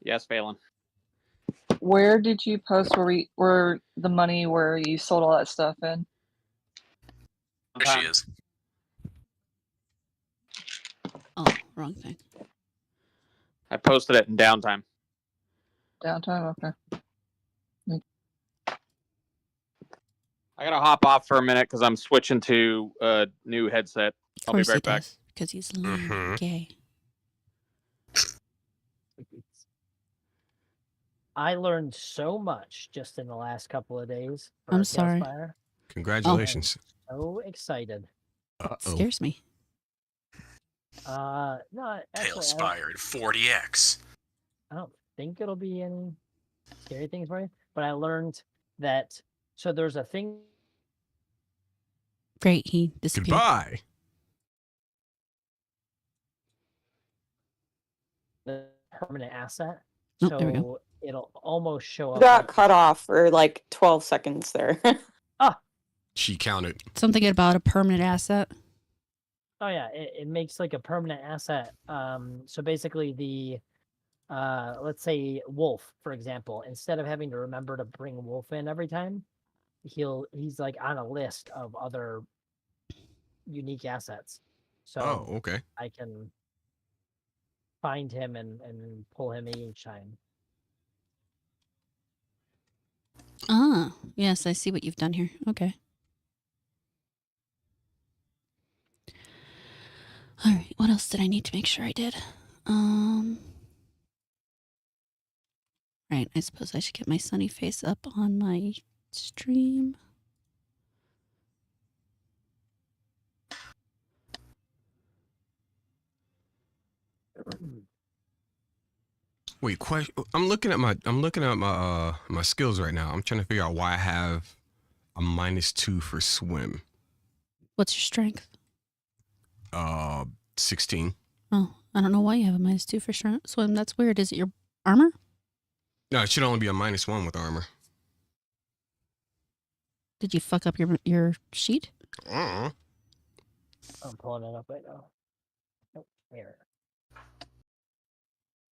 Yes, Phelan. Where did you post where the money where you sold all that stuff in? There she is. Oh, wrong thing. I posted it in downtime. Downtime? Okay. I gotta hop off for a minute because I'm switching to a new headset. I'll be right back. Because he's lame and gay. I learned so much just in the last couple of days. I'm sorry. Fire. Congratulations. So excited. Scares me. No, actually, Tailspire at 40x. I don't think it'll be any scary things for you, but I learned that. So there's a thing. Great, he disappeared. Goodbye. The permanent asset. Oh, so there we go. it'll almost show up. Got cut off for like 12 seconds there. She counted. Something about a permanent asset. Oh yeah, it makes like a permanent asset. So basically the let's say Wolf, for example, instead of having to remember to bring Wolf in every time, he's like on a list of other unique assets. So okay. I can find him and pull him each time. Ah, yes, I see what you've done here. Okay. All right, what else did I need to make sure I did? Right, I suppose I should get my sunny face up on my stream. Wait, I'm looking at my my skills right now. I'm trying to figure out why I have a -2 for swim. What's your strength? 16. Oh, I don't know why you have a -2 for swim. That's weird. Is it your armor? No, it should only be a -1 with armor. Did you fuck up your sheet? I'm pulling it up right now. Nope, here.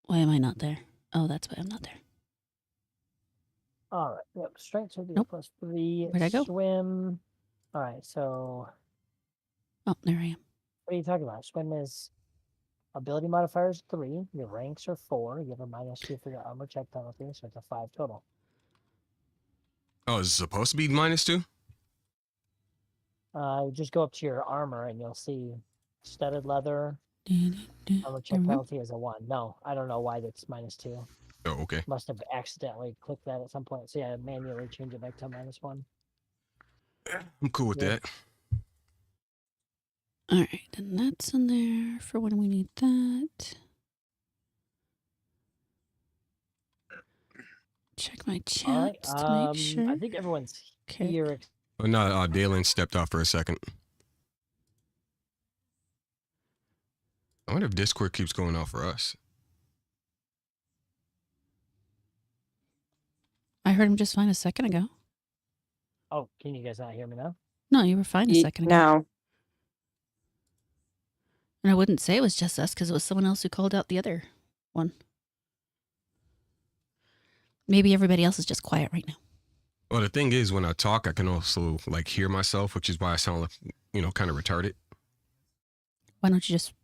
Why am I not there? Oh, that's why I'm not there. All right. Yep. Strength will be Nope. +3. Where'd I go? Swim. All right. So Oh, there I am. what are you talking about? Swim is ability modifier is 3. Your ranks are 4. You have a -2 for your armor check penalty, so it's a 5 total. Oh, is it supposed to be -2? Just go up to your armor and you'll see studded leather. Armor check penalty is a 1. No, I don't know why that's -2. Oh, okay. Must have accidentally clicked that at some point. So yeah, manually change it back to -1. I'm cool with that. All right, and that's in there for when we need that. Check my chat All right. to make sure. I think everyone's here. Oh, no, Dalen stepped off for a second. I wonder if Discord keeps going off for us. I heard him just fine a second ago. Oh, can you guys not hear me now? No, you were fine a second ago. No. And I wouldn't say it was just us because it was someone else who called out the other one. Maybe everybody else is just quiet right now. Well, the thing is, when I talk, I can also like hear myself, which is why I sound like, kind of retarded. Why don't you just...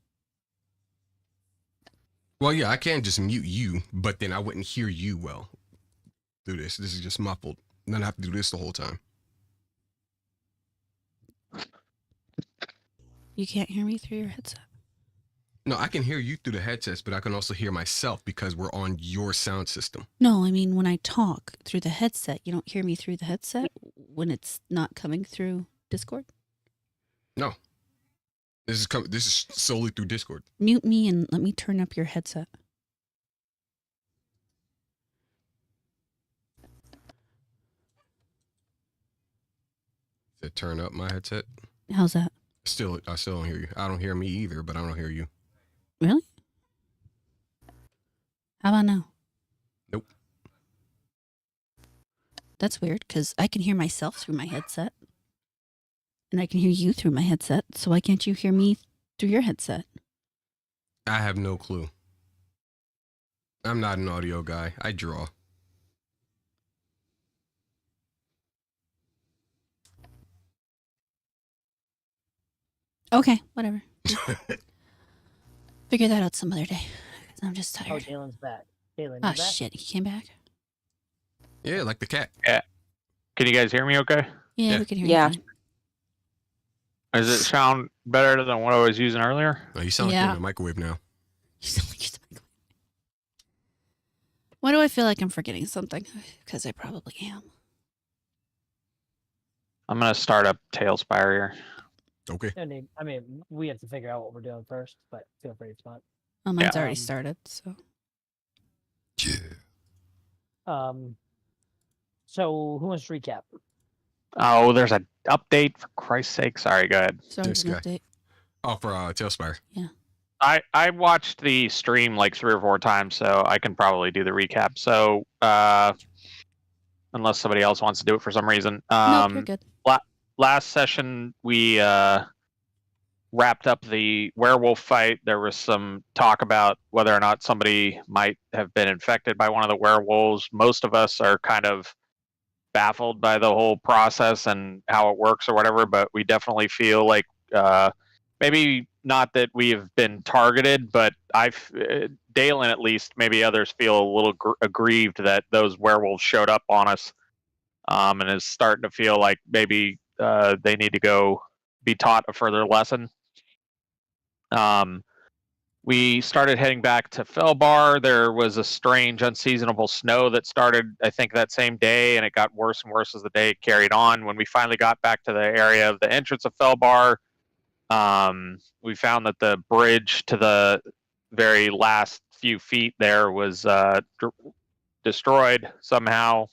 Well, yeah, I can just mute you, but then I wouldn't hear you well through this. This is just muffled. And then I have to do this the whole time. You can't hear me through your headset? No, I can hear you through the headsets, but I can also hear myself because we're on your sound system. No, I mean when I talk through the headset, you don't hear me through the headset when it's not coming through Discord? No. This is solely through Discord. Mute me and let me turn up your headset. Does it turn up my headset? How's that? I still don't hear you. I don't hear me either, but I don't hear you. Really? How about now? Nope. That's weird because I can hear myself through my headset. And I can hear you through my headset. So why can't you hear me through your headset? I have no clue. I'm not an audio guy. I draw. Okay, whatever. Figure that out some other day. 'Cause I'm just Oh, tired. Dalen's back. Dalen, Oh you back? shit, he came back. Yeah, like the cat. Can you guys hear me okay? Yeah, Yeah. we can hear Yeah. you fine. Does it sound better than what I was using earlier? Oh, you sound like you're Yeah. in a microwave now. You sound like you're something. Why do I feel like I'm forgetting something? Because I probably am. I'm gonna start up Tailspire here. Okay. No need. I mean, we have to figure out what we're doing first, but feel free to spot. Oh, mine's Yeah. already started, so. Yeah. So who wants to recap? Oh, there's an update, for Christ's sake. Sorry, go ahead. Sorry, This an guy. update. Oh, for Tailspire. I watched the stream like 3 or 4 times, so I can probably do the recap. So unless somebody else wants to do it for some reason. Nope, you're good. Last session we wrapped up the werewolf fight. There was some talk about whether or not somebody might have been infected by one of the werewolves. Most of us are kind of baffled by the whole process and how it works or whatever, but we definitely feel like maybe not that we have been targeted, but Dalen at least, maybe others feel a little aggrieved that those werewolves showed up on us, and is starting to feel like maybe they need to go be taught a further lesson. We started heading back to Felbar. There was a strange, unseasonable snow that started, I think, that same day, and it got worse and worse as the day carried on. When we finally got back to the area of the entrance of Felbar, we found that the bridge to the very last few feet there was destroyed somehow.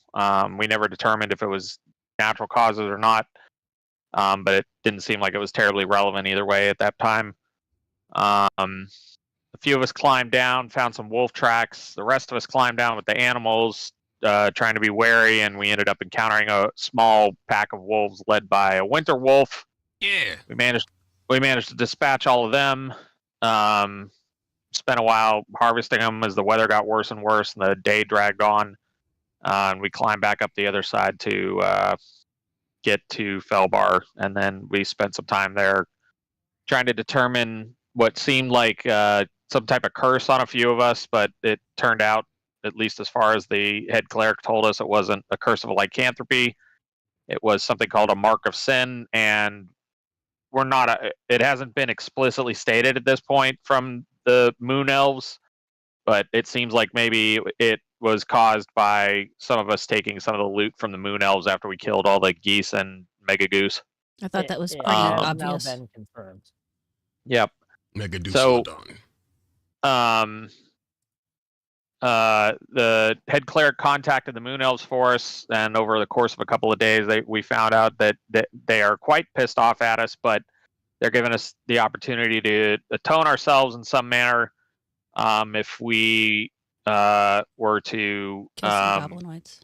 We never determined if it was natural causes or not, but it didn't seem like it was terribly relevant either way at that time. A few of us climbed down, found some wolf tracks. The rest of us climbed down with the animals, trying to be wary, and we ended up encountering a small pack of wolves led by a winter wolf. Yeah. We managed to dispatch all of them. Spent a while harvesting them as the weather got worse and worse, and the day dragged on. And we climbed back up the other side to get to Felbar, and then we spent some time there trying to determine what seemed like some type of curse on a few of us, but it turned out, at least as far as the head cleric told us, it wasn't a curse of lycanthropy. It was something called a mark of sin, and it hasn't been explicitly stated at this point from the moon elves, but it seems like maybe it was caused by some of us taking some of the loot from the moon elves after we killed all the geese and mega goose. I thought that was It pretty has obvious. now been confirmed. Yep. Mega So- Deucelodon. The head cleric contacted the moon elves for us, and over the course of a couple of days we found out that they are quite pissed off at us, but they're giving us the opportunity to atone ourselves in some manner if we were to Kill some goblinoids.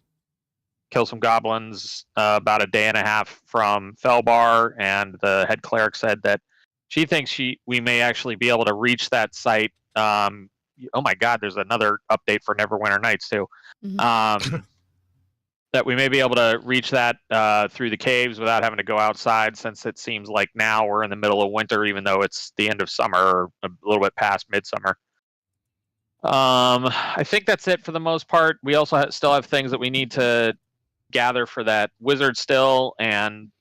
kill some goblins about a day and a half from Felbar. And the head cleric said that she thinks we may actually be able to reach that site. Oh my God, there's another update for Neverwinter Nights too. Mhm. That we may be able to reach that through the caves without having to go outside, since it seems like now we're in the middle of winter, even though it's the end of summer or a little bit past midsummer. I think that's it for the most part. We also still have things that we need to gather for that wizard still, and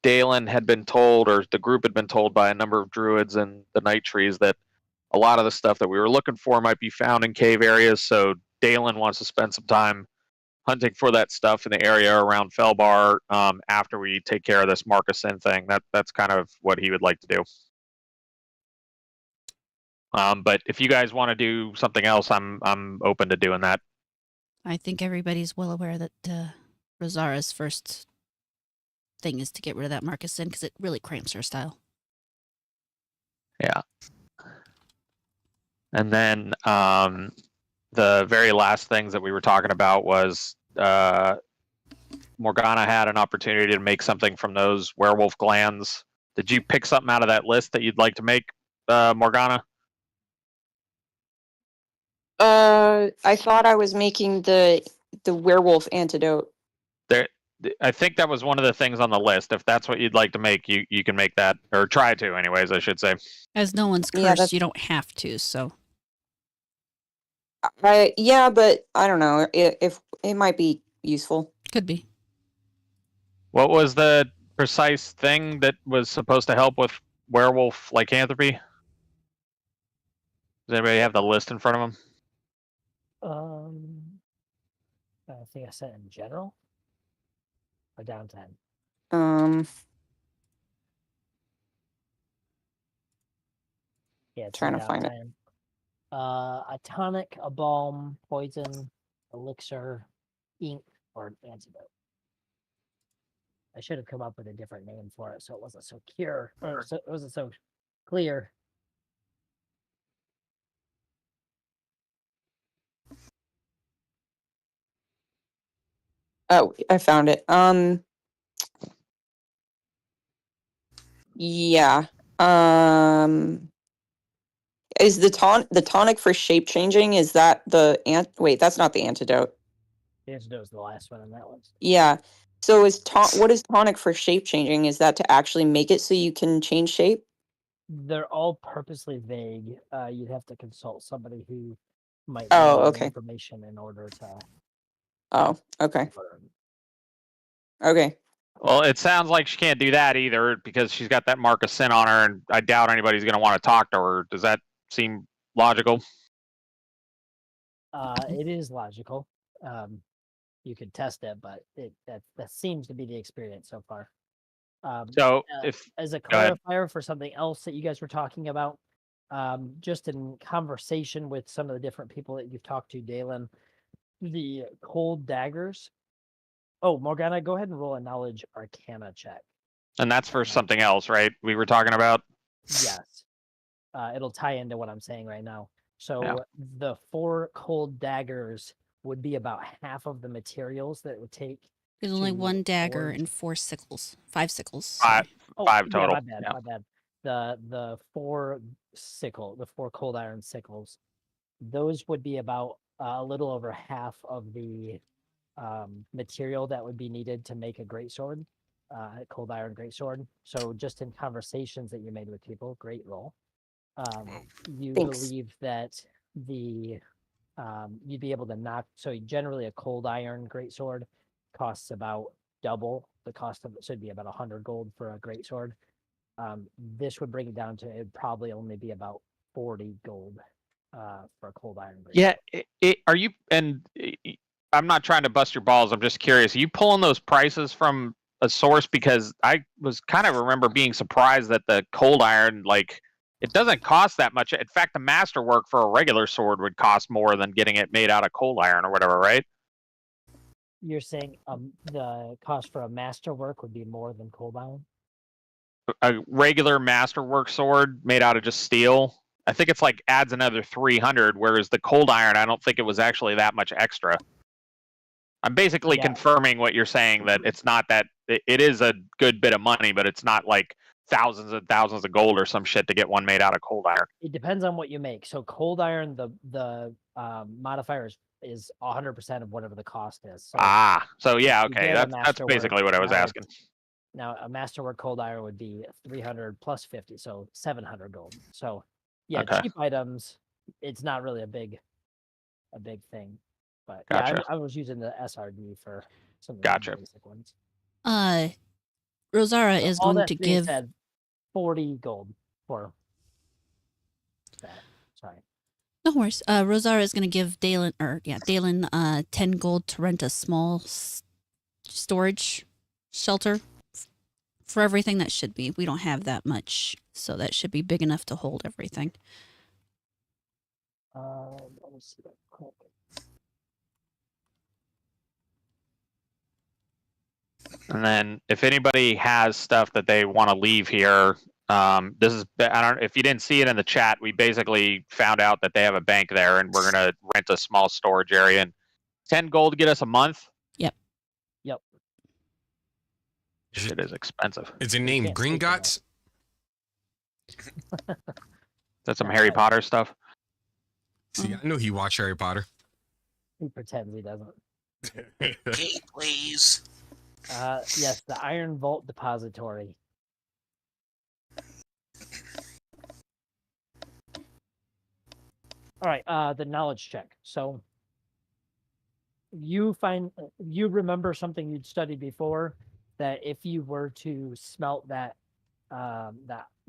Dalen had been told, or the group had been told by a number of druids and the night trees, that a lot of the stuff that we were looking for might be found in cave areas. So Dalen wants to spend some time hunting for that stuff in the area around Felbar after we take care of this Marcus Sin thing. That's kind of what he would like to do. But if you guys want to do something else, I'm open to doing that. I think everybody's well aware that Rosara's first thing is to get rid of that Marcus Sin because it really cramps her style. Yeah. And then the very last things that we were talking about was Morgana had an opportunity to make something from those werewolf glands. Did you pick something out of that list that you'd like to make, Morgana? I thought I was making the werewolf antidote. There, I think that was one of the things on the list. If that's what you'd like to make, you can make that, or try to, anyways. I should say. As no one's Yeah, cursed, that's- you don't have to. So Yeah, but I don't know if it might be useful. could be. What was the precise thing that was supposed to help with werewolf lycanthropy? Does anybody have the list in front of them? I think I said in general or down 10. Yeah, it's Trying to down find it. 10. A tonic, a balm, poison, elixir, ink, or an antidote. I should have come up with a different name for it so it wasn't so clear. Or so, it wasn't so clear. Oh, I found it. Yeah. Is the tonic for shape changing? Is that the wait? That's not the antidote. The antidote is the last one on that one. Yeah. So what is tonic for shape changing? Is that to actually make it so you can change shape? They're all purposely vague. You'd have to consult somebody who might Oh, know more okay. information in order to Oh, okay. learn. Okay. Well, it sounds like she can't do that either because she's got that mark of sin on her, and I doubt anybody's going to want to talk to her. Does that seem logical? It is logical. You could test it, but that seems to be the experience so far. So, if as a go ahead. clarifier for something else that you guys were talking about, just in conversation with some of the different people that you've talked to, Dalen, the cold daggers. Oh, Morgana, go ahead and roll a knowledge arcana check. And that's for something else, right? We were talking about. Yes. It'll tie into what I'm saying right now. So Yeah. the 4 cold daggers would be about half of the materials that it would take. There's only to one dagger forge. and 4 sickles. 5 sickles. Five. sorry. Oh, 5 yeah, total. my bad. Yeah. My bad. The 4 cold iron sickles, those would be about a little over half of the material that would be needed to make a greatsword, cold iron greatsword. So just in conversations that you made with people, great roll. You Thanks. believe that the you'd be able to knock. So generally, a cold iron greatsword costs about double the cost of it. So it'd be about 100 gold for a greatsword. This would bring it down to it'd probably only be about 40 gold for a cold iron greatsword. Yeah. Are you? And I'm not trying to bust your balls. I'm just curious. Are you pulling those prices from a source? Because I was kind of remember being surprised that the cold iron, like, it doesn't cost that much. In fact, the masterwork for a regular sword would cost more than getting it made out of cold iron or whatever, right? You're saying the cost for a masterwork would be more than cold iron? A regular masterwork sword made out of just steel, I think it's like adds another 300, whereas the cold iron, I don't think it was actually that much extra. I'm basically confirming what you're saying, that it's not that it is a good bit of money, but it's not like thousands and thousands of gold or some shit to get one made out of cold iron. It depends on what you make. So cold iron, the modifier is 100% of whatever the cost is. So so yeah, if you okay, get a that's masterwork, basically what I was asking. Now a masterwork cold iron would be 300 plus 50, so 700 gold. So yeah, Okay. cheap items, it's not really a big thing. But Gotcha. yeah, I was using the SRD for some of the Gotcha. basic ones. Rosara So is all going that to being give said, 40 gold for that. Sorry. no worries. Rosara is going to give Dalen 10 gold to rent a small storage shelter for everything. That should be. We don't have that much, so that should be big enough to hold everything. Let me see that quick. And then if anybody has stuff that they want to leave here, this is, I don't, if you didn't see it in the chat, we basically found out that they have a bank there, and we're gonna rent a small storage area, and 10 gold to get us a month. Yep. Shit is expensive. Is it named can't sleep in Gringotts? That's some Harry Potter stuff. See, I knew he watched Harry Potter. He pretends he doesn't. Key, please. Yes, the Iron Vault Depository. All right, the knowledge check. So you remember something you'd studied before, that if you were to smelt that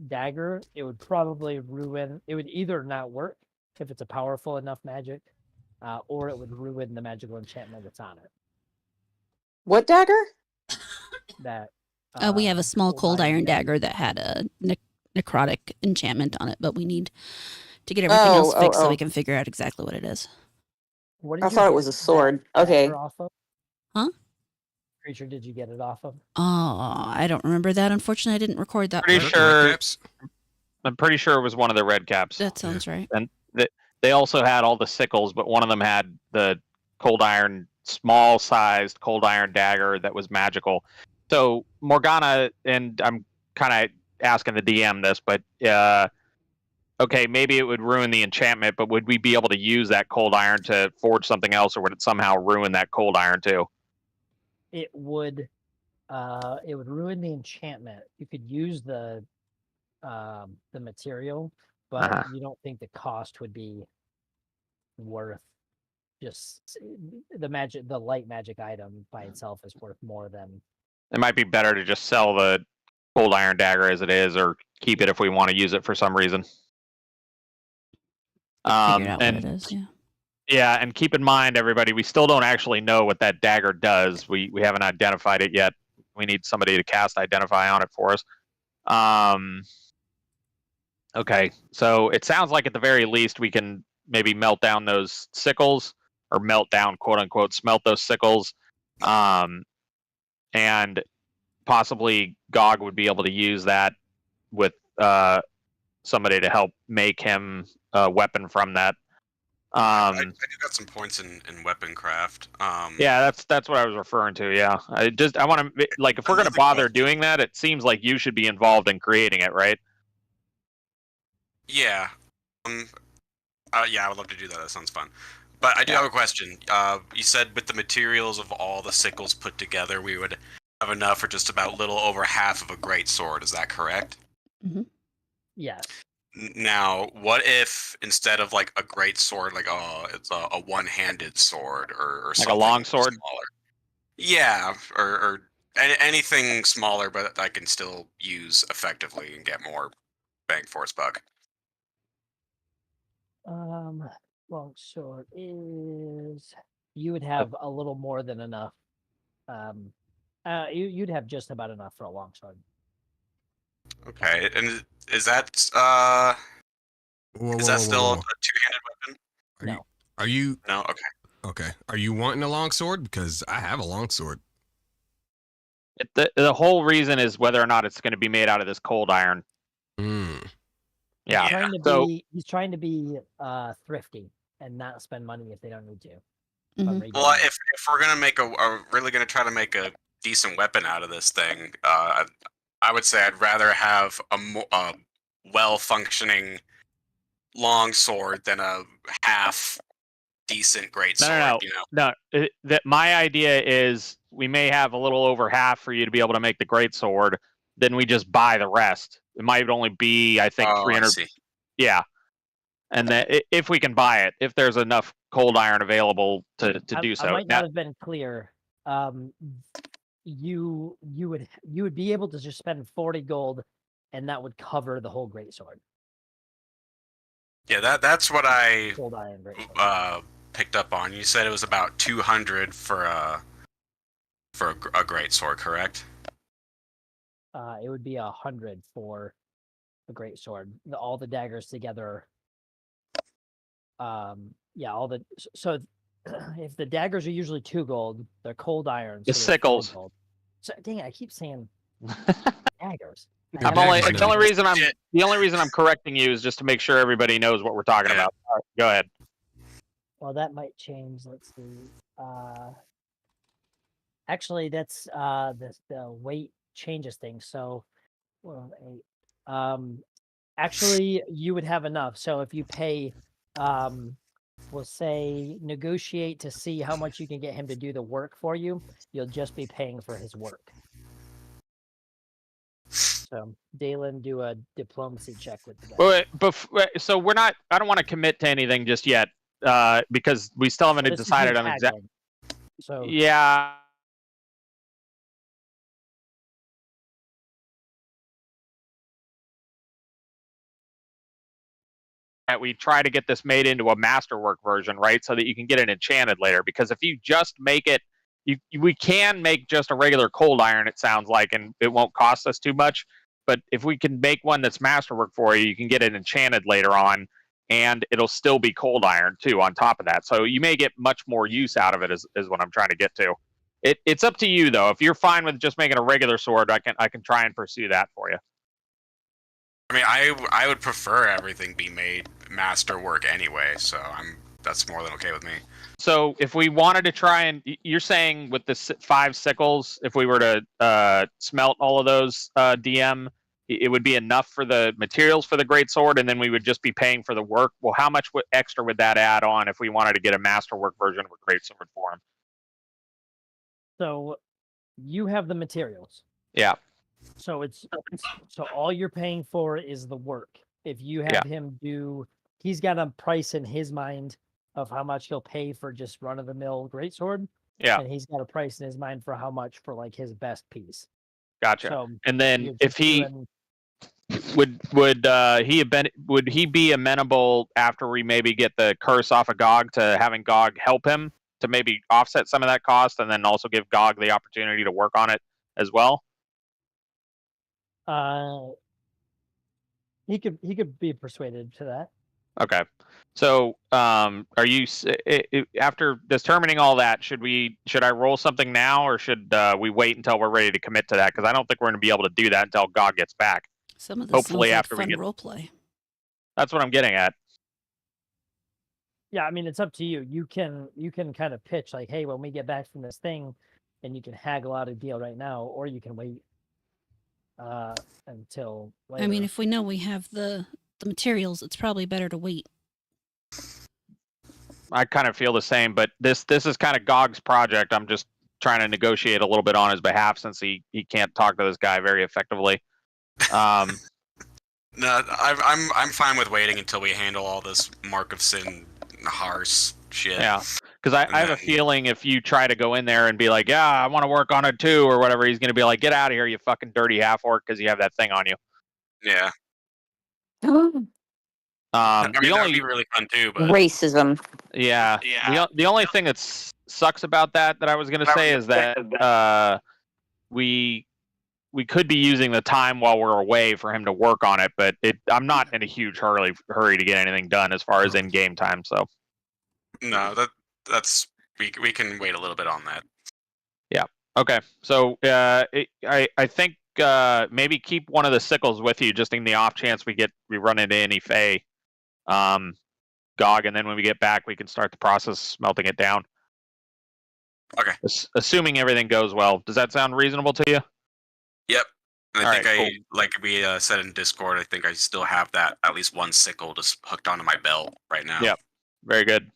dagger, it would probably ruin. It would either not work if it's a powerful enough magic, or it would ruin the magical enchantment that's on it. What dagger? That We have a small cold iron dagger that had a necrotic enchantment on it, but we need to get everything else fixed so we can figure out exactly what it is. What I did you thought it get was a that sword. Okay. dagger off of? Huh? Creature did you get it off of? Oh, I don't remember that. Unfortunately, I didn't record that. Pretty part. sure. Caps? I'm pretty sure it was one of the red caps. That sounds right. And they also had all the sickles, but one of them had the cold iron, small-sized cold iron dagger that was magical. So Morgana, and I'm kind of asking the DM this, but okay, maybe it would ruin the enchantment, but would we be able to use that cold iron to forge something else, or would it somehow ruin that cold iron too? It would ruin the enchantment. You could use the material, but you don't think the cost would be worth just the light magic item by itself is worth more than. It might be better to just sell the cold iron dagger as it is, or keep it if we want to use it for some reason. Figure out what And it is. Yeah. yeah, and keep in mind, everybody, we still don't actually know what that dagger does. We haven't identified it yet. We need somebody to cast Identify on it for us. Okay, so it sounds like at the very least we can maybe melt down those sickles, or melt down, quote unquote, smelt those sickles, and possibly Gog would be able to use that with somebody to help make him a weapon from that. I do got some points in weapon craft. Yeah, that's what I was referring to. Yeah, I want to, like, if we're going to bother doing that, it seems like you should be involved in creating it, right? Yeah. Yeah, I would love to do that. That sounds fun. But I do have a question. You said with the materials of all the sickles put together, we would have enough for just about little over half of a great sword. Is that correct? Mm-hmm. Yes. Now, what if instead of like a great sword, like it's a one-handed sword or Like something a long sword? smaller? Yeah, or anything smaller, but I can still use effectively and get more bang for its buck. Long sword is you would have a little more than enough. You'd have just about enough for a long sword. Okay, and is that still a two-handed weapon? No. Are you? No. Okay. Okay. Are you wanting a long sword? Because I have a long sword. The whole reason is whether or not it's going to be made out of this cold iron. Yeah. He's trying to be thrifty and not spend money if they don't need to. Mm-hmm. Well, if we're gonna make really gonna try to make a decent weapon out of this thing, I would say I'd rather have a well-functioning long sword than a half decent great sword. No. You know? No. My idea is we may have a little over half for you to be able to make the great sword. Then we just buy the rest. It might only be, I think, 300. I see. Yeah. And then if we can buy it, if there's enough cold iron available to do so. I might not have been clear. You would be able to just spend 40 gold, and that would cover the whole great sword. Yeah, that's what I Cold iron great sword. Picked up on. You said it was about 200 for a great sword, correct? It would be 100 for a great sword. All the daggers together. So if the daggers are usually 2 gold, they're cold iron. The sickles. So dang it, I keep saying daggers. The only reason I'm correcting you is just to make sure everybody knows what we're talking about. All right, go ahead. Well, that might change. Let's see. Actually, that's the weight changes things. So, 8. Actually, you would have enough. So if you pay we'll say negotiate to see how much you can get him to do the work for you. You'll just be paying for his work. So, Dalen, do a diplomacy check with the guy. So we're not. I don't want to commit to anything just yet, because we still haven't This is decided you on exact. haggling. So Yeah. That we try to get this made into a masterwork version, right? So that you can get it enchanted later. Because if you just make it, we can make just a regular cold iron, it sounds like, and it won't cost us too much. But if we can make one that's masterwork for you, you can get it enchanted later on, and it'll still be cold iron too on top of that. So you may get much more use out of it, is what I'm trying to get to. It's up to you though. If you're fine with just making a regular sword, I can try and pursue that for you. I mean, I would prefer everything be made masterwork anyway, so that's more than okay with me. So if we wanted to try and, you're saying with the 5 sickles, if we were to smelt all of those, DM, it would be enough for the materials for the great sword, and then we would just be paying for the work. Well, how much extra would that add on if we wanted to get a masterwork version of a great sword for him? So you have the materials. Yeah. So so all you're paying for is the work. If you have him do, he's got a price in his mind of how much he'll pay for just run of the mill greatsword. Yeah. And he's got a price in his mind for how much for like his best piece. Gotcha. So and then you're if just he doing- would he be amenable after we maybe get the curse off of Gog to having Gog help him to maybe offset some of that cost, and then also give Gog the opportunity to work on it as well? He could be persuaded to that. Okay. So, are you after determining all that? Should I roll something now, or should we wait until we're ready to commit to that? Because I don't think we're going to be able to do that until God gets back. Some of this Hopefully sounds like after we fun get- role play. That's what I'm getting at. Yeah, I mean it's up to you. You can kind of pitch like, hey, when we get back from this thing, and you can haggle out a deal right now, or you can wait until later. I mean, if we know we have the materials, it's probably better to wait. I kind of feel the same, but this is kind of Gog's project. I'm just trying to negotiate a little bit on his behalf since he can't talk to this guy very effectively. No, I'm fine with waiting until we handle all this Mark of Sin Hars shit. Yeah, because I have a feeling if you try to go in there and be like, yeah, I want to work on it too, or whatever, he's going to be like, get out of here, you fucking dirty half-orc, because you have that thing on you. Yeah. I mean, that would be really fun too, but Racism. Yeah. The only thing that sucks about that I was going to say is that we could be using the time while we're away for him to work on it, but I'm not in a huge hurry to get anything done as far as in-game time, so. No, that's we can wait a little bit on that. Yeah. Okay. So I think maybe keep one of the sickles with you just in the off chance we run into any Fae Gog, and then when we get back we can start the process of smelting it down. Okay. Assuming everything goes well. Does that sound reasonable to you? Yep. And All I think right, like we said in Discord, I think I still have that at least one sickle just hooked onto my belt right now. Yep. Very good.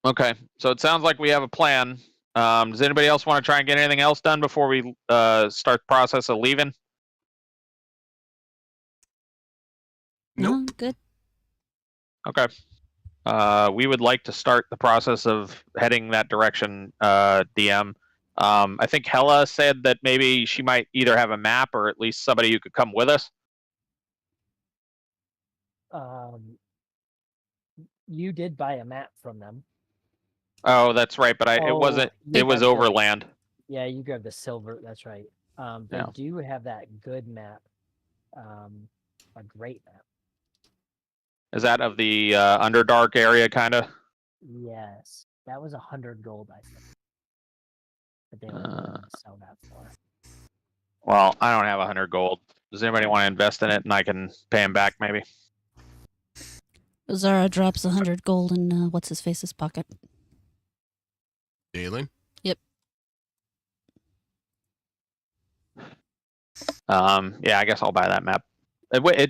Okay, so it sounds like we have a plan. Does anybody else want to try and get anything else done before we start the process of leaving? No, good. Okay. We would like to start the process of heading that direction, DM. I think Hella said that maybe she might either have a map or at least somebody who could come with us. You did buy a map from them. Oh, that's right, but it wasn't. It was overland. Yeah, you grabbed the silver. That's right. They do have that good map, a great map. Is that of the Underdark area, kind of? Yes, that was 100 gold, I think. But they were willing to sell that for. Well, I don't have 100 gold. Does anybody want to invest in it, and I can pay him back, maybe? Zara drops 100 gold in what's his face's pocket. Dalen? Yep. Yeah, I guess I'll buy that map.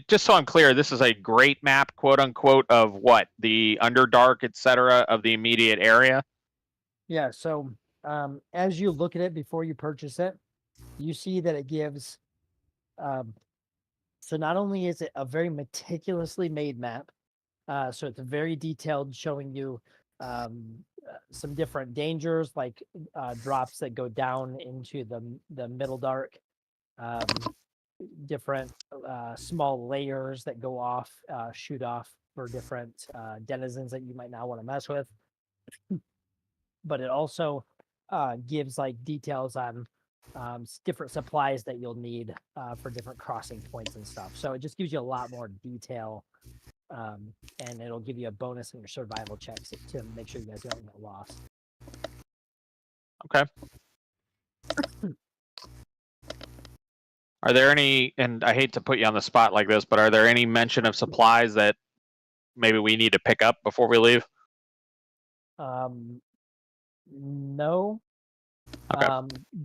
Just so I'm clear, this is a great map, quote unquote, of what? The Underdark, etc., of the immediate area? Yeah, so as you look at it before you purchase it, you see that it gives. So not only is it a very meticulously made map, so it's very detailed, showing you some different dangers, like drops that go down into the middle dark, different small layers that go off, shoot off for different denizens that you might not want to mess with. But it also gives like details on different supplies that you'll need for different crossing points and stuff. So it just gives you a lot more detail, and it'll give you a bonus in your survival checks to make sure you guys don't get lost. Okay. Are there any, and I hate to put you on the spot like this, but are there any mention of supplies that maybe we need to pick up before we leave? No. Okay.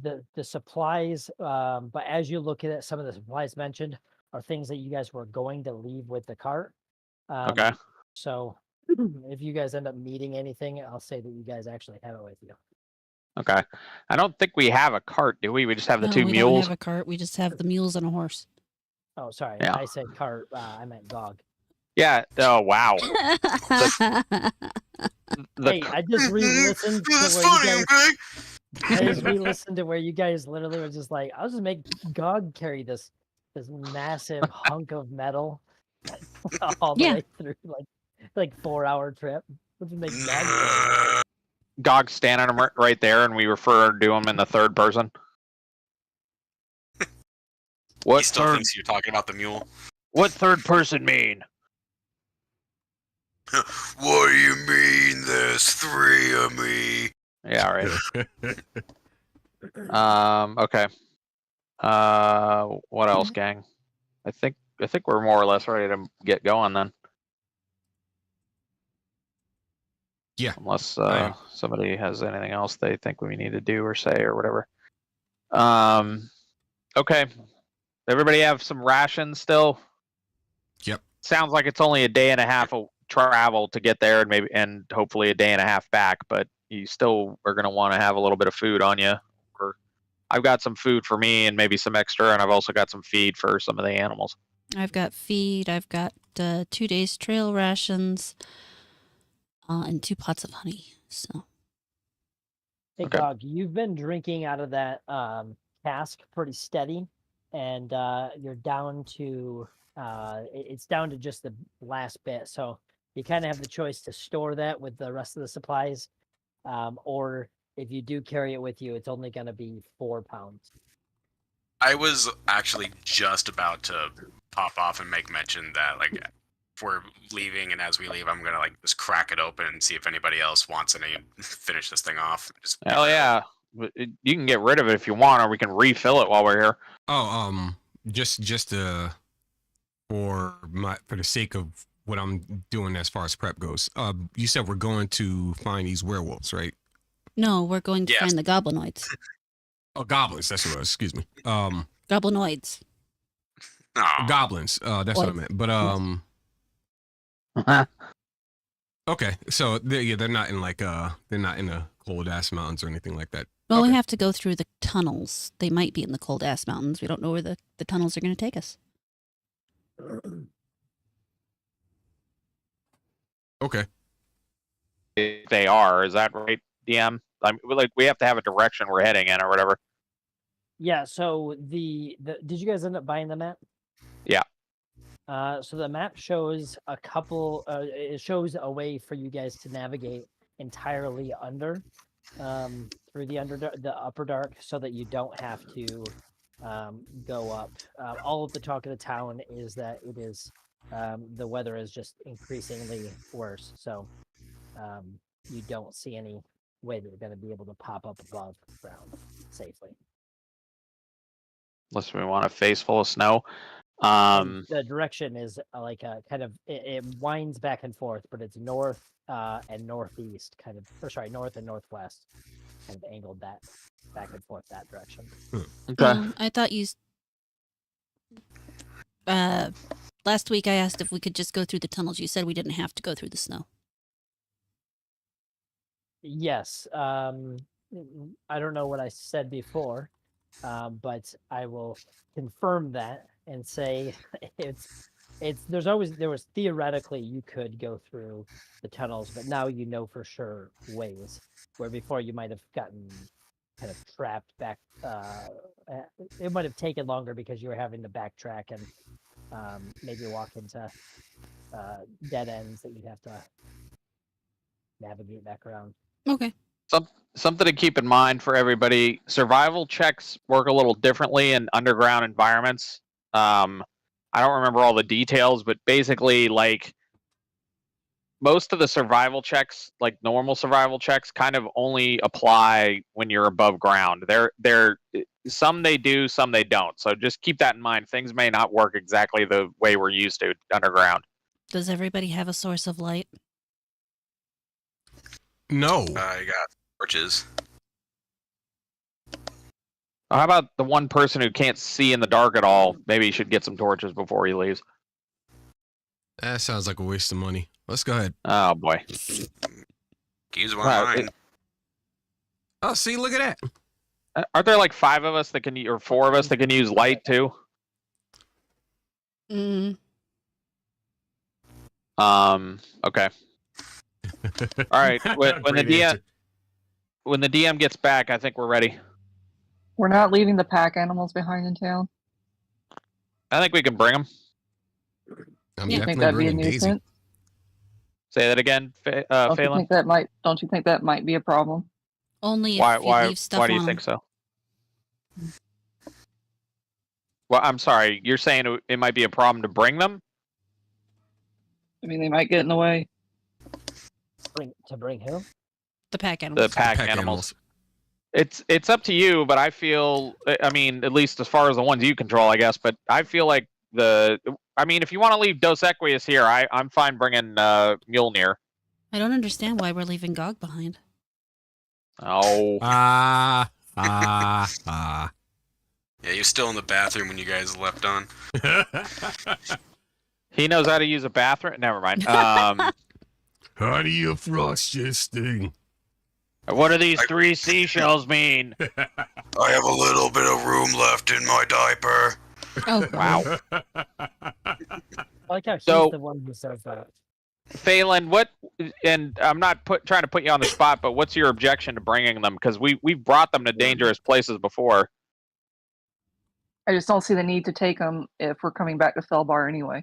The supplies, but as you look at it, some of the supplies mentioned are things that you guys were going to leave with the cart. Okay. So if you guys end up needing anything, I'll say that you guys actually have it with you. Okay. I don't think we have a cart, do we? We just have the No, two we mules. don't have a cart. We just have the mules and a horse. Oh, sorry. Yeah. I said cart. I meant dog. Yeah. Oh, wow. Hey, I just re-listened to where you guys. I just re-listened to where you guys literally were just like, I'll just make Gog carry this massive hunk of metal all the Yeah. way through like 4-hour trip. Which would make Gog carry it. Gog standing right there, and we refer to him in the third person. He What still third? thinks you're talking about the mule. What third person mean? What do you mean? There's 3 of me. Yeah. All right. Okay. What else, gang? I think we're more or less ready to get going then. Yeah. Unless Right. somebody has anything else they think we need to do or say or whatever. Okay. Everybody have some rations still? Yep. Sounds like it's only a day and a half of travel to get there, and hopefully a day and a half back, but you still are going to want to have a little bit of food on you. I've got some food for me and maybe some extra, and I've also got some feed for some of the animals. I've got feed. I've got 2 days trail rations, and 2 pots of honey. So Hey, Okay. Gog, you've been drinking out of that cask pretty steady, and you're down to it's down to just the last bit. So you kind of have the choice to store that with the rest of the supplies, or if you do carry it with you, it's only going to be 4 pounds. I was actually just about to pop off and make mention that, like, if we're leaving and as we leave, I'm gonna like just crack it open and see if anybody else wants any and finish this thing off. Just Hell yeah. You can get rid of it if you want, or we can refill it while we're here. Oh, just for the sake of what I'm doing as far as prep goes. You said we're going to find these werewolves, right? no, we're going to Yes. find the goblinoids. Oh, goblins. That's what it was. Excuse me. Goblinoids. Aw. Goblins. That's what I meant. But okay. So they're not in they're not in the cold ass mountains or anything like that. Well, Okay. we have to go through the tunnels. They might be in the cold ass mountains. We don't know where the tunnels are going to take us. Okay. If they are, is that right, DM? We have to have a direction we're heading in or whatever. Yeah. So the did you guys end up buying the map? Yeah. So the map shows a couple. It shows a way for you guys to navigate entirely under, through the upper dark, so that you don't have to go up. All of the talk of the town is that it is the weather is just increasingly worse. So you don't see any way that you're going to be able to pop up above ground safely. Unless we want a face full of snow. And the direction is like a kind of it winds back and forth, but it's north and northeast, kind of, or sorry, north and northwest, kind of angled that back and forth that direction. Okay. I thought you Last week I asked if we could just go through the tunnels. You said we didn't have to go through the snow. Yes. I don't know what I said before, but I will confirm that and say there was theoretically you could go through the tunnels, but now you know for sure ways where before you might have gotten kind of trapped back. It might have taken longer because you were having to backtrack and maybe walk into dead ends that you'd have to navigate back around. Okay. Something to keep in mind for everybody: survival checks work a little differently in underground environments. I don't remember all the details, but basically, like, most of the survival checks, like normal survival checks, kind of only apply when you're above ground. They're some they do, some they don't. So just keep that in mind. Things may not work exactly the way we're used to underground. Does everybody have a source of light? No. I got torches. How about the one person who can't see in the dark at all? Maybe he should get some torches before he leaves. That sounds like a waste of money. Let's go ahead. Oh boy. Use one of mine. Oh, see, look at that. Aren't there like 5 of us that can, or 4 of us that can use light too? Mm. Okay. All right. When the DM gets back, I think we're ready. We're not leaving the pack animals behind in town. I think we can bring them. I'm Yeah. You think definitely that'd be a bringing Daisy. nuisance? Say that again, Don't you Phelan. think that might be a problem? Only if Why? you Why? leave stuff Why do you on think so? Well, I'm sorry. You're saying it might be a problem to bring them? I mean, they might get in the way. Bring who? the pack animals. The pack animals. It's up to you, but I feel, I mean, at least as far as the ones you control, I guess. But I feel like if you want to leave Dos Equus here, I'm fine bringing Mjolnir. I don't understand why we're leaving Gog behind. Oh. Yeah, you're still in the bathroom when you guys left on. He knows how to use a bathroom. Never mind. How do you frost this thing? What do these 3 seashells mean? I have a little bit of room left in my diaper. Oh, Wow. I like how she's So- the one who says that. Phelan, and I'm not trying to put you on the spot, but what's your objection to bringing them? Because we've brought them to dangerous places before. I just don't see the need to take them if we're coming back to Felbar anyway.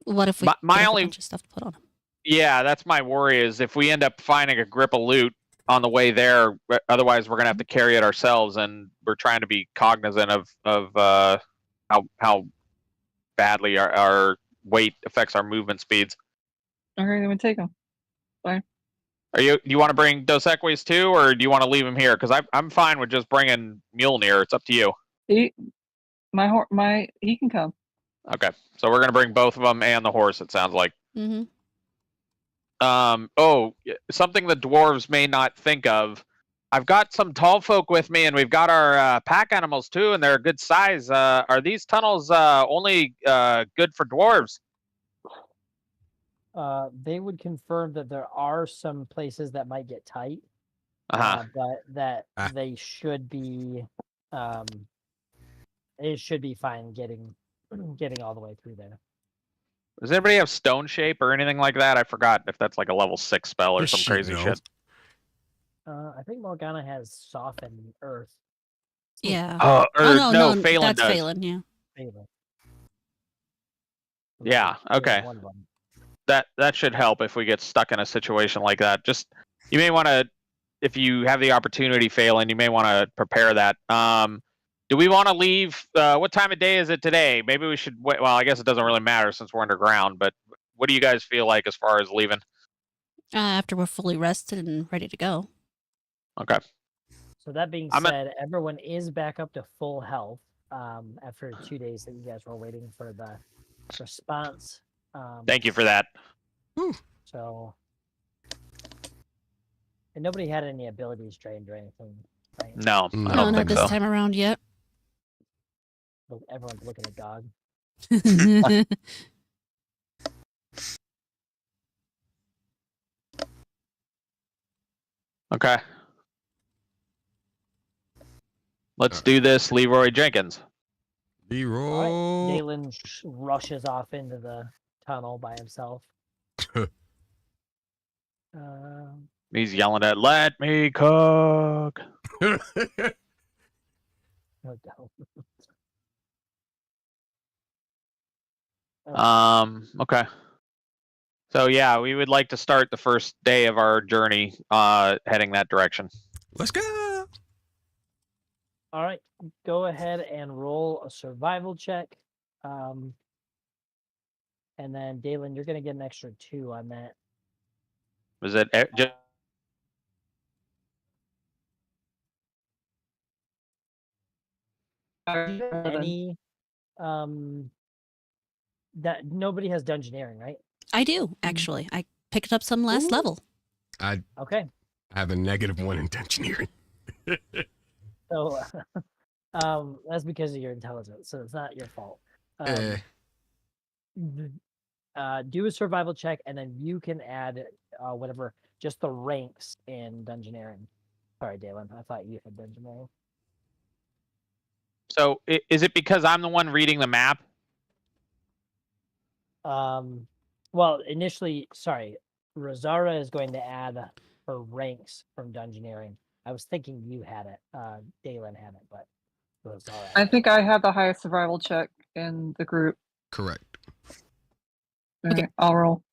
what if we My get a only- bunch of stuff to put on them? Yeah, that's my worry, is if we end up finding a grip of loot on the way there, otherwise we're going to have to carry it ourselves, and we're trying to be cognizant of how badly our weight affects our movement speeds. Okay, then we take them. Do you want to bring Dos Equus too, or do you want to leave him here? Because I'm fine with just bringing Mjolnir. It's up to you. He can come. Okay, so we're gonna bring both of them and the horse. It sounds like. Mm-hmm. Something the dwarves may not think of. I've got some tall folk with me, and we've got our pack animals too, and they're a good size. Are these tunnels only good for dwarves? They would confirm that there are some places that might get tight, Uh-huh. but that Ah. they should be, it should be fine getting all the way through there. Does anybody have stone shape or anything like that? I forgot if that's like a level 6 spell or You some should crazy know. shit. I think Morgana has soften earth. Yeah. No, Phelan that's does. Phelan, yeah. Favor. Yeah, okay. One of them. That should help if we get stuck in a situation like that. Just, you may want to, if you have the opportunity, Phelan, you may want to prepare that. Do we want to leave? What time of day is it today? Maybe we should wait. Well, I guess it doesn't really matter since we're underground, but what do you guys feel like as far as leaving? After we're fully rested and ready to go. Okay. So that being I'm said, everyone is back up to full health after 2 days that you guys were waiting for the response. Thank you for that. So, and nobody had any abilities drained or anything, right? No, I No, don't No, not think this so. time around yet. Everyone's looking at Gog. Okay. Let's do this, Leroy Jenkins. All right. Leroy. Dalen rushes off into the tunnel by himself. He's yelling at, "Let me cook." No doubt. Okay. So yeah, we would like to start the first day of our journey heading that direction. Let's go. All right, go ahead and roll a survival check. And then Dalen, you're gonna get an extra 2 on that. Was it just Do you have any that nobody has dungeoneering, right? I do, actually. I picked up some last Ooh. level. I Okay. have a -1 in engineering. So that's because of your intelligence, so it's not your fault. Do a survival check, and then you can add whatever, just the ranks in dungeoneering. Sorry, Dalen, I thought you had dungeoneering. so? Is it because I'm the one reading the map? Well, initially, sorry, Rosara is going to add her ranks from dungeoneering. I was thinking you had it, Dalen had it, but Rosara. I think I have the highest survival check in the group. Correct. Okay, I'll roll.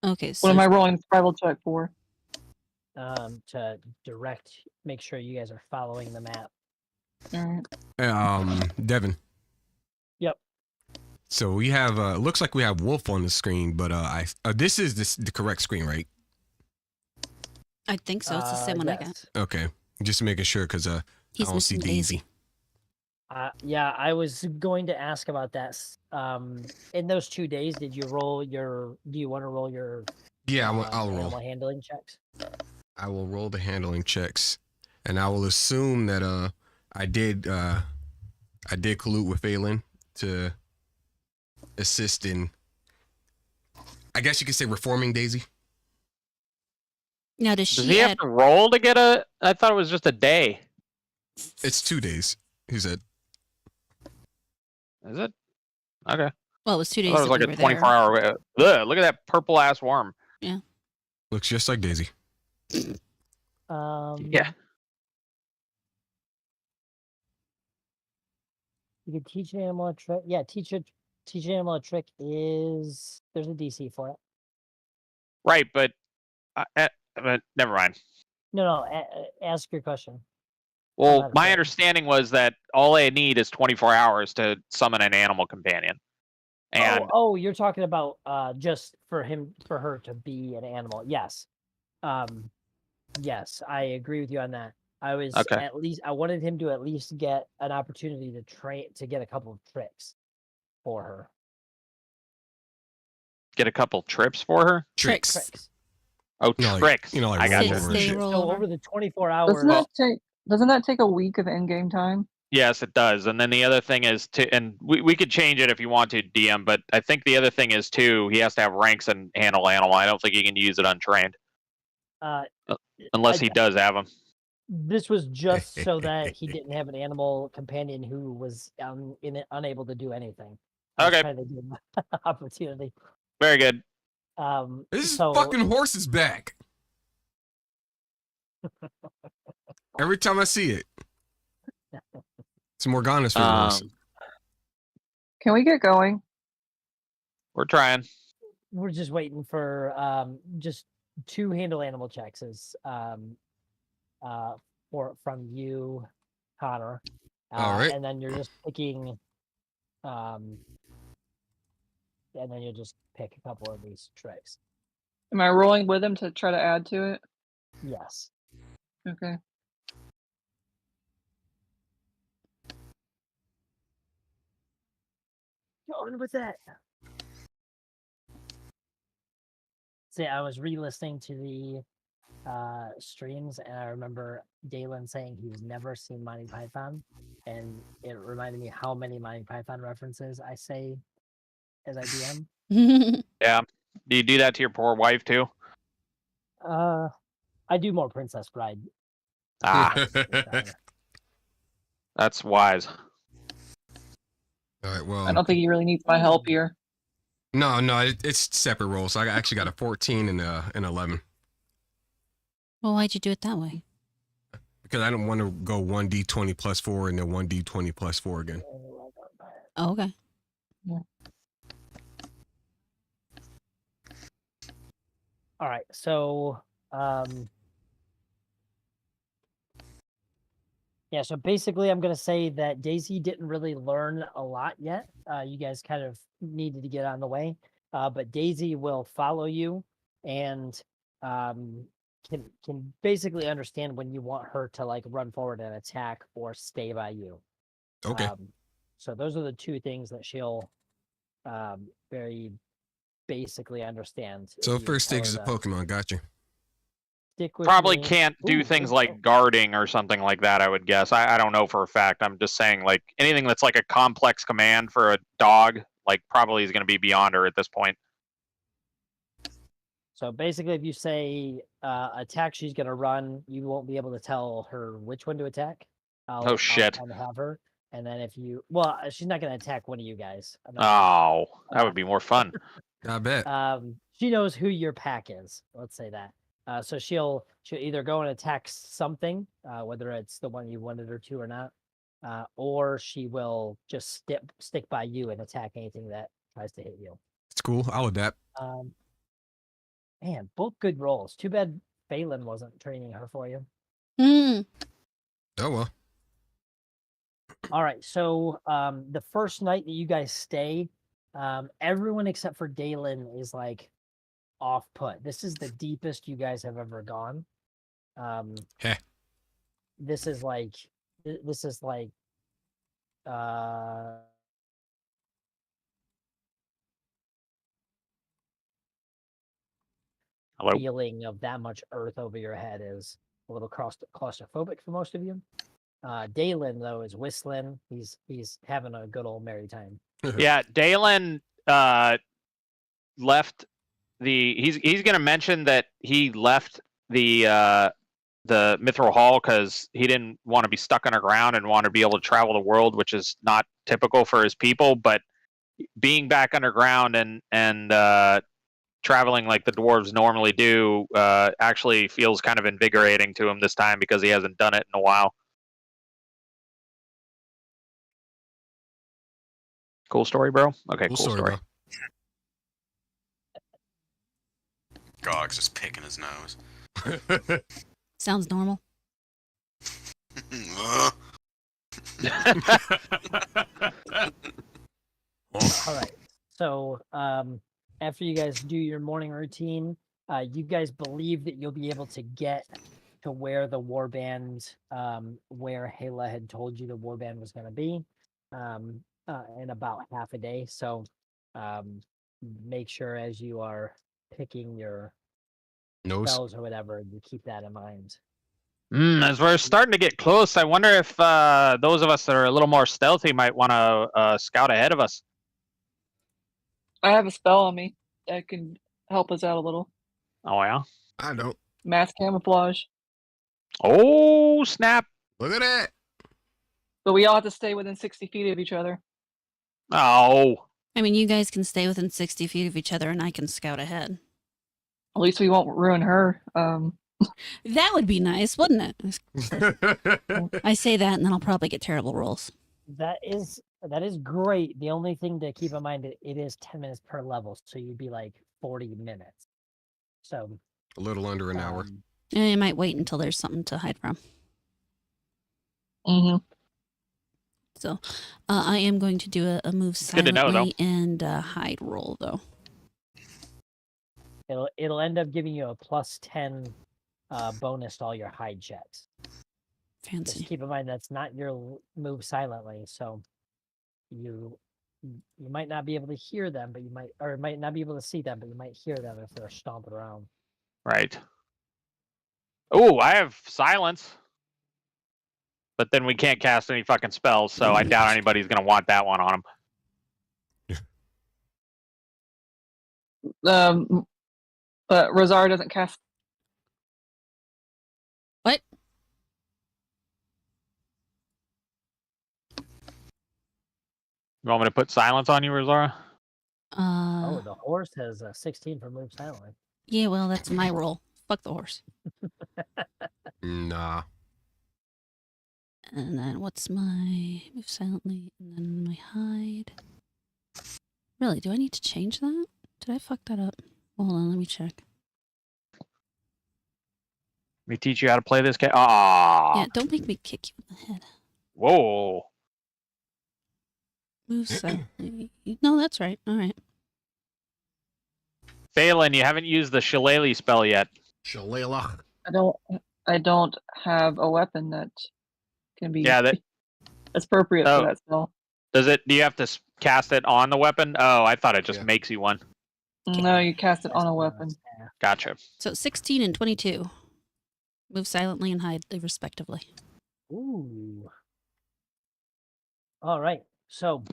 Okay, What so am I rolling the survival check for? To make sure you guys are following the map. Alright. Devin. Yep. So we have looks like we have Wolf on the screen, but this is the correct screen, right? I think so. It's the same one I got. yes. Okay. Just making sure because I He's don't see missing Daisy. Yeah, I was going to ask about that. In those 2 days, did you roll your? Do you want to roll your? Yeah, I'll roll. Animal handling checks. I will roll the handling checks, and I will assume that I did collude with Phelan to assist in, I guess you could say, reforming Daisy. Now, does Does she he have add? to roll to get a? I thought it was just a day. It's 2 days, he said. Is it? Okay. Well, it was 2 I days thought it was that like we a were there. 24-hour. Ugh, look at that purple ass worm. Looks just like Daisy. Yeah. You can teach an animal a trick. Yeah, teach an animal a trick is there's a DC for it. Right, but never mind. No, ask your question. Well, not my sure. understanding was that all I need is 24 hours to summon an animal companion. And Oh, you're talking about just for her to be an animal. Yes. Yes, I agree with you on that. I was Okay. I wanted him to at least get an opportunity to get a couple of tricks for her. get a couple trips for her. Tricks. Tricks. Oh, You know, like- tricks. you know, like I got roll you. over and Stay shit. roll So over. over the 24 hours. Doesn't that take a week of in-game time? Yes, it does. And then the other thing is and we could change it if you want to, DM. But I think the other thing is too, he has to have ranks and handle animal. I don't think he can use it untrained unless he does have them. This was just so that he didn't have an animal companion wwho was unable to do anything. I was Okay. trying to give him an opportunity. Very good. This so, fucking horse is back. Every time I see it. It's Morgana's favorite horse. Can we get going? We're trying. we're just waiting for just 2 handle animal checks is from you, Connor. All right. And then you're just picking and then you'll just pick a couple of these tricks. Am I rolling with him to try to add to it? Yes. Okay. Going with that. See, I was re-listening to the streams, and I remember Dalen saying he's never seen Monty Python, and it reminded me how many Monty Python references I say as I DM. Yeah. Do you do that to your poor wife too? I do more Princess Bride. Ah, that's wise. All right. Well, I don't think he really needs my help here. no, it's separate rolls. So I actually got a 14 and an 11 Well, why'd you do it that way? because I don't want to go 1d20 plus 4 and then 1d20 plus 4 again. Oh, okay. All right, so yeah, so basically I'm gonna say that Daisy didn't really learn a lot yet. You guys kind of needed to get on the way. But Daisy will follow you and can basically understand when you want her to like run forward and attack or stay by you. Okay. So those are the two things that she'll very basically understand. So If you first tell stage is a her to Pokemon. Got you. stick with Probably me. can't do Ooh, things good like roll. guarding or something like that, I would guess. I don't know for a fact. I'm just saying, like, anything that's like a complex command for a dog, like, probably is going to be beyond her at this point. So basically, if you say attack, she's gonna run. You won't be able to tell her which one to attack. Oh, shit. I'll kind of have her, and then if you, well, she's not gonna attack one of you guys. I'm not Oh, that would be more fun. I bet. she knows who your pack is. Let's say that. So she'll either go and attack something, whether it's the one you wanted her to or not, or she will just stick by you and attack anything that tries to hit you. It's cool. I'll adapt. Man, both good rolls. Too bad Phelan wasn't training her for you. Hmm. Oh well. All right, so the first night that you guys stay, everyone except for Dalen is like off put. This is the deepest you guys have ever gone. Heh. This is like Hello. feeling of that much earth over your head is a little claustrophobic for most of you. Dalen though is whistling. He's having a good old merry time. Yeah, Dalen left the. He's going to mention that he left the Mithril Hall because he didn't want to be stuck underground and want to be able to travel the world, which is not typical for his people. But being back underground and traveling like the dwarves normally do actually feels kind of invigorating to him this time because he hasn't done it in a while. Cool story, bro? Okay, cool story. Bro. Gog's just picking his nose. Sounds normal. All right. So after you guys do your morning routine, you guys believe that you'll be able to get to where the warband, where Hala had told you the warband was going to be, in about half a day. So make sure as you are picking your Nose. spells or whatever, you keep that in mind. As we're starting to get close, I wonder if those of us that are a little more stealthy might want to scout ahead of us. I have a spell on me that can help us out a little. Oh, yeah? I don't. Mass camouflage. Oh, snap. Look at that. But we all have to stay within 60 feet of each other. Oh. I mean, you guys can stay within 60 feet of each other and I can scout ahead. At least we won't ruin her. That would be nice, wouldn't it? I say that and then I'll probably get terrible rolls. That is great. The only thing to keep in mind, it is 10 minutes per level, so you'd be like 40 minutes. So A little under an hour. I might wait until there's something to hide from. Mm-hmm. So I am going to do a move Good to know, silently and hide roll, though. it'll end up giving you a +10 bonus to all your hide checks. Fancy. Just keep in mind that's not your move silently, so you might not be able to hear them, but you might not be able to see them, but you might hear them if they're stomping around. Right. Oh, I have silence. But then we can't cast any fucking spells, so I doubt anybody's gonna want that one on them. But Rosara doesn't cast. What? You want me to put silence on you, Rosara? Oh, the horse has a 16 for move silently. Yeah, well, that's my role. Fuck the horse. Nah. And then what's my move silently? And then my hide. Really, do I need to change that? Did I fuck that up? Hold on, let me check. Let me teach you how to play this game. Ah. Yeah, don't make me kick you in the head. Whoa. Move silently. No, that's right. All right. Phelan, you haven't used the Shillelagh spell yet. Shillelagh. I don't have a weapon that can be Yeah, that appropriate Oh. for that spell. does it. Do you have to cast it on the weapon? Oh, I thought it just Yeah. makes you one. No, you cast it on a weapon. Yeah. Gotcha. So 16 and 22. Move silently and hide, respectively. Ooh. All right. So,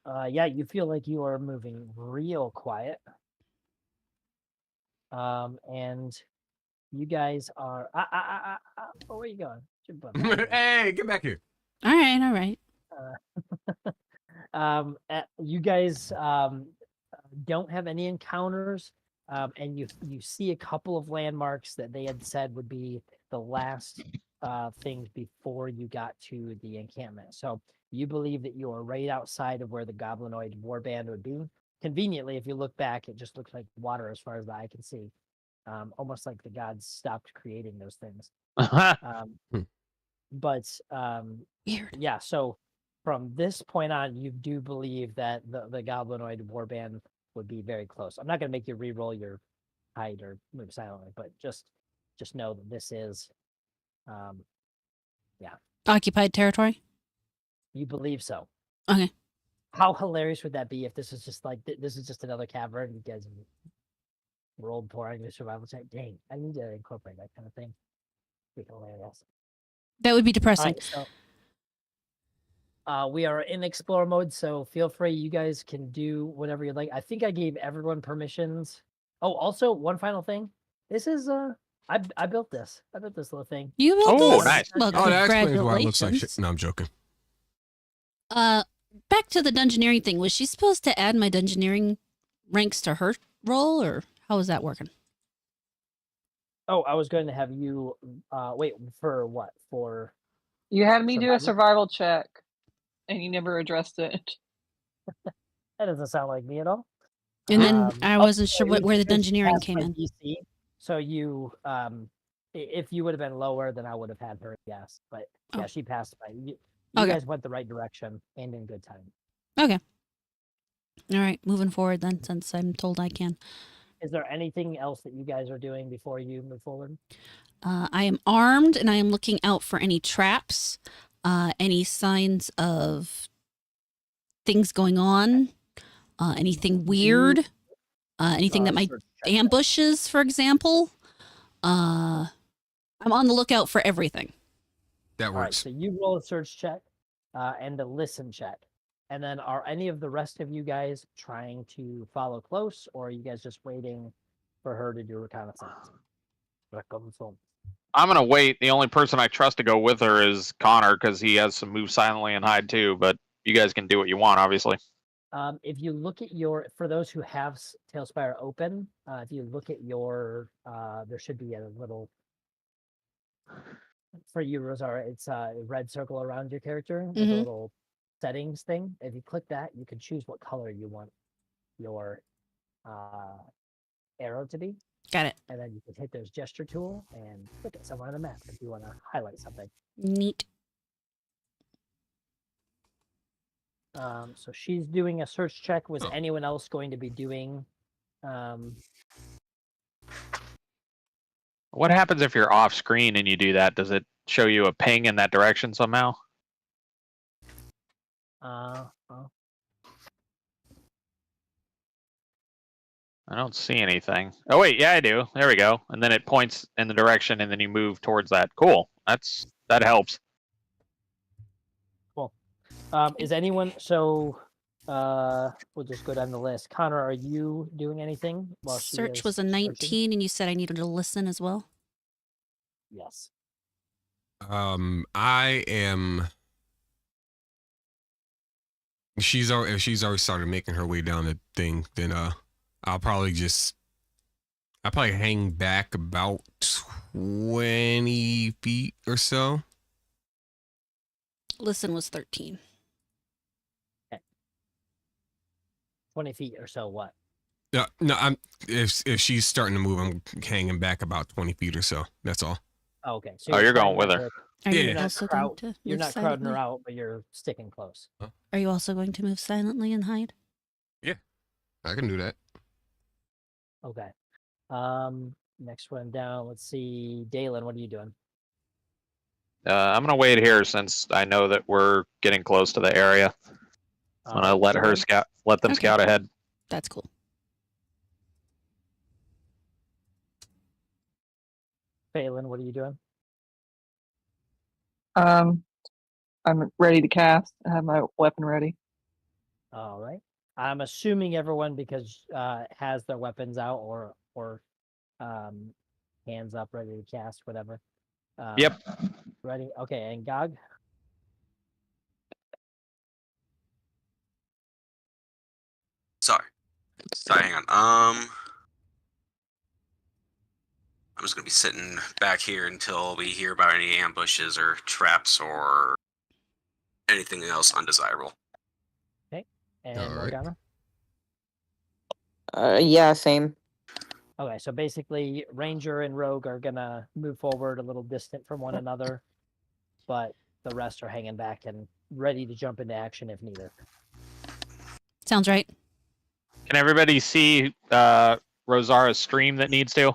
yeah, you feel like you are moving real quiet. And you guys are. Oh, where you going? Your butt back there. Hey, get back here. All right, all right. You guys don't have any encounters, and you see a couple of landmarks that they had said would be the last things before you got to the encampment. So you believe that you are right outside of where the goblinoid warband would be. Conveniently, if you look back, it just looks like water as far as the eye can see, almost like the gods stopped creating those things. But Weird. yeah, so from this point on, you do believe that the goblinoid warband would be very close. I'm not going to make you re-roll your hide or move silently, but just know that this is, Occupied territory? you believe so. Okay. How hilarious would that be if this is just like this is just another cavern? You guys rolled poor on your survival check. Dang, I need to incorporate that kind of thing. Be hilarious. That would be All depressing. right, so we are in explore mode, so feel free. You guys can do whatever you like. I think I gave everyone permissions. Oh, also one final thing. This is I built this. I built this little thing. You built Oh, this? nice. Well, Oh, that explains why it looks like congratulations. shit. No, I'm joking. Back to the dungeoneering thing. Was she supposed to add my dungeoneering ranks to her role, or how was that working? Oh, I was going to have you wait for what? For You had me do a Survival? survival check, and you never addressed it. that doesn't sound like me at all. And then I oh, wasn't sure it was where the just dungeoneering past came my in. DC. So you if you would have been lower, then I would have had her, yes. But yeah, Oh. she passed by. You Okay. guys went the right direction and in good time. Okay. All right, moving forward then, since I'm told I can. Is there anything else that you guys are doing before you move forward? I am armed and I am looking out for any traps, any signs of things going on, anything weird, anything that might Search check. ambushes, for example. I'm on the lookout for everything. That All right, works. so you roll a search check and a listen check. And then are any of the rest of you guys trying to follow close, or are you guys just waiting for her to do reconnaissance? I'm gonna wait. The only person I trust to go with her is Connor because he has some move silently and hide too. But you guys can do what you want, obviously. If you look at for those who have Tailspire open, if you look at there should be a little, for you, Rosara, it's a red circle around your character with a Mhm. little settings thing. If you click that, you can choose what color you want your arrow to be. Got it. And then you can hit this gesture tool and click it somewhere on the map if you want to highlight something. Neat. So she's doing a search check. Was anyone else going to be doing? What happens if you're off screen and you do that? Does it show you a ping in that direction somehow? Well, I don't see anything. Oh wait, yeah, I do. There we go. And then it points in the direction, and then you move towards that. Cool. That helps. Cool. Is anyone so? We'll just go down the list. Connor, are you doing anything while she Search is was a searching? 19, and you said I needed to listen as well. Yes. I am. If she's already started making her way down the thing, then I'll probably hang back about 20 feet or so. Listen was 13. 20 feet or so. What? No, if she's starting to move, I'm hanging back about 20 feet or so. That's all. Oh, okay. So Oh, you're going trying with not her. Are Yeah. you You're not also crowd- going to You're move not crowding her silently? out, but you're sticking close. Are you also going to move silently and hide? I can do that. Okay. Next one down. Let's see. Dalen, what are you doing? I'm gonna wait here since I know that we're getting close to the area. I'm gonna let her Jordan? scout. Let them Okay. scout ahead. That's cool. Phelan, what are you doing? I'm ready to cast. I have my weapon ready. All right. I'm assuming everyone because has their weapons out or hands up, ready to cast, whatever. Yep. Ready. Okay. And Gog. Sorry, hang on. I'm just gonna be sitting back here until we hear about any ambushes or traps or anything else undesirable. And All right. Morgana. Yeah, same. Okay, so basically, Ranger and Rogue are gonna move forward a little distant from one another, but the rest are hanging back and ready to jump into action if needed. Sounds right. Can everybody see Rosara's stream that needs to?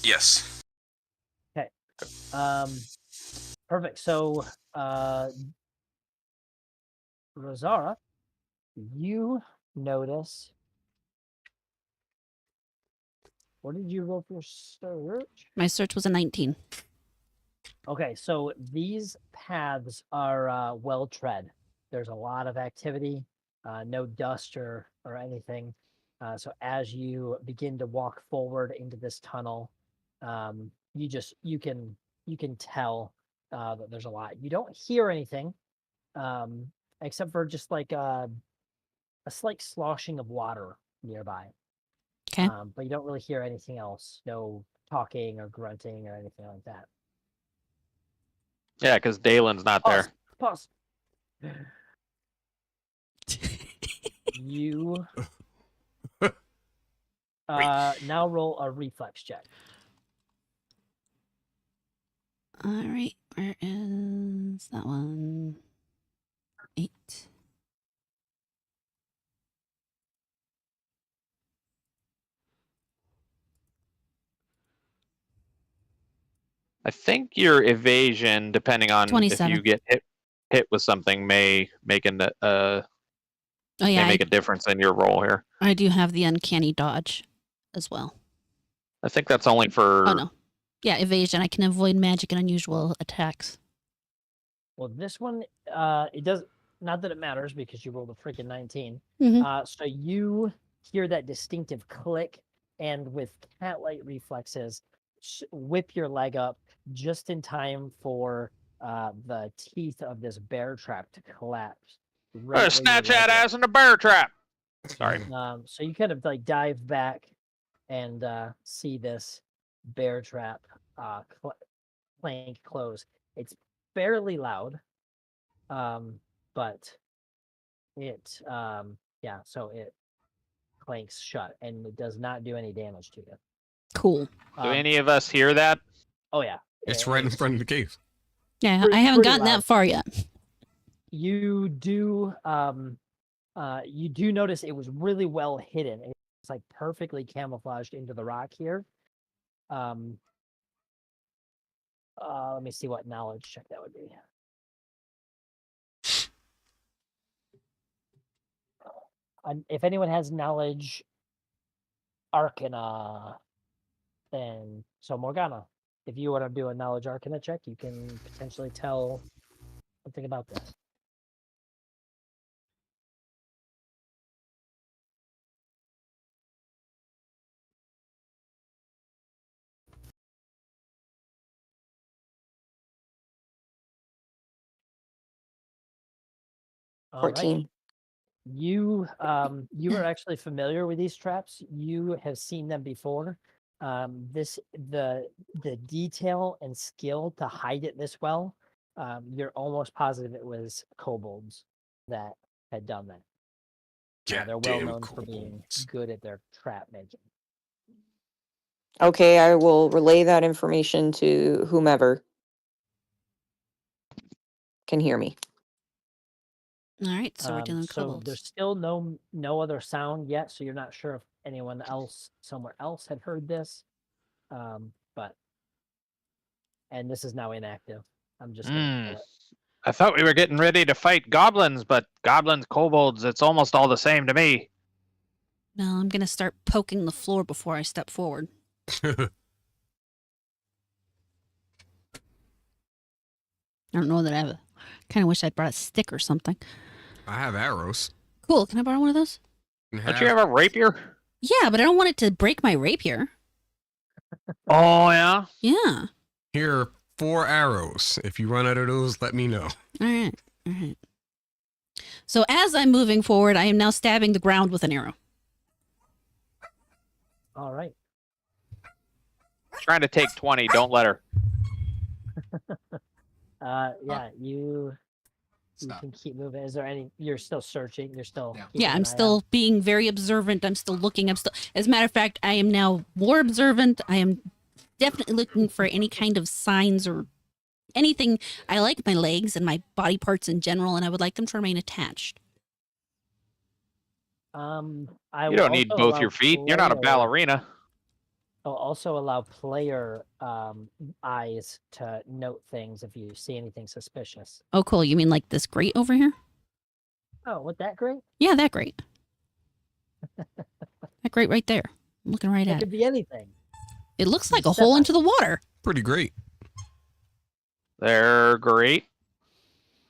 Yes. Perfect. So, Rosara, you notice. What did you roll for search? My search was a 19. Okay, so these paths are well tread. There's a lot of activity, no dust or anything. So as you begin to walk forward into this tunnel, you can tell that there's a lot. You don't hear anything, except for just like a slight sloshing of water nearby. Okay. But you don't really hear anything else. No talking or grunting or anything like that. Yeah, because Dalen's not there. Pause. You now roll a reflex check. All right. Where is that one? 8. I think your evasion, depending on 27. if you get hit with something, may make Oh yeah, a difference in your roll here. I do have the uncanny dodge as well. I think that's only for. Oh no. Yeah, evasion. I can avoid magic and unusual attacks. Well, this one, it does not that it matters because you rolled a freaking 19. Mhm. So you hear that distinctive click, and with cat-like reflexes, whip your leg up just in time for the teeth of this bear trap to collapse. Right where Snatch your leg that was. ass in the bear trap. Sorry. So you kind of like dive back and see this bear trap plank close. It's fairly loud, but it so it clanks shut and it does not do any damage to you. Cool. Do any of us hear that? Oh yeah, It's right in front of the cave. Yeah, Pretty- I haven't pretty gotten loud. that far yet. You do notice it was really well hidden. It's like perfectly camouflaged into the rock here. Let me see what knowledge check that would be. If anyone has knowledge Arcana. And so Morgana, if you want to do a knowledge Arcana check, you can potentially tell something about that. All right. 14. You are actually familiar with these traps. You have seen them before. The detail and skill to hide it this well, you're almost positive it was kobolds that had done that. They're well Goddamn known for being kobolds. good at their trap making. Okay, I will relay that information to whomever can hear me. All right, so we're dealing So kobolds. there's still no other sound yet, so you're not sure if anyone else somewhere else had heard this. But and this is now inactive. I'm just gonna kill it. I thought we were getting ready to fight goblins, but goblins, kobolds, it's almost all the same to me. Well, I'm gonna start poking the floor before I step forward. I don't know that I have a. Kind of wish I'd brought a stick or something. I have arrows. Cool. Can I borrow one of those? Don't you have a rapier? Yeah, but I don't want it to break my rapier. Oh, yeah? Yeah. Here are 4 arrows. If you run out of those, let me know. All right. All right. So as I'm moving forward, I am now stabbing the ground with an arrow. All right. Trying to take 20. Don't let her. Yeah, you Stop. can keep moving. Is there any? You're still searching. You're still. Yeah. keeping Yeah, an I'm eye still out? being very observant. I'm still looking. As a matter of fact, I am now more observant. I am definitely looking for any kind of signs or anything. I like my legs and my body parts in general, and I would like them to remain attached. I You will don't need also both allow your feet. You're not a player- ballerina. I'll also allow player eyes to note things if you see anything suspicious. Oh, cool. You mean like this grate over here? Oh, what that great? Yeah, that grate. That grate right there. I'm looking right It at it. could be anything. It looks like a Step hole on into the water. Pretty great. They're great.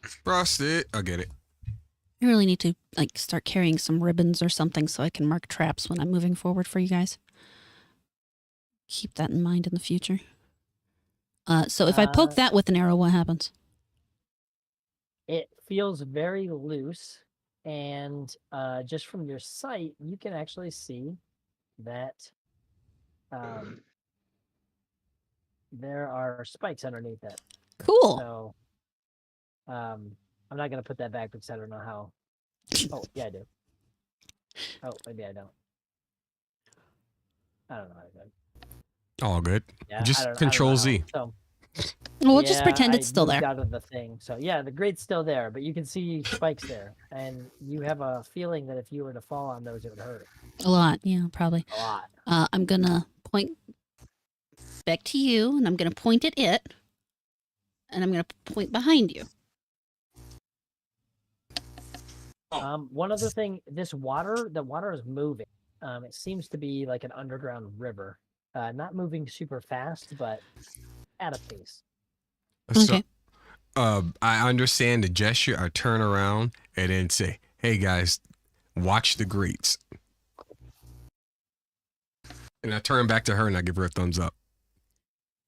Frosted. I'll get it. I really need to like start carrying some ribbons or something so I can mark traps when I'm moving forward for you guys. Keep that in mind in the future. So if I poke that with an arrow, what happens? It feels very loose, and just from your sight, you can actually see that there are spikes underneath it. Cool. So I'm not gonna put that back because I don't know how. Oh yeah, I do. Oh, maybe I don't. I don't know how I do. All good. Yeah, Just I don't know Control how. Z. So Well, we'll just yeah, pretend I it's still moved there. out of the thing. So yeah, the grade's still there, but you can see spikes there, and you have a feeling that if you were to fall on those, it would hurt A lot. Yeah, probably. a lot. I'm going to point back to you, and I'm going to point at it, and I'm going to point behind you. One other thing, the water is moving. It seems to be like an underground river. Not moving super fast, but at a pace. So, Okay. I understand the gesture. I turn around and then say, "Hey guys, watch the grates." And I turn back to her and I give her a thumbs up.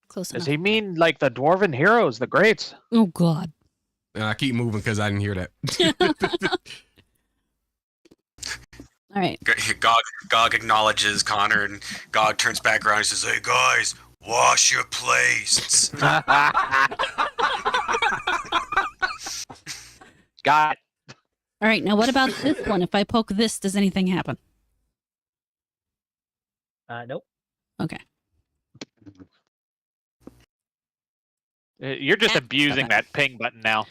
Close Does enough. he mean like the dwarven heroes, the greats? Oh, God. And I keep moving because I didn't hear that. All right. Gog acknowledges Connor, and Gog turns back around and says, "Hey guys, wash your plates." Got it. All right. Now, what about this one? If I poke this, does anything happen? Nope. Okay. You're just abusing that ping button now.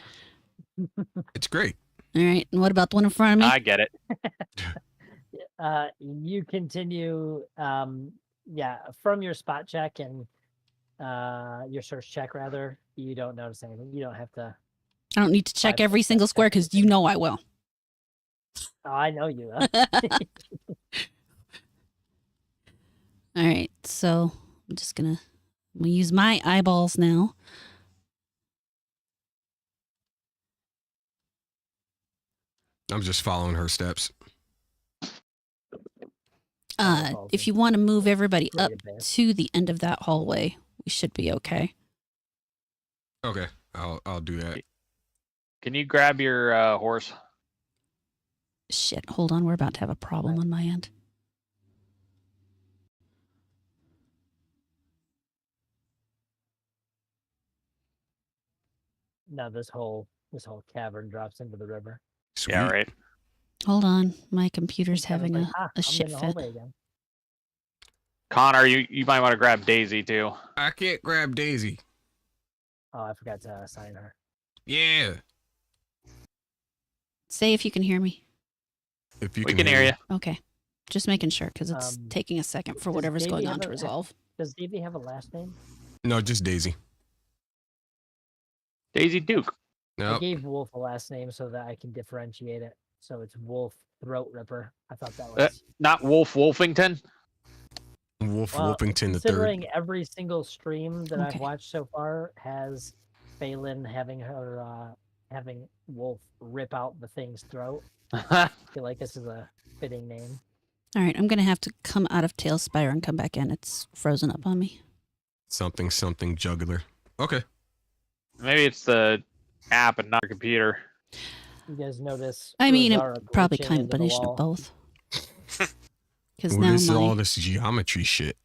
It's great. All right. And what about the one in front of me? I get it. You continue, from your spot check and your search check, rather, you don't notice anything. You don't have to. I don't need to check every single square because you know I will. Oh, I know you. All right, so I'm just gonna use my eyeballs now. I'm just following her steps. If you want to move everybody Right up there. to the end of that hallway, we should be okay. Okay, I'll do that. Can you grab your horse? Shit, hold on, we're about to have a problem on my end. Now this whole cavern drops into the river. Sweet. Yeah, right. Hold on, my computer's Kevin's having like, a I'm shit in the fit. hallway again. Connor, you might want to grab Daisy too. I can't grab Daisy. Oh, I forgot to assign her. Yeah. Say if you can hear me. If you We can hear you. Okay, just making sure because it's Um, taking a second for does whatever's going Davey on have to a- resolve. Does Davey have a last name? No, just Daisy. Daisy Duke. I Nope. gave Wolf a last name so that I can differentiate it. So it's Wolf Throat Ripper. I thought that Uh, was Not Wolf Wolfington. Wolf well, Wolfington the third. considering every single stream that I've Okay. watched so far has Phelan having her having Wolf rip out the thing's throat. I feel like this is a fitting name. All right, I'm gonna have to come out of Tailspire and come back in. It's frozen up on me. Something jugular. Okay. Maybe it's the app and not your computer. You guys notice? I mean, Rosara probably glitching kind of into the combination of wall? both. Because Well, now this is all my, this geometry shit.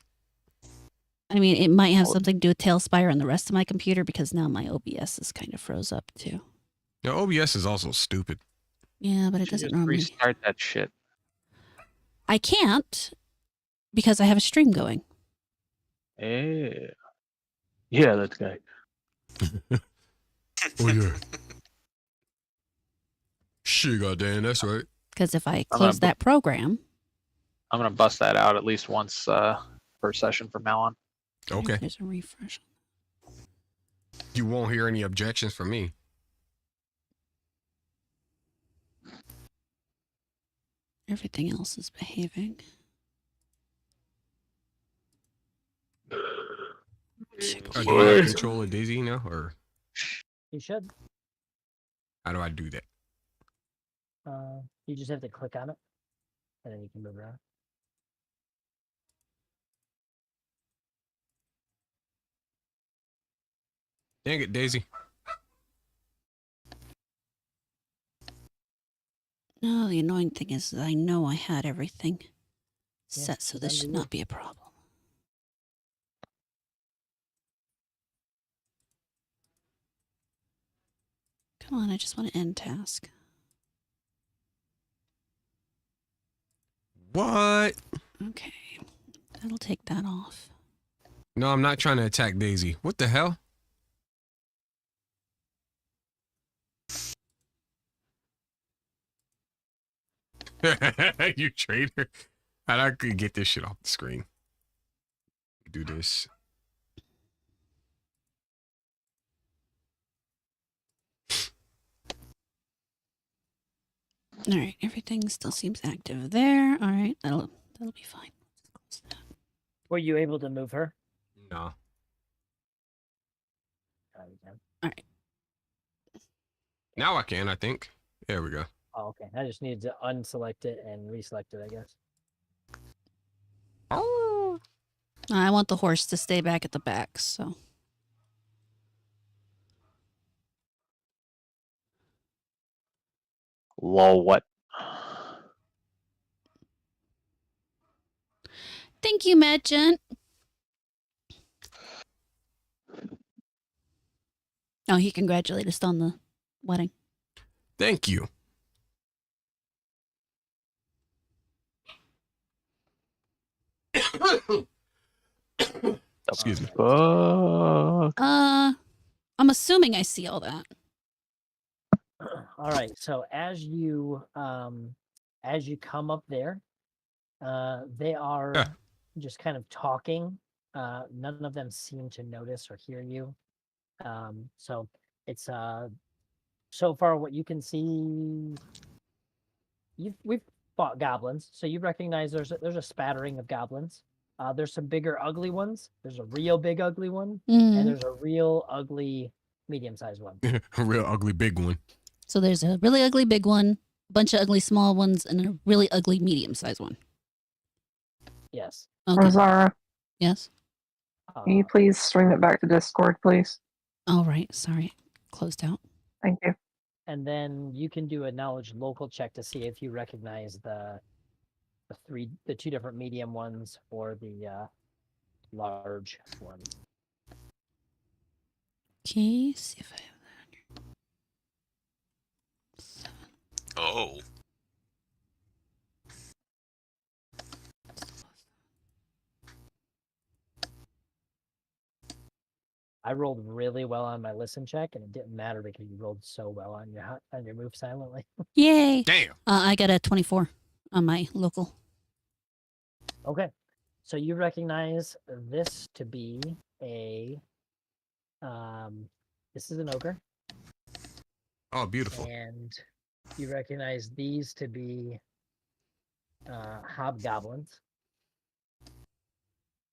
I mean, it might have something to do with Tailspire and the rest of my computer because now my OBS is kind of froze up too. Now OBS is also stupid. Yeah, but it Should doesn't just normally. restart that shit. I can't because I have a stream going. Yeah. Yeah, that guy. Oh yeah. Shit, goddamn, that's right. Because if I I'm close gonna that program, I'm gonna bust that out at least once per session from now on. Okay. there's a refresh. You won't hear any objections from me. Everything else is behaving. Check Do I have Word. control of Daisy now, or You should. how do I do that? You just have to click on it, and then you can move around. Dang it, Daisy. No, the annoying thing is that I know I had everything Yeah, set, so it's this under should you. not be a problem. Come on, I just want to end task. What? Okay, that'll take that off. No, I'm not trying to attack Daisy. What the hell? You traitor. I could get this shit off the screen. Do this. All right, everything still seems active there. All right, that'll be fine. Close that. Were you able to move her? No. You can. All right. Now I can, I think. There we go. Oh, okay. I just need to unselect it and reselect it, I guess. Oh. I want the horse to stay back at the back, so. Lol, what? Thank you, Merchant. Oh, he congratulated us on the wedding. Thank you. Excuse me. Fuck. I'm assuming I see all that. All right. So as you come up there, they are Yeah. just kind of talking. None of them seem to notice or hear you. So it's so far what you can see. We've fought goblins, so you recognize there's a spattering of goblins. There's some bigger, ugly ones. There's a real big, ugly one, Mm. and there's a real ugly, medium-sized one. A real ugly big one. So there's a really ugly big one, a bunch of ugly small ones, and a really ugly medium-sized one. Yes. Okay. Rosara, Yes. can you please stream it back to Discord, please? All right. Sorry. Closed out. Thank you. And then you can do a knowledge local check to see if you recognize the two different medium ones or the large one. Okay. See if I have that. Oh. I rolled really well on my listen check, and it didn't matter because you rolled so well on your move silently. Yay! Damn. I got a 24 on my local. Okay, so you recognize this to be a this is an ogre, Oh, beautiful. and you recognize these to be hobgoblins,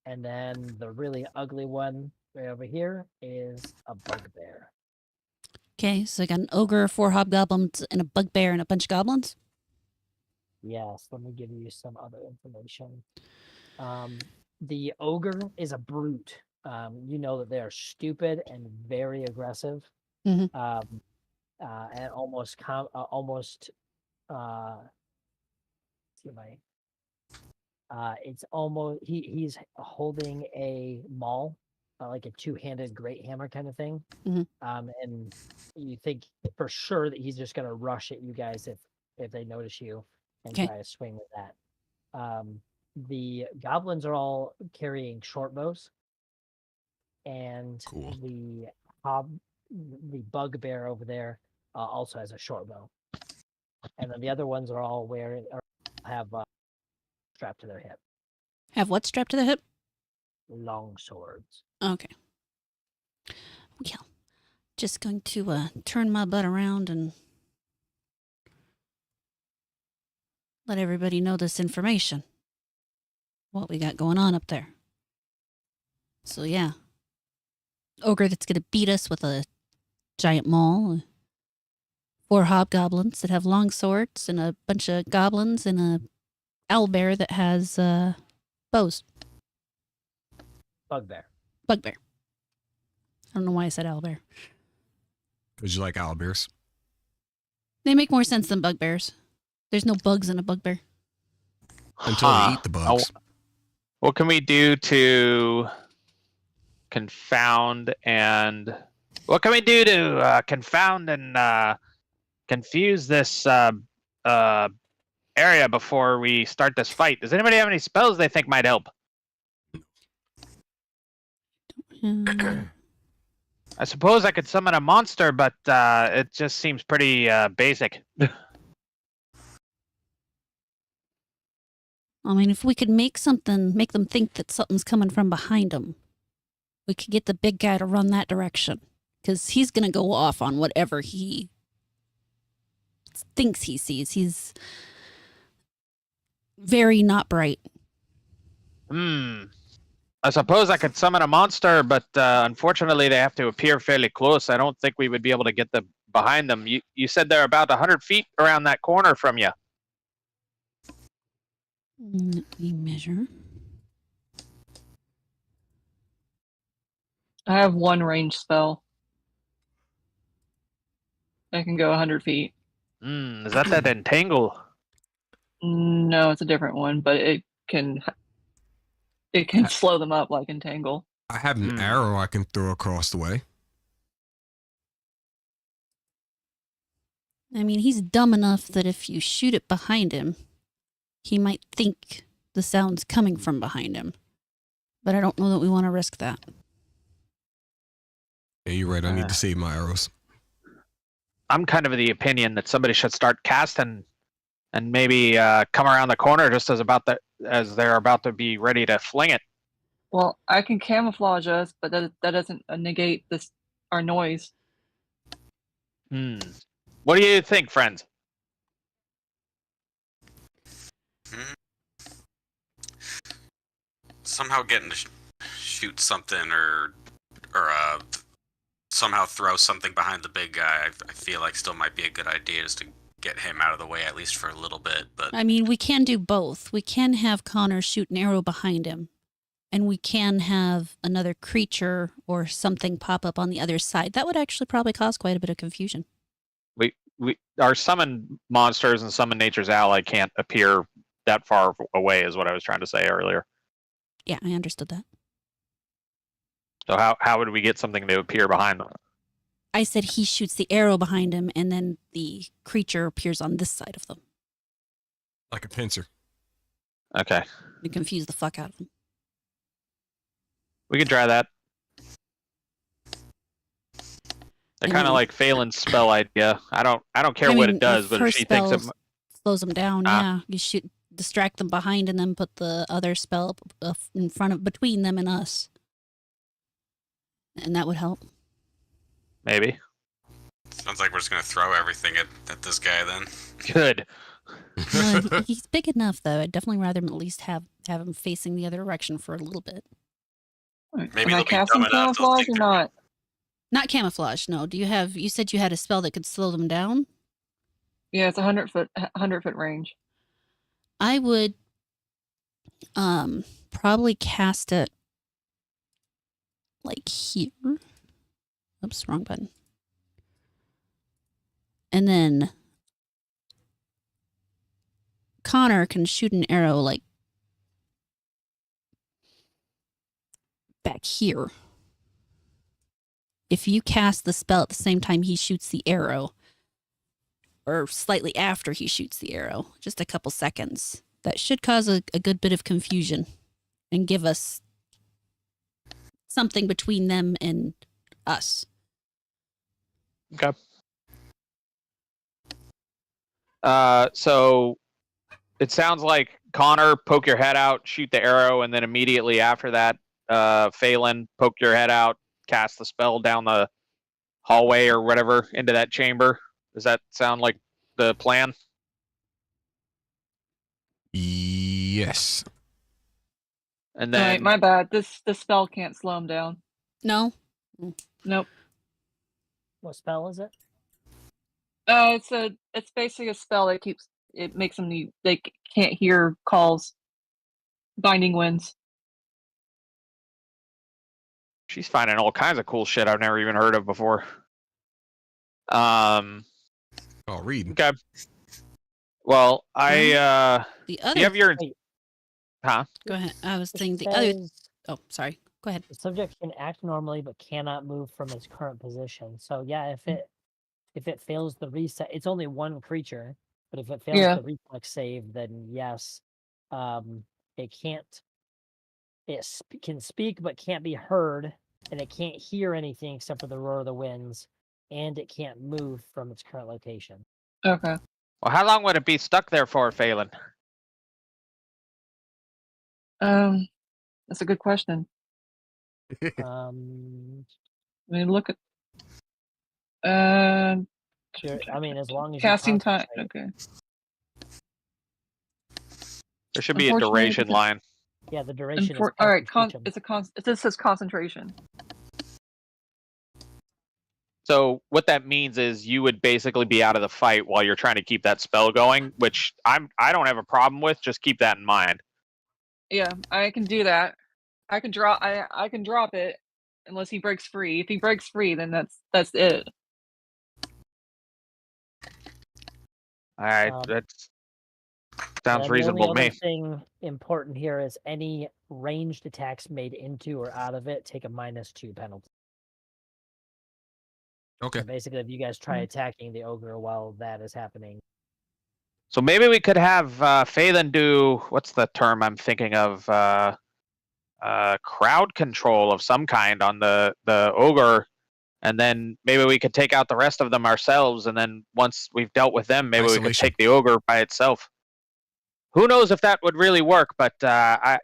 and then the really ugly one right over here is a bugbear. Okay, so I got an ogre, 4 hobgoblins, and a bugbear, and a bunch of goblins. Yes, let me give you some other information. The ogre is a brute. You know that they are stupid and very aggressive, Mhm. and almost see my. It's almost he's holding a maul, like a two-handed great hammer kind of thing. Mhm. And you think for sure that he's just gonna rush at you guys if they notice you and Okay. try to swing with that. The goblins are all carrying short bows, and Cool. the bugbear over there also has a short bow, and then the other ones are all have strapped to their hip Have what strapped to the hip? long swords. Okay. Well, just going to turn my butt around and let everybody know this information. What we got going on up there. So yeah. Ogre that's going to beat us with a giant maul. 4 hobgoblins that have long swords, and a bunch of goblins, and a owlbear that has bows. Bugbear. Bugbear. I don't know why I said owlbear. Because you like owlbears. They make more sense than bugbears. There's no bugs in a bugbear. Until they eat the bugs. What can we do to confound and confuse this area before we start this fight? Does anybody have any spells they think might help? I suppose I could summon a monster, but it just seems pretty basic. I mean, if we could make them think that something's coming from behind them, we could get the big guy to run that direction. Because he's going to go off on whatever he thinks he sees. He's very not bright. I suppose I could summon a monster, but unfortunately they have to appear fairly close. I don't think we would be able to get behind them. You said they're about 100 feet around that corner from you. Let me measure. I have one range spell. I can go 100 feet. Is that entangle? No, it's a different one, but it can slow them up like entangle. I have an arrow I can throw across the way. I mean, he's dumb enough that if you shoot it behind him, he might think the sound's coming from behind him. But I don't know that we want to risk that. Yeah, you're right. I need to save my arrows. I'm kind of the opinion that somebody should start casting and maybe come around the corner just as they're about to be ready to fling it. Well, I can camouflage us, but that doesn't negate our noise. What do you think, friends? somehow getting to shoot something or somehow throw something behind the big guy, I feel like still might be a good idea just to get him out of the way at least for a little bit. But I mean, we can do both. We can have Connor shoot an arrow behind him, and we can have another creature or something pop up on the other side. That would actually probably cause quite a bit of confusion. Our summon monsters and summon nature's ally can't appear that far away, is what I was trying to say earlier. Yeah, I understood that. So how would we get something to appear behind them? I said he shoots the arrow behind him, and then the creature appears on this side of them. Like a pincer. Okay. We confuse the fuck out of them. We can try that. They're kind of like Phelan's spell idea. I don't care what it does, but if she thinks it slows them down, yeah, you shoot, distract them behind, and then put the other spell in front of, between them and us, and that would help. Maybe. Sounds like we're just gonna throw everything at this guy then. Good. He's big enough, though. I'd definitely rather him at least have him facing the other direction for a little bit. Maybe Am I they'll be casting dumb enough to camouflage think or not? Not camouflage, no. You said you had a spell that could slow them down? Yeah, it's 100 foot range. I would probably cast it like here. Oops, wrong button. And then Connor can shoot an arrow like back here. If you cast the spell at the same time he shoots the arrow, or slightly after he shoots the arrow, just a couple seconds, that should cause a good bit of confusion and give us something between them and us. Okay. So it sounds like Connor, poke your head out, shoot the arrow, and then immediately after that, Phelan, poke your head out, cast the spell down the hallway or whatever into that chamber. Does that sound like the plan? Yes. And All then right, my bad. This spell can't slow him down. No? Nope. What spell is it? It's basically a spell that makes them they can't hear calls. Binding winds. she's finding all kinds of cool shit I've never even heard of before. Oh, read. Okay. Well, the other. you have your Wait. huh? Go ahead. I was saying the It other. says Oh, sorry. Go ahead. the subject can act normally but cannot move from its current position. So yeah, if it fails the reset, it's only one creature. But if it fails Yeah. the reflex save, then yes, it can't. Can speak but can't be heard, and it can't hear anything except for the roar of the winds, and it can't move from its current location. Okay. Well, how long would it be stuck there for, Phelan? That's a good question. Um, I mean, look at. sure, I mean, as long as Casting you time. concentrate. Okay. There should be a Unfortunately, duration because- line. Yeah, the duration is. All right. concentration. It just says concentration. So what that means is you would basically be out of the fight while you're trying to keep that spell going, which I don't have a problem with. Just keep that in mind. Yeah, I can do that. I can drop. I can drop it unless he breaks free. If he breaks free, then that's it. All right, that sounds And reasonable to the only me. other thing important here is any ranged attacks made into or out of it take a -2 penalty. Okay. So basically, if you guys try attacking the ogre while that is happening, So maybe we could have Phelan do, what's the term I'm thinking of? Crowd control of some kind on the ogre, and then maybe we could take out the rest of them ourselves, and then once we've dealt with them, maybe we could Isolation. take the ogre by itself. Who knows if that would really work, but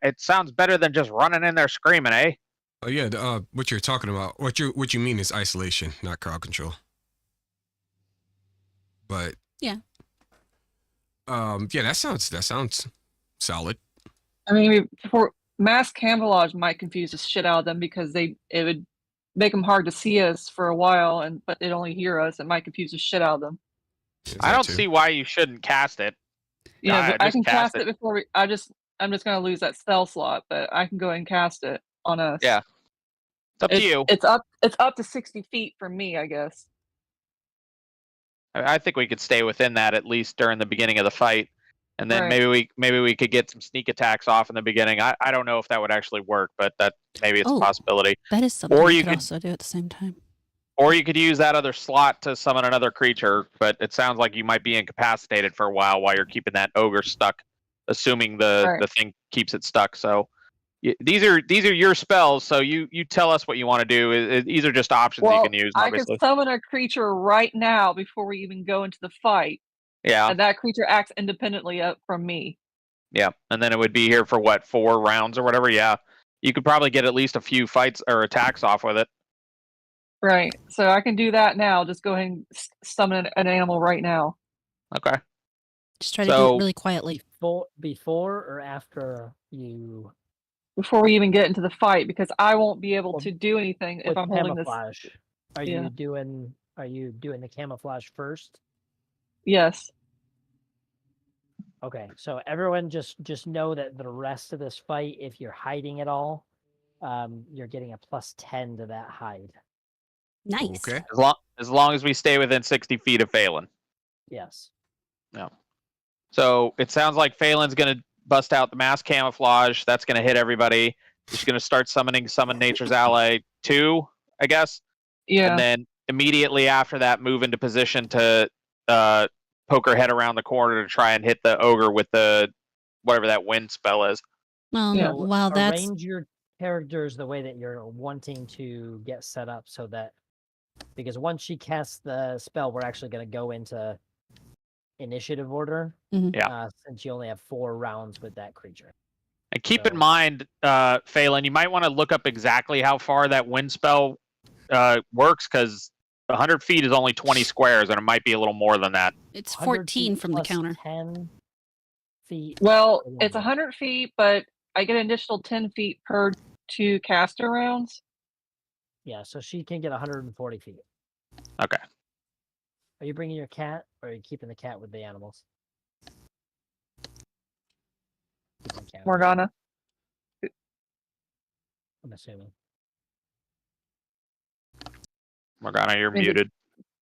it sounds better than just running in there screaming, eh? Oh yeah, what you're talking about, what you mean is isolation, not crowd control. But Yeah. Yeah, that sounds solid. I mean, mass camouflage might confuse the shit out of them because it would make them hard to see us for a while, but they'd only hear us. It might confuse the shit out of them. I don't see why you shouldn't cast it. Yeah, but I just can cast it. it before I'm just gonna lose that spell slot, but I can go ahead and cast it on us. Yeah. It's up to you. It's up to 60 feet from me, I guess. I think we could stay within that at least during the beginning of the fight, and then Right. maybe we could get some sneak attacks off in the beginning. I don't know if that would actually work, but that maybe it's a possibility. That is something Or you you could could- also do at the same time. Or you could use that other slot to summon another creature, but it sounds like you might be incapacitated for a while you're keeping that ogre stuck, assuming the thing keeps it stuck. So these are your spells. So you tell us what you want to do. These are just options you can use. I Obviously, can summon a creature right now before we even go into the fight, yeah, and that creature acts independently from me. yeah, and then it would be here for what, 4 rounds or whatever. Yeah, you could probably get at least a few fights or attacks off with it. Right. So I can do that now. Just go ahead and summon an animal right now. Okay. Just try to do it really quietly. Before or after you? Before we even get into the fight, because I won't be able to do anything if I'm holding this. Camouflage. Are you doing the camouflage first? Yes. Okay, so everyone just know that the rest of this fight, if you're hiding at all, you're getting a +10 to that hide. Nice. Okay. As long as we stay within 60 feet of Phelan. Yes. No. So it sounds like Phelan's going to bust out the mass camouflage. That's going to hit everybody. She's going to start summoning Summon Nature's Ally 2, I guess. Yeah. And then immediately after that, move into position to poke her head around the corner to try and hit the ogre with the whatever that wind spell is. Well, Yeah. while that's Arrange your characters the way that you're wanting to get set up, so that because once she casts the spell, we're actually going to go into initiative order. Yeah. Since you only have 4 rounds with that creature. And keep in mind, Phelan, you might want to look up exactly how far that wind spell works, because 100 feet is only 20 squares, and it might be a little more than that. it's 100 14 feet from the plus counter. 10 feet. Well, it's 100 feet, but I get an additional 10 feet per 2 caster rounds. Yeah, so she can get 140 feet. Okay. Are you bringing your cat, or are you keeping the cat with the animals? Keeping the cat. Morgana. I'm assuming. Morgana, you're Maybe- muted.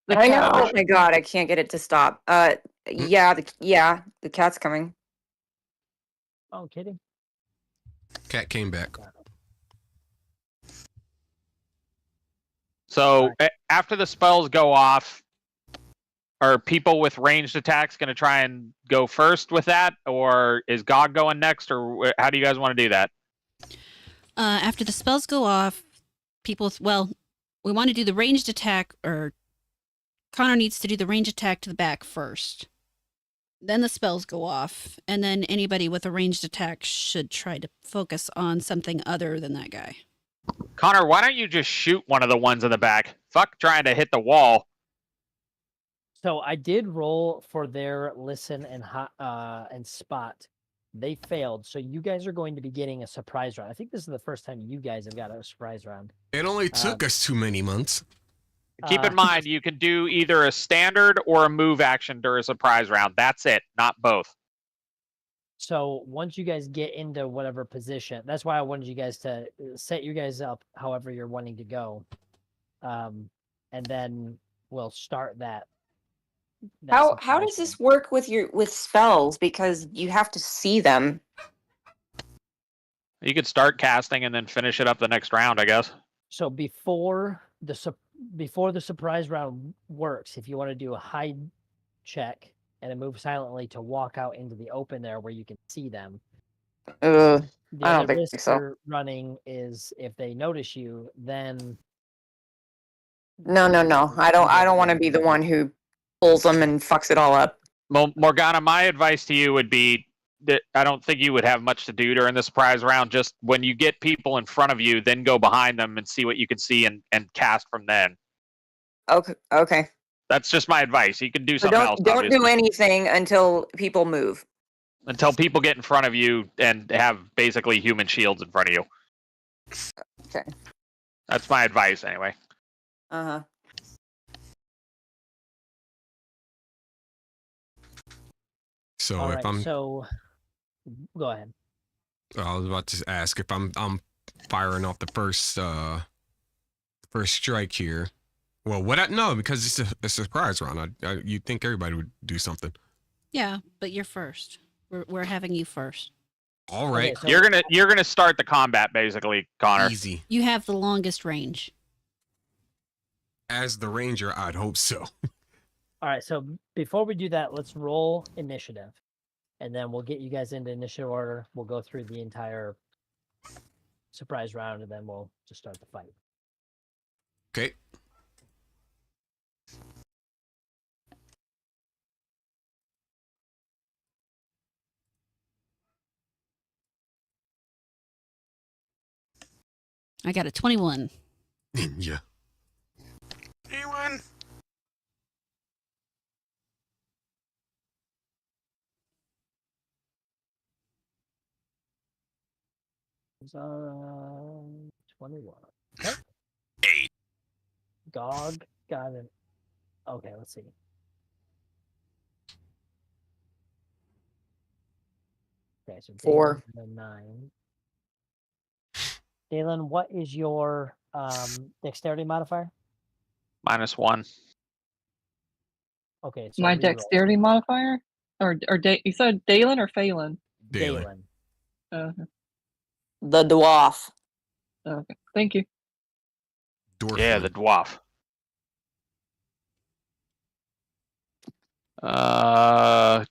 The I know. cat. Oh my god, I can't get it to stop. Yeah, the cat's coming. Oh, kidding. Cat came back. So after the spells go off, are people with ranged attacks going to try and go first with that, or is Gog going next, or how do you guys want to do that? After the spells go off, we want to do the ranged attack, or Connor needs to do the ranged attack to the back first. Then the spells go off, and then anybody with a ranged attack should try to focus on something other than that guy. Connor, why don't you just shoot one of the ones in the back? Fuck trying to hit the wall. So I did roll for their listen and spot. They failed, so you guys are going to be getting a surprise round. I think this is the first time you guys have got a surprise round. It only took us too many months. Keep in mind, you can do either a standard or a move action during a surprise round. That's it, not both. So once you guys get into whatever position, that's why I wanted you guys to set you guys up however you're wanting to go, and then we'll start that. How does this work with spells? Because you have to see them. You could start casting and then finish it up the next round, I guess. So before the surprise round works, if you want to do a hide check and then move silently to walk out into the open there where you can see them. I don't other think risk so. you're running is if they notice you, then No. I don't want to be the one who pulls them and fucks it all up. Well, Morgana, my advice to you would be that I don't think you would have much to do during the surprise round. Just when you get people in front of you, then go behind them and see what you can see and cast from then. Okay. That's just my advice. You can do So something else. don't obviously. do anything until people move. until people get in front of you and have basically human shields in front of you. Okay. That's my advice, anyway. Uh-huh. So All if right, I'm, so go ahead. I was about to ask if I'm firing off the first strike here. Well, no, because it's a surprise round. You'd think everybody would do something. Yeah, but you're first. We're having you first. All right, Okay, so You're gonna start the combat, basically, Connor. easy. You have the longest range. As the ranger, I'd hope so. all right, so before we do that, let's roll initiative, and then we'll get you guys into initiative order. We'll go through the entire surprise round, and then we'll just start the fight. Okay. I got a 21. Yeah. Anyone? Zara, 21. Okay. 8. Gog got an. Okay, let's see. Okay, so 4. Dalen's got a 9. Dalen, what is your dexterity modifier? -1. Okay, so My reroll. dexterity modifier? You said Dalen or Phelan? Dalen. Okay. The dwarf. Okay. Thank you. Dwarf. Yeah, the dwarf.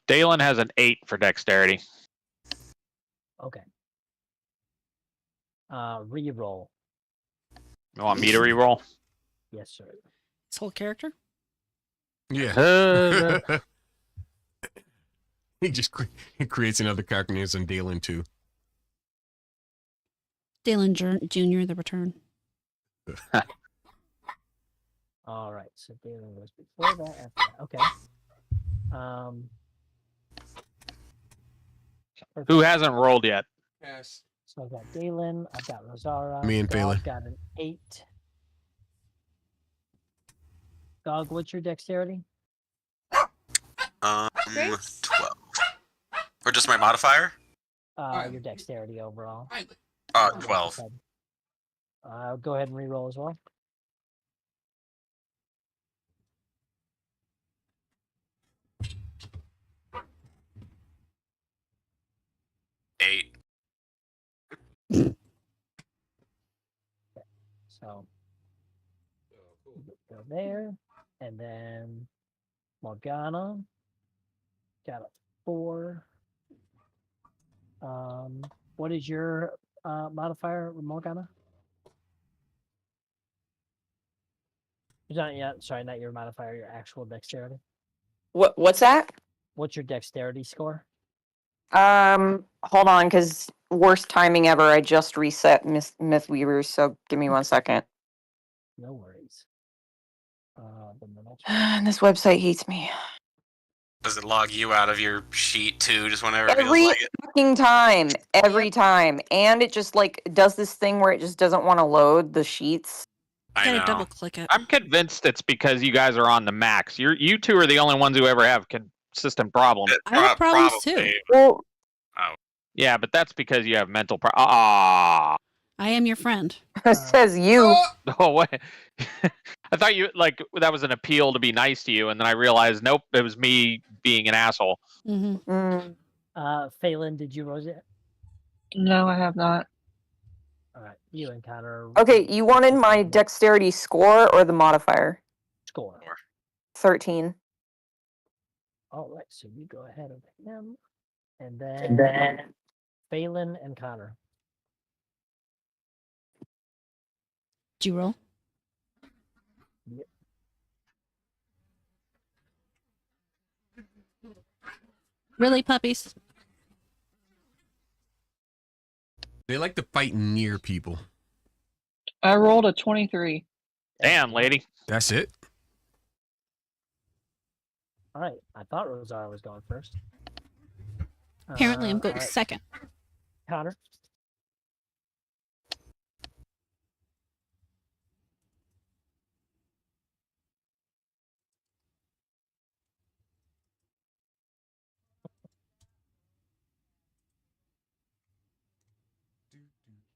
Dalen has an 8 for dexterity. Okay. Reroll. You want me to reroll? Yes, sir. His whole character? Yeah. He just he creates another character named some Dalen too. Dalen Jr., the return. All right, so Dalen was before that, after that. Okay. Perfect. Who hasn't rolled yet? Yes. So I've got Dalen, I've got Rosara. Me and Phelan. Gog got an 8. Gog, what's your dexterity? 12. Or just my modifier? Your dexterity overall. 12. Go ahead and reroll as well. Eight. So go there, and then Morgana got a 4. What is your modifier, Morgana? Not your modifier, your actual dexterity. What's that? What's your dexterity score? Hold on, because worst timing ever. I just reset Myth Weavers, so give me 1 second. No worries. This website hates me. Does it log you out of your sheet too, just whenever it feels Every like it? fucking time. Every time. And it just does this thing where it just doesn't want to load the sheets. I Gotta know. double click it. I'm convinced it's because you guys are on the max. You two are the only ones who ever have consistent problems. I have problems too. Probably. Well, Yeah, but that's because you have mental Ah. I am your friend. it says you. Oh wait. I thought you that was an appeal to be nice to you, and then I realized nope, it was me being an asshole. Mm-hmm. Mm, Phelan, did you roll it? No, I have not. All right, you and Connor. okay, you wanted my dexterity score or the modifier? Score. 13. All right, so you go ahead of him, and then Phelan and Connor. Did you roll? Yep. Really, puppies? They like to fight near people. I rolled a 23. Damn, lady. That's it. All right, I thought Rosara was going first. Apparently, I'm going alright. second. Connor.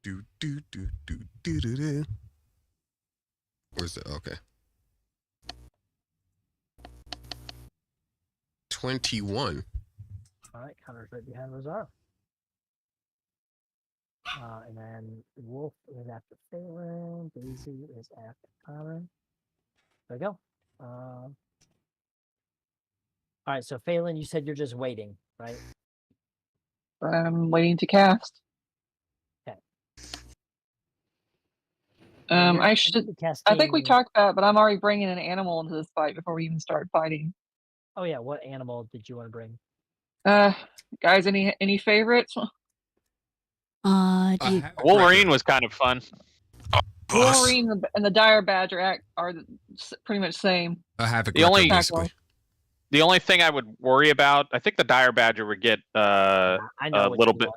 Do. Where's the okay? 21. All right, Connor's right behind Rosar. And then Wolf is after Phelan. Daisy is after Connor. There we go. All right, so Phelan, you said you're just waiting, right? I'm waiting to cast. Okay. I You're should. technically I think we casting- talked about it, but I'm already bringing an animal into this fight before we even start fighting. Oh yeah, what animal did you want to bring? Guys, any favorites? I Do you, have a Wolverine preference. was kind of fun. Wolverine and the Dire Badger are pretty much same. I have a The only- Greco, basically. The only thing I would worry about, I think the Dire Badger would get I know a what little you bit.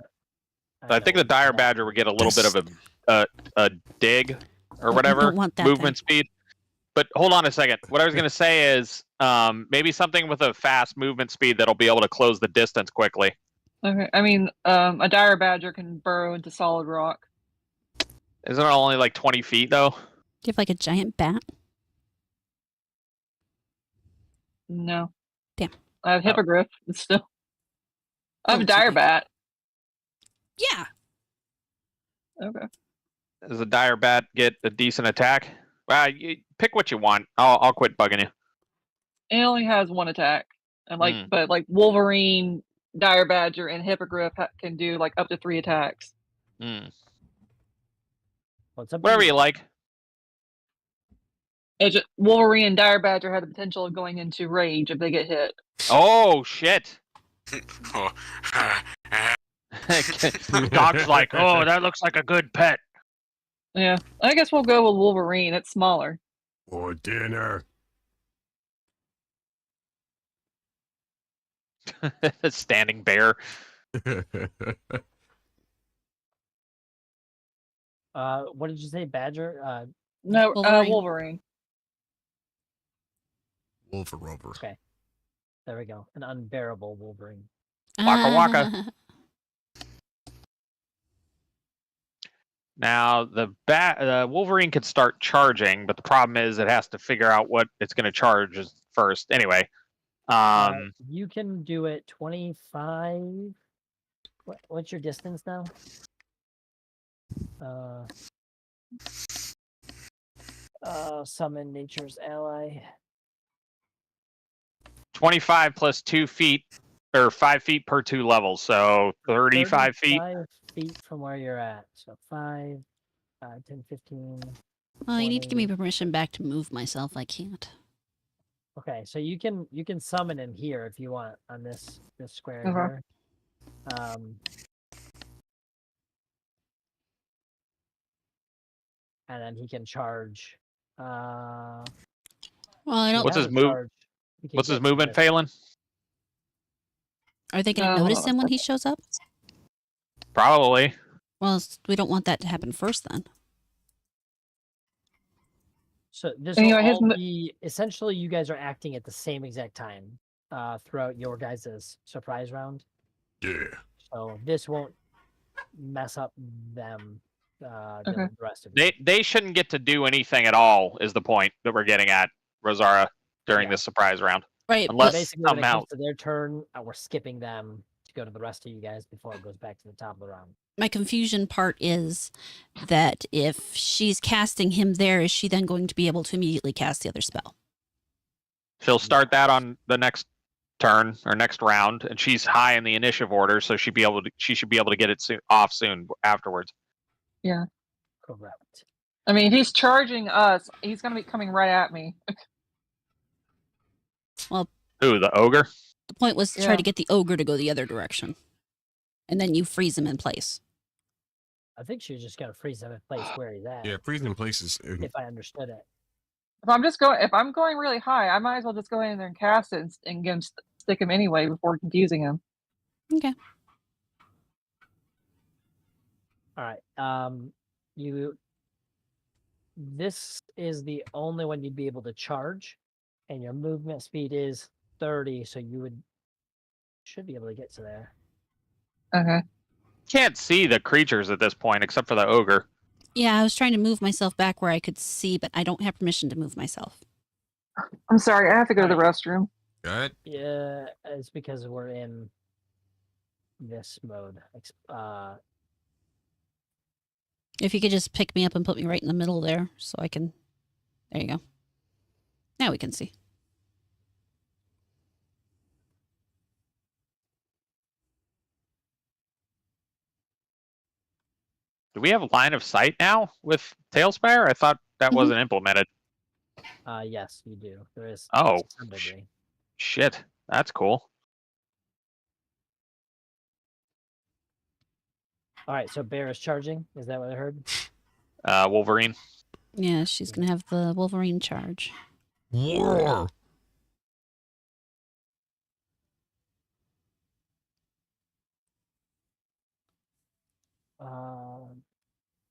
want. I think the know Dire what- Badger would get a little bit of a dig or you whatever don't want that movement speed. But hold on a second. What I was going to say is maybe something with a fast movement speed that'll be able to close the distance quickly. Okay, I mean, a Dire Badger can burrow into solid rock. Isn't it only like 20 feet though? do you have like a giant bat? No. Damn. I have Hippogriff, but still. I have a Oh, it's Dire okay. Bat. Yeah. Okay. Does a Dire Bat get a decent attack? You pick what you want. I'll quit bugging you. It only has one attack, and Hmm. but Wolverine, Dire Badger, and Hippogriff can do like up to 3 attacks. Hmm. What's up? Whatever you like. Wolverine and Dire Badger have the potential of going into rage if they get hit. Oh shit! Oh, Doc's like, oh, that looks like a good pet. Yeah, I guess we'll go with Wolverine. It's smaller. For dinner. Standing bear. What did you say, Badger? No, Wolverine. Wolverine. Wolverover. Okay. There we go. An unbearable Wolverine. Waka waka. Now the Wolverine could start charging, but the problem is it has to figure out what it's going to charge first. Anyway, You can do it 25. What's your distance now? Summon nature's ally. 25 plus 2 feet, or 5 feet per 2 levels, so 35 feet. 5 feet from where you're at. So 5, 10, 15. Well, you need to give me 20. permission back to move myself. I can't. Okay, so you can summon him here if you want on this square Okay. here. And then he can charge. Well, I don't. What's his move? What's his movement, Phelan? Are they going to notice him when he shows up? Probably. Well, we don't want that to happen first, then. So this Anyway, will his all mo- be essentially you guys are acting at the same exact time throughout your guys' surprise round. Yeah. So this won't mess up them. Okay. The rest of you. They shouldn't get to do anything at all, is the point that we're getting at, Rosara, during Yeah. this surprise round. Right. Unless but Basically, when it somehow. comes to their turn, we're skipping them to go to the rest of you guys before it goes back to the top of the round. my confusion part is that if she's casting him there, is she then going to be able to immediately cast the other spell? She'll start that on the next turn or next round, and she's high in the initiative order, so she should be able to get it off soon afterwards. Correct. I mean, if he's charging us, he's going to be coming right at me. Who, the ogre? The point was to try Yeah. to get the ogre to go the other direction. And then you freeze him in place. I think she's just gonna freeze him in place where he's at. Yeah, freezing places. If I understood it. If I'm going really high, I might as well just go in there and cast it and stick him anyway before confusing him. Okay. All right. This is the only one you'd be able to charge, and your movement speed is 30, so you should be able to get to there. Okay. Can't see the creatures at this point except for the ogre. Yeah, I was trying to move myself back where I could see, but I don't have permission to move myself. I'm sorry, I have to go to the restroom. Good. Yeah, it's because we're in this mode. If you could just pick me up and put me right in the middle there so I can... There you go. Now we can see. Do we have line of sight now with Tailspire? I thought that Mhm. wasn't implemented. Yes, you do. There is. Oh, to some degree. Shit, that's cool. All right, so Bear is charging. Is that what I heard? Wolverine. Yeah, she's going to have the Wolverine charge. War.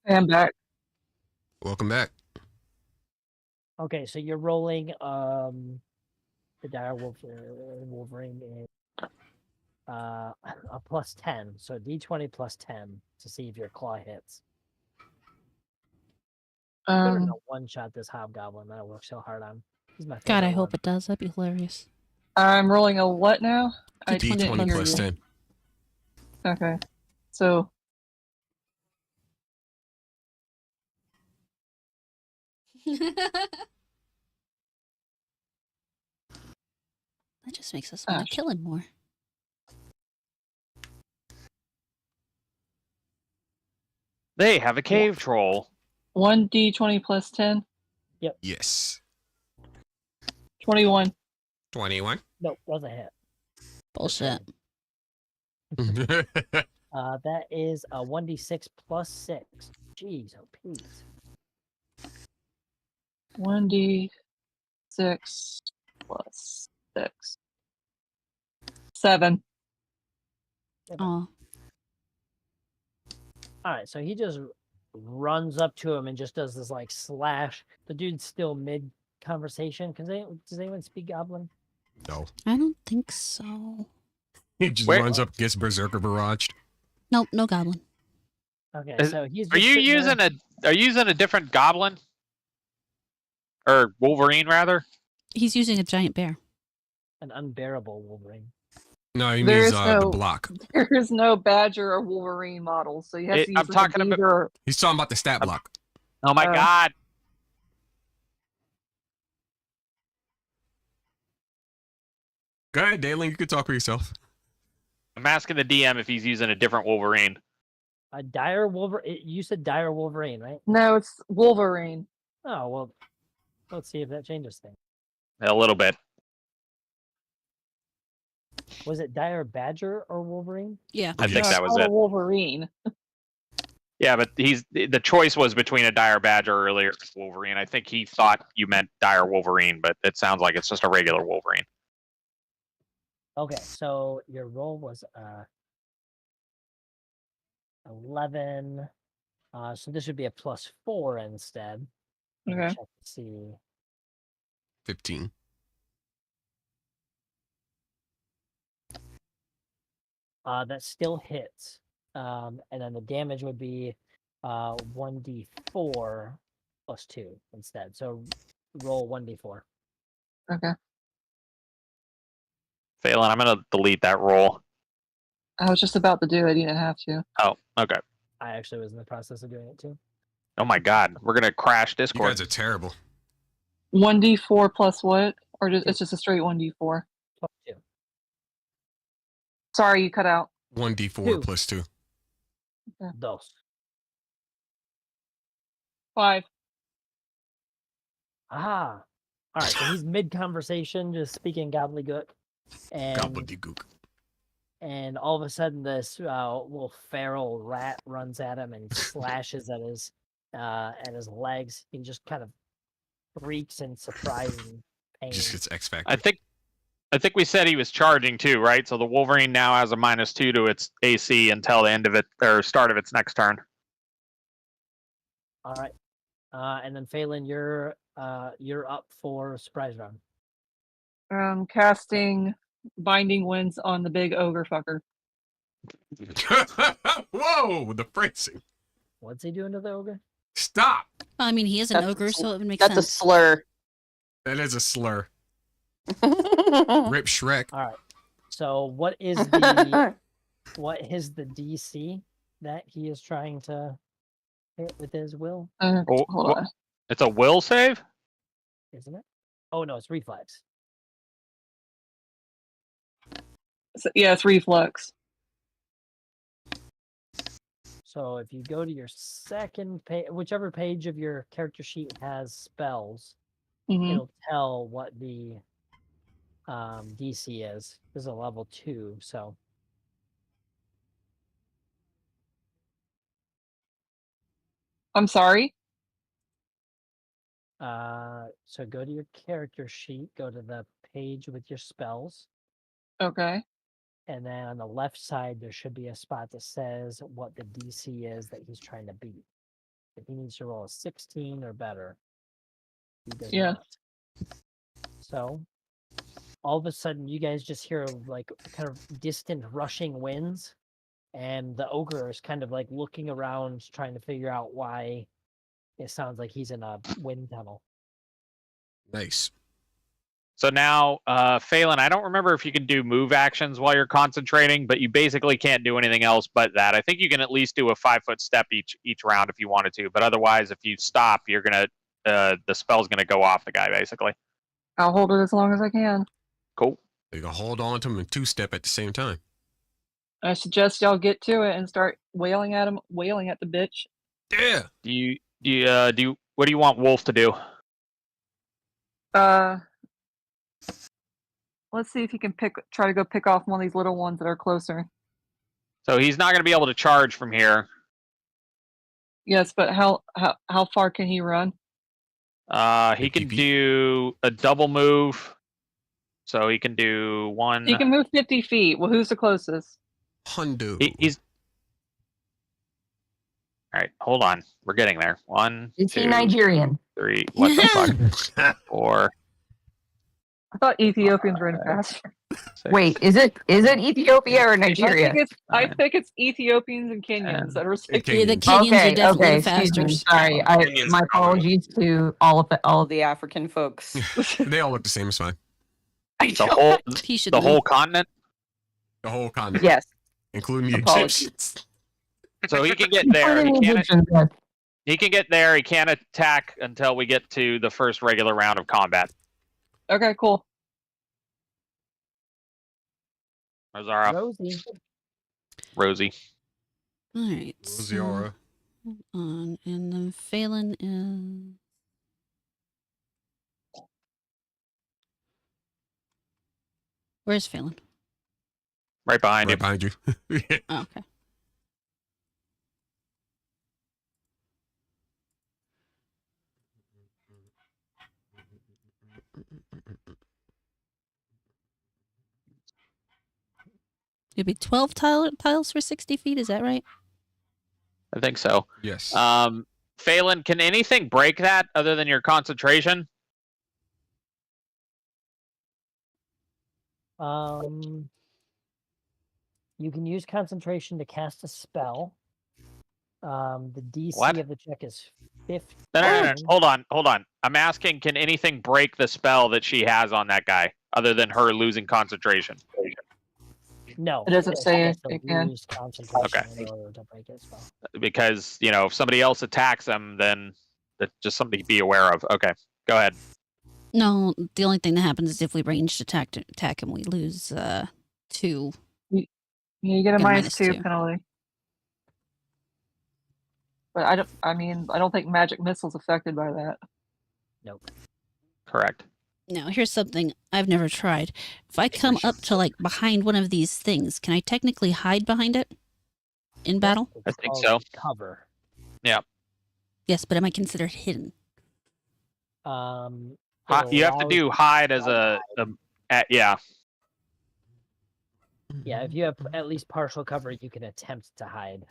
I'm back. Welcome back. Okay, so you're rolling the dire Wolverine in a plus 10, so D20 plus 10 to see if your claw hits. Better not one-shot this hobgoblin that I worked so hard on. He's my God, I favorite hope one. it does. That'd be hilarious. I'm rolling a what now? I didn't D20 hear plus you. 10. Okay. So That just makes us want to kill him more. They have a cave troll. 1d20 plus 10. Yes. 21. 21. Nope, wasn't hit. Bullshit. That is a 1d6 plus 6. Jeez, oh please. 1d6 plus 6. 7. Oh, All right, so he just runs up to him and just does this like slash. The dude's still mid conversation. Does anyone speak Goblin? No. I don't think so. He just Wait. runs up, gets Berserker barraged. Nope, no goblin. Okay, Is- so he's. Are Just you sitting using there. Are you using a different goblin? Or Wolverine rather? He's using a giant bear. An unbearable Wolverine? No, he There means is the no- block. There is no Badger or Wolverine model, so you have to use I'm talking about- Beaver. He's talking about the stat block. Oh my god. Go ahead, Dalen. You can talk for yourself. I'm asking the DM if he's using a different Wolverine. A dire Wolverine? You said dire Wolverine, right? No, it's Wolverine. Oh well. Let's see if that changes things. A little bit. Was it dire Badger or Wolverine? Yeah. I think No, that it's was called a it. Wolverine. Yeah, but the choice was between a dire badger earlier and Wolverine. I think he thought you meant dire Wolverine, but it sounds like it's just a regular Wolverine. Okay, so your roll was 11. So this would be a +4 instead. Let me Okay. check to see. 15. That still hits. And then the damage would be 1d4 plus 2 instead. So roll 1d4. Okay. Phelan, I'm going to delete that roll. I was just about to do it. You didn't have to. Oh, okay. I actually was in the process of doing it too. Oh my god. We're going to crash You Discord. guys are terrible. 1d4 plus what? Or just, it's just a straight 1d4? Plus 2. Sorry, you cut out. 1d4 Two. plus 2. Dos. 5. Ah. All right, so he's mid conversation, just speaking gobbledygook, and Gobbledygook. and all of a sudden this little feral rat runs at him and slashes at his legs. He just kind of freaks in surprise and pain. Just gets X Factor. I think we said he was charging too, right? So the Wolverine now has a -2 to its AC until the end of it or start of its next turn. All right. And then Phelan, you're up for surprise round. Casting Binding Winds on the big ogre fucker. Whoa, the phrasing. What's he doing to the ogre? Stop. I mean, he is an That's a ogre, sl- so it would make That's a sense. slur. That is a slur. Rip Shrek. All right. So what is the DC that he is trying to hit with his will? Oh, Hold what? on. It's a will save? Isn't it? Oh no, it's reflex. So, yeah, it's reflex. So if you go to your second page, whichever page of your character sheet has spells, Hmm. it'll tell what the DC is. This is a level 2, so I'm sorry. so go to your character sheet, go to the page with your spells, Okay. and then on the left side there should be a spot that says what the DC is that he's trying to beat. If he needs to roll a 16 or better, he does Yeah. not. So all of a sudden you guys just hear like kind of distant rushing winds, and the ogre is kind of like looking around trying to figure out why it sounds like he's in a wind tunnel. Nice. So now, Phelan, I don't remember if you can do move actions while you're concentrating, but you basically can't do anything else but that. I think you can at least do a 5-foot step each round if you wanted to, but otherwise, if you stop, you're gonna the spell's gonna go off the guy basically. I'll hold it as long as I can. Cool. You can hold on to him and 2-step at the same time. I suggest y'all get to it and start wailing at him, wailing at the bitch. Yeah. What do you want Wolf to do? Let's see if he can try to go pick off one of these little ones that are closer. So he's not gonna be able to charge from here. Yes, but how far can he run? He 50 can feet. do a double move. So he can do one. He can move 50 feet. Well, who's the closest? Hundo. He's. All right, hold on. We're getting there. 1, Is he 2, Nigerian? 3. What the fuck? 4. I thought Ethiopians ran faster. 6, Wait, is it Ethiopia or Nigeria? I think it's Ethiopians and Kenyans that are Okay. Yeah, the Kenyans are Okay, definitely okay, the excuse me. fastest. Sorry, Kenyans my are probably- apologies to all of The African folks. They all look the same. It's fine. He should the know. whole continent. The whole continent, Yes. including the Apologies. Egyptians. So he can get there. Including the Egyptians, yes. He can get there. He can't attack until we get to the first regular round of combat. Okay, cool. Rosara, Rosie. Rosie. All right. So, Ziara. hold on, and then Phelan is. Where's Phelan? Right behind Right you. behind you. Oh, okay. It'd be 12 tiles for 60 feet. Is that right? I think so. Yes. Phelan, can anything break that other than your concentration? You can use concentration to cast a spell. The DC What? of the check is 50. No. Hold on. I'm asking, can anything break the spell that she has on that guy other than her losing concentration? No, It doesn't she say has to it can. lose concentration Okay. in order to break it spell. Because, if somebody else attacks him, then that's just something to be aware of. Okay, go ahead. No, the only thing that happens is if we ranged attack him, we lose 2. You get a Yeah, minus -2. 2 penalty. But I don't think magic missile's affected by that. Nope. Correct. Now, here's something I've never tried. If I come up to like behind one of these things, can I technically hide behind it in battle? I It's think called so. Cover. Yes, but am I considered hidden? It You have to allows- do hide as yeah. Yeah, if you have at least partial cover, you can attempt to hide.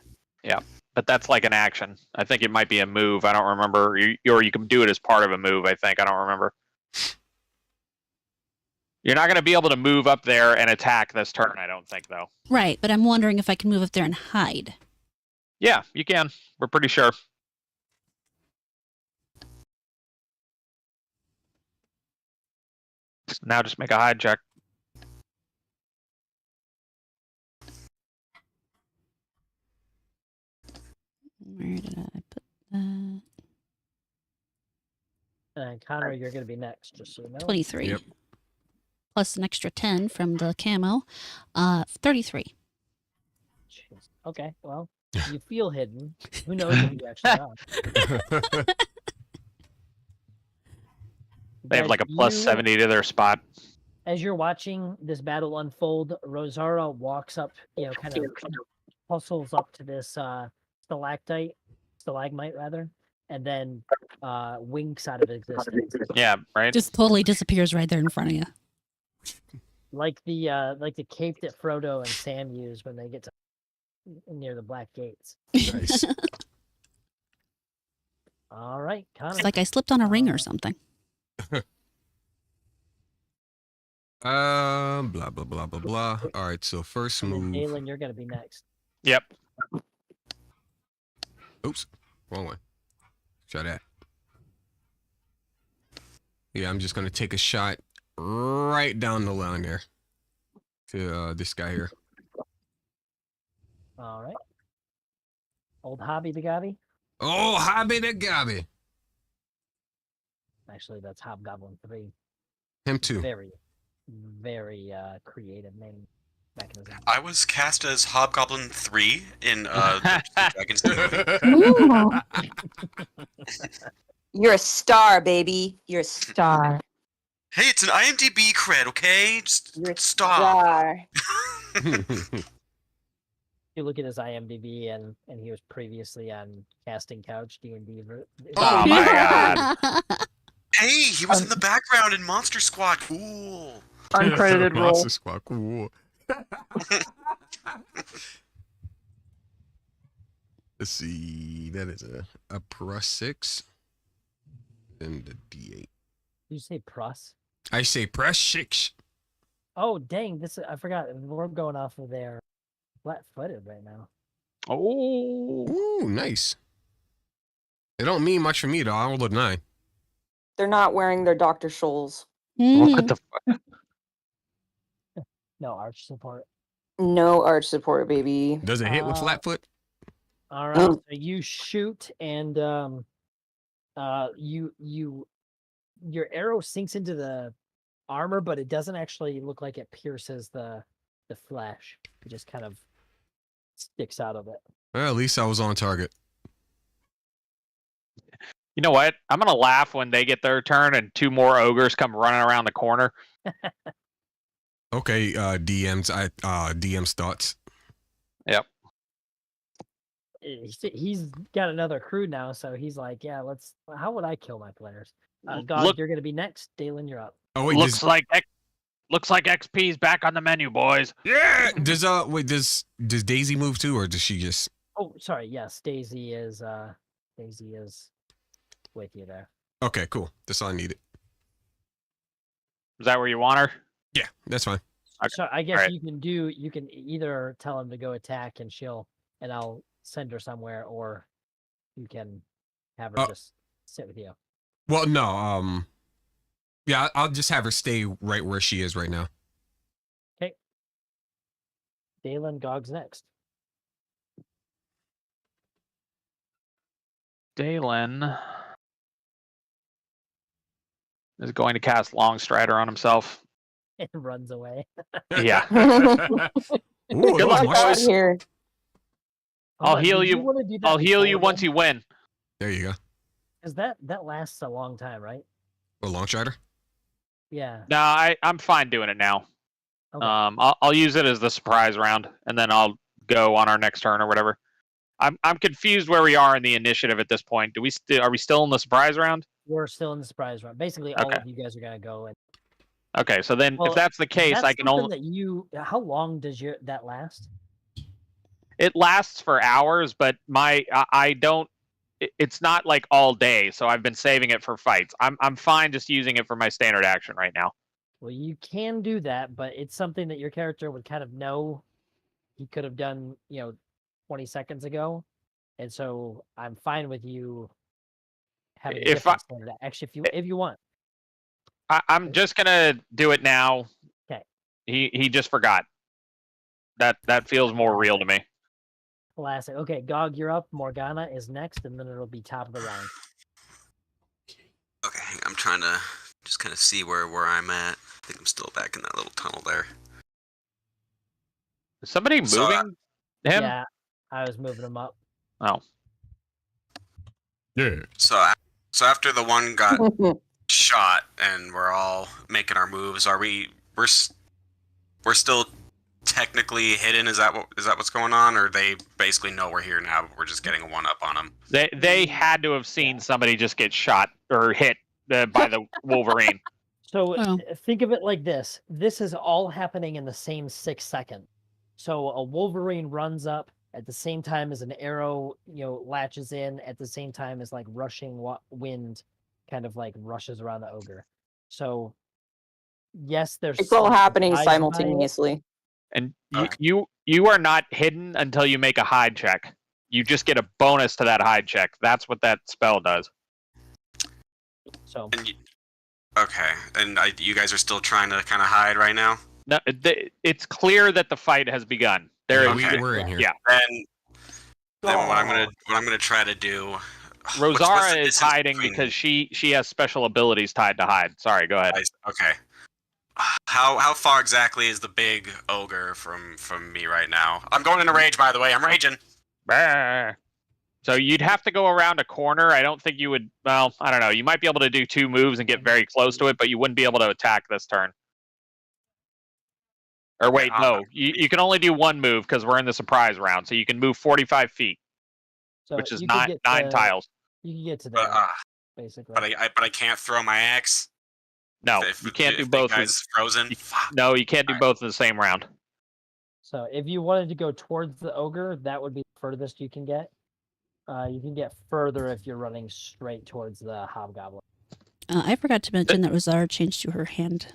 but that's like an action. I think it might be a move. I don't remember. Or you can do it as part of a move, I think. I don't remember. You're not going to be able to move up there and attack this turn, I don't think, though. Right, but I'm wondering if I can move up there and hide. Yeah, you can. We're pretty sure. Now just make a hide check. Where did I put that? Connor, you're going to be next, just so you know. 23. Yep. Plus an extra 10 from the camo. 33. Jeez. Okay, well, you feel hidden. Who knows if you actually are? They have But like a plus you- 70 to their spot. As you're watching this battle unfold, Rosara walks up, kind of hustles up to this stalagmite rather, and then winks out of existence. Yeah, right? Just totally disappears right there in front of you. Like the cape that Frodo and Sam use when they get to near the Black Gates. Nice. All right, Connor. It's like I slipped on a ring or something. Blah blah blah blah blah. All right, so first And then move. Dalen, you're gonna be next. Yep. Oops, wrong one. Try that. Yeah, I'm just gonna take a shot right down the line there to this guy here. All right. Old Hobby the Gobby. Oh, Hobby the Gobby. Actually, that's Hobgoblin 3. Him too. Very, very creative name back in the day. I was cast as Hobgoblin 3 in Dungeons & Dragons 2. Ooh, You're a star, baby. You're a star. Hey, it's an IMDb cred, okay? Just You're a stop. star. You look at his IMDb, and he was previously on Casting Couch D&D. Oh my god. Hey, he was in the background in Monster Squad. Cool. Uncredited role. Monster Squad, cool. Let's see. That is a plus 6. And the D8. Did you say Pruss? I say press 6. Oh, dang. I forgot. We're going off of their flat-footed right now. Oh. Ooh, nice. It don't mean much for me though. I rolled a 9. They're not wearing their Dr. Scholl's. What the fuck? No, arch support. No arch support, baby. Does it hit with Uh, flat foot? All right. So you shoot, and your arrow sinks into the armor, but it doesn't actually look like it pierces the flesh. It just kind of sticks out of it. Well, at least I was on target. You know what? I'm going to laugh when they get their turn and 2 more ogres come running around the corner. Okay, DM's thoughts. Yep. He's got another crew now, so he's like, yeah, how would I kill my players? God, you're going to be next. Dalen, you're up. Oh wait, Looks like XP's back on the menu, boys. yeah. Does Daisy move too, or does she just? Oh, sorry. Yes, Daisy is with you there. Okay, cool. That's all I needed. Is that where you want her? Yeah, that's fine. Okay, So I guess alright. you can either tell him to go attack and I'll send her somewhere, or you can have her Oh. just sit with you. Well, no. Yeah, I'll just have her stay right where she is right now. Dalen, Gog's next. Dalen is going to cast Longstrider on himself. It runs away. Yeah. Ooh, Good that was luck, much- Out boys. here. I'll Did heal you- wanna do that I'll heal you before once you win. There you go. Because that lasts a long time, right? A long strider. Yeah. No, I'm fine doing it now. Okay. I'll use it as the surprise round, and then I'll go on our next turn or whatever. I'm confused where we are in the initiative at this point. Are we still in the surprise round? We're still in the surprise round. Basically, all Okay. of you guys are gonna go. And Okay, so then Well, if that's the case, that's I can something only. that how long does that last? It lasts for hours, but I don't. It's not like all day, so I've been saving it for fights. I'm fine just using it for my standard action right now. Well, you can do that, but it's something that your character would kind of know he could have done, 20 seconds ago. And so I'm fine with you having a different standard. Actually, if you want. I'm just gonna do it now. Okay. He just forgot. That feels more real to me. Classic. Okay, Gog, you're up. Morgana is next, and then it'll be top of the round. Okay, I'm trying to just kind of see where I'm at. I think I'm still back in that little tunnel there. Is somebody moving him? Yeah, I was moving him up. Oh. Yeah. So after the one got shot and we're all making our moves, we're still technically hidden? Is that what's going on, or they basically know we're here now, but we're just getting a one up on them? They had to have seen somebody just get shot or hit by the Wolverine. So think of it like this. This is all happening in the same 6 seconds. So a Wolverine runs up at the same time as an arrow, latches in at the same time as like rushing wind kind of like rushes around the ogre. So yes, it's all happening simultaneously. And you are not hidden until you make a hide check. You just get a bonus to that hide check. That's what that spell does. So. And you guys are still trying to kind of hide right now? No, it's clear that the fight has begun. We're in here. Yeah. Then what I'm gonna try to do. Rosara is hiding because she has special abilities tied to hide. Sorry, go ahead. Okay. How far exactly is the big ogre from me right now? I'm going into rage, by the way. I'm raging. So you'd have to go around a corner. I don't think you would. Well, I don't know. You might be able to do 2 moves and get very close to it, but you wouldn't be able to attack this turn. Or wait, no. You can only do 1 move because we're in the surprise round. So you can move 45 feet, which is 9 tiles. You can get to there, basically. But I can't throw my axe. No, you can't do both. The guy's frozen. No, you can't do both in the same round. So if you wanted to go towards the ogre, that would be the furthest you can get. You can get further if you're running straight towards the hobgoblin. I forgot to mention that Rosara changed to her hand.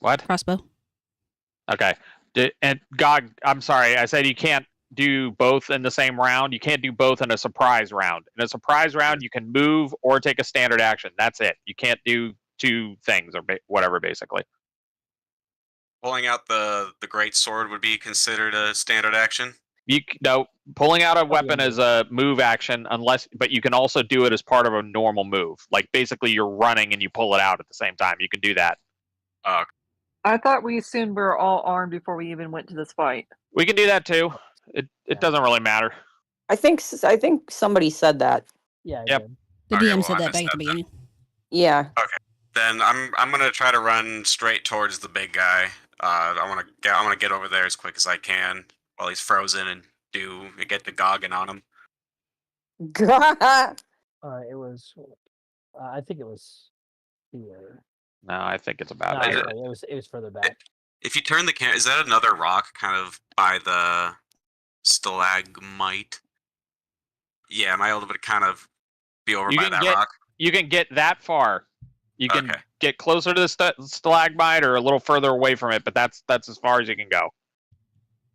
What? Crossbow. Okay. And Gog, I'm sorry. I said you can't do both in the same round. You can't do both in a surprise round. In a surprise round, you can move or take a standard action. That's it. You can't do 2 things or whatever, basically. Pulling out the great sword would be considered a standard action? Pulling out a weapon is a move action, but you can also do it as part of a normal move. Like basically you're running and you pull it out at the same time. You can do that. I thought we assumed we were all armed before we even went to this fight. We can do that too. It doesn't really matter. I think somebody said that. Yeah. Yep. The DM said that back at the beginning. Yeah. Okay. Then I'm gonna try to run straight towards the big guy. I wanna get over there as quick as I can while he's frozen and get the goggin on him. It was. I think it was here. No, I think it's about here. It was further back. If you turn the camera, is that another rock kind of by the stalagmite? Yeah, am I able to kind of be over by that rock? You can get that far. You can get closer to the stalagmite or a little further away from it, but that's as far as you can go.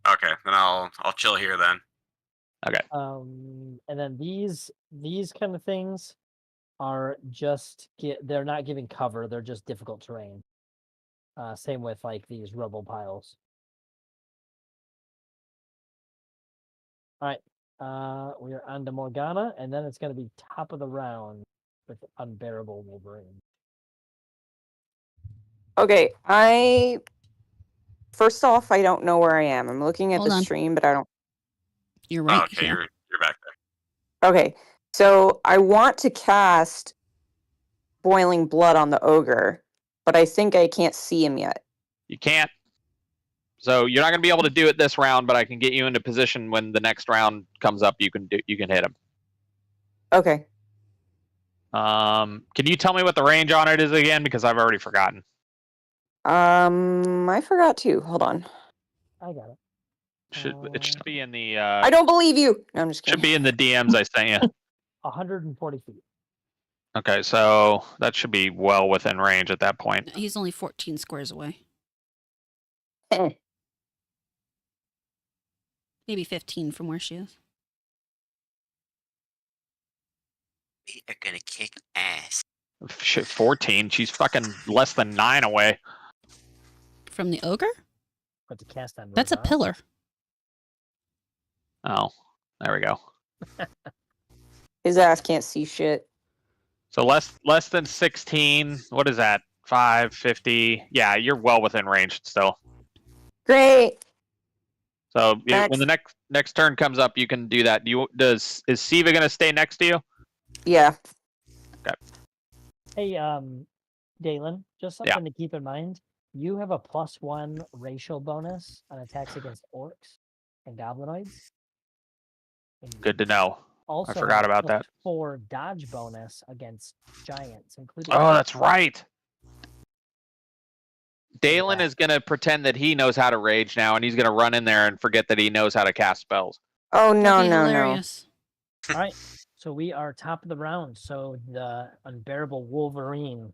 Okay, then I'll chill here then. Okay. And then these kind of things are they're not giving cover, they're just difficult terrain. Same with like these rubble piles. Alright. We are on to Morgana, and then it's gonna be top of the round with Unbearable Wolverine. Okay, first off, I don't know where I am. I'm looking at the stream, but I don't. You're right. Okay, you're back there. Okay, so I want to cast Boiling Blood on the ogre, but I think I can't see him yet. You can't. So you're not going to be able to do it this round, but I can get you into position when the next round comes up. You can hit him. Okay. Can you tell me what the range on it is again? Because I've already forgotten. I forgot too. Hold on. I got it. It should be in the I don't believe you. No, I'm just kidding. should be in the DMs I sent you. 140 feet. Okay, so that should be well within range at that point. He's only 14 squares away. Maybe 15 from where she is. We are gonna kick ass. Shit, 14. She's fucking less than 9 away. From the ogre? But to cast on That's a Rosara. pillar. Oh, there we go. His ass can't see shit. So less than 16. What is that? 5, 50. Yeah, you're well within range still. Great. So Next. when the next turn comes up, you can do that. Is Siva gonna stay next to you? Yeah. Hey, Dalen, just something to keep in mind. You have a +1 racial bonus on attacks against orcs and goblinoids. And Good to know. Also, forgot about that. 4 dodge bonus against giants, including. Oh, that's right. Dalen is gonna pretend that he knows how to rage now, and he's gonna run in there and forget that he knows how to cast spells. Oh no, That'd be no, no. hilarious. All right, so we are top of the round. So the unbearable Wolverine.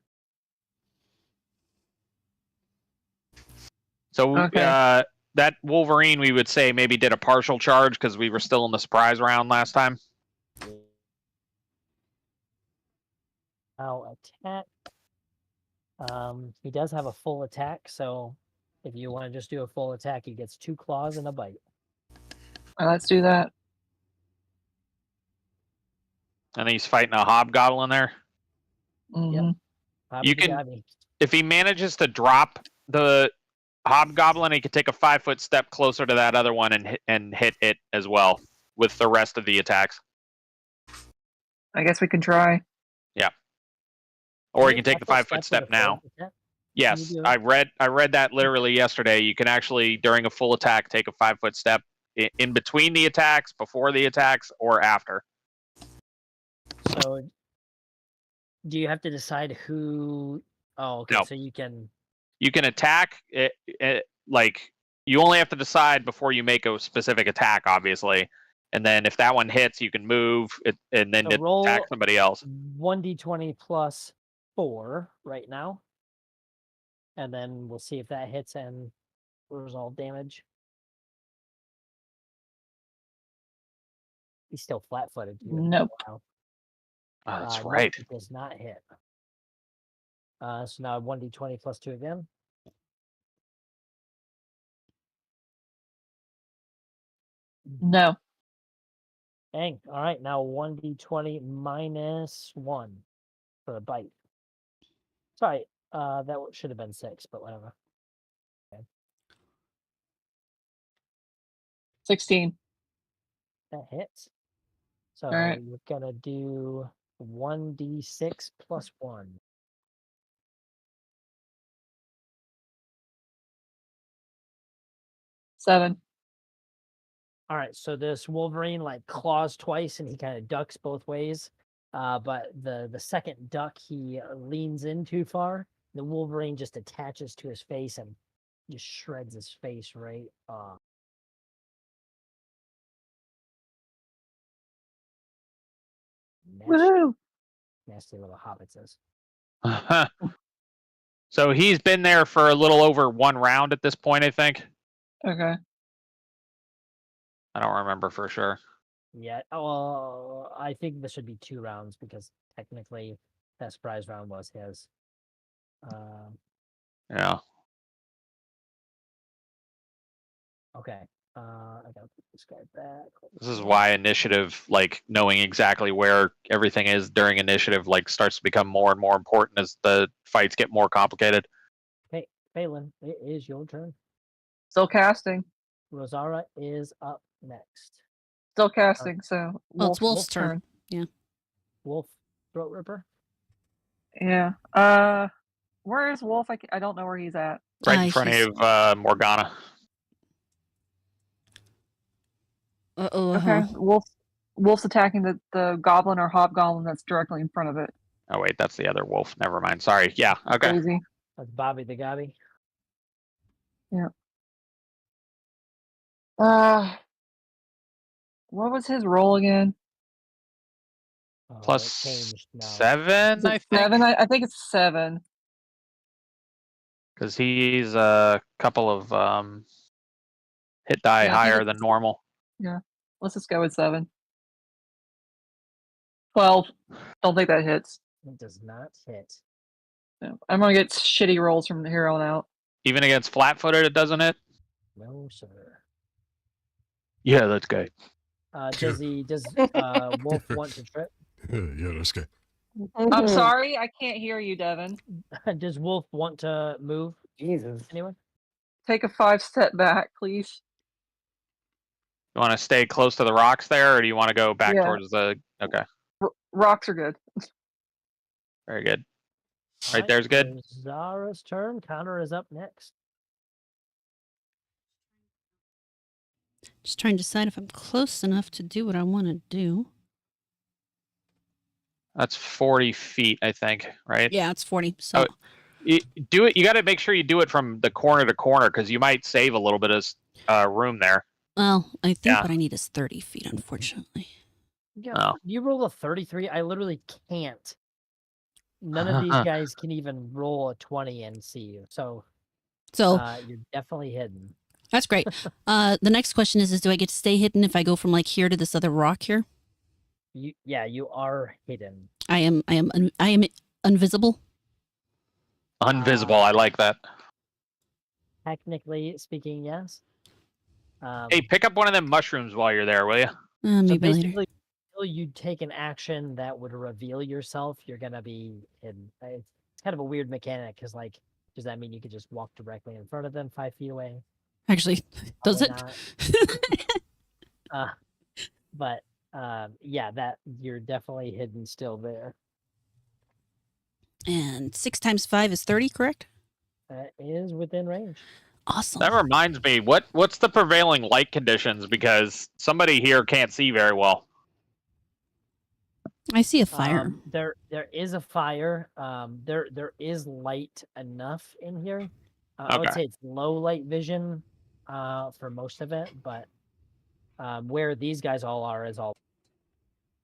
So Okay. that Wolverine, we would say maybe did a partial charge because we were still in the surprise round last time. Now attack. He does have a full attack, so if you want to just do a full attack, he gets 2 claws and a bite. Let's do that. And he's fighting a hobgoblin there. Mhm. You can- If he manages to drop the hobgoblin, he could take a 5-foot step closer to that other one and hit it as well with the rest of the attacks. I guess we can try. Or he can take the 5-foot step now. Yes, do I read that literally yesterday. You can actually, during a full attack, take a 5-foot step in between the attacks, before the attacks, or after. So, do you have to decide who? Oh, okay. No. So you can. You can attack it, like you only have to decide before you make a specific attack, obviously. And then if that one hits, you can move it, and then So roll attack somebody else. 1d20 plus 4 right now, and then we'll see if that hits and resolve damage. He's still flat-footed. Nope. Oh, that's Nope, right. it does not hit. So now 1d20 plus 2 again. No. Dang. All right, now 1d20 minus 1 for a bite. Sorry, that should have been 6, but whatever. 16. That hits. So right. you're gonna do 1d6 plus 1. Seven. All right, so this Wolverine like claws twice, and he kind of ducks both ways. But the second duck, he leans in too far. The Wolverine just attaches to his face and just shreds his face right off. Woohoo! Nasty little hobbitses. So he's been there for a little over 1 round at this point, I think. Okay. I don't remember for sure. Yeah. Well, I think this should be 2 rounds because technically that surprise round was his. Yeah. Okay. I gotta put this guy back. This is why initiative, like knowing exactly where everything is during initiative, like starts to become more and more important as the fights get more complicated. Okay, Phelan, it is your turn. Still casting. Rosara is up next. Still casting, so Well, it's Wolf's turn. Wolf, Throat Ripper. Yeah. Where is Wolf? I don't know where he's at. Right in front he's- of Morgana. Okay. Wolf's attacking the goblin or hobgoblin that's directly in front of it. Oh wait, that's the other wolf. Never mind. Sorry. Yeah. Okay. Crazy. That's Bobby the Gobby. Yeah. What was his roll again? Oh, it Plus changed now. 7, Is I it think. 7? I think it's 7. Because he's a couple of hit die Yeah, I think higher it's- than normal. Yeah. Let's just go with 7. 12. Don't think that hits. It does not hit. No. I'm gonna get shitty rolls from here on out. Even against flat-footed, it doesn't hit. No, sir. Yeah, that's good. Does Wolf want to trip? Yeah, that's good. I'm sorry, I can't hear you, Devin. Does Wolf want to move? Jesus. Anyone? Take a 5-step back, please. You want to stay close to the rocks there, or do you want to go back Yeah. towards the? Okay, Rocks are good. very good. Right Alright, there's good. Zara's turn. Connor is up next. Just trying to decide if I'm close enough to do what I want to do. That's 40 feet, I think. Right? Yeah, it's 40. So Oh, You do it. You got to make sure you do it from the corner to corner because you might save a little bit of room there. well, I think Yeah. what I need is 30 feet, unfortunately. Yeah, Oh. you roll a 33. I literally can't. None of these guys can even roll a 20 and see you. So So you're definitely hidden. that's great. The next question is do I get to stay hidden if I go from like here to this other rock here? You are hidden. I am invisible. Invisible. I like that. Technically speaking, yes. Hey, pick up one of them mushrooms while you're there, will you? so Maybe later. basically, until you take an action that would reveal yourself, you're gonna be hidden. It's kind of a weird mechanic because, like, does that mean you could just walk directly in front of them 5 feet away? Actually, does it? Not. But yeah, that you're definitely hidden still there. And 6 times 5 is 30, correct? That is within range. Awesome. That reminds me. What's the prevailing light conditions? Because somebody here can't see very well. I see a fire. There is a fire. There is light enough in here. I would Okay. say it's low light vision for most of it, but where these guys all are is all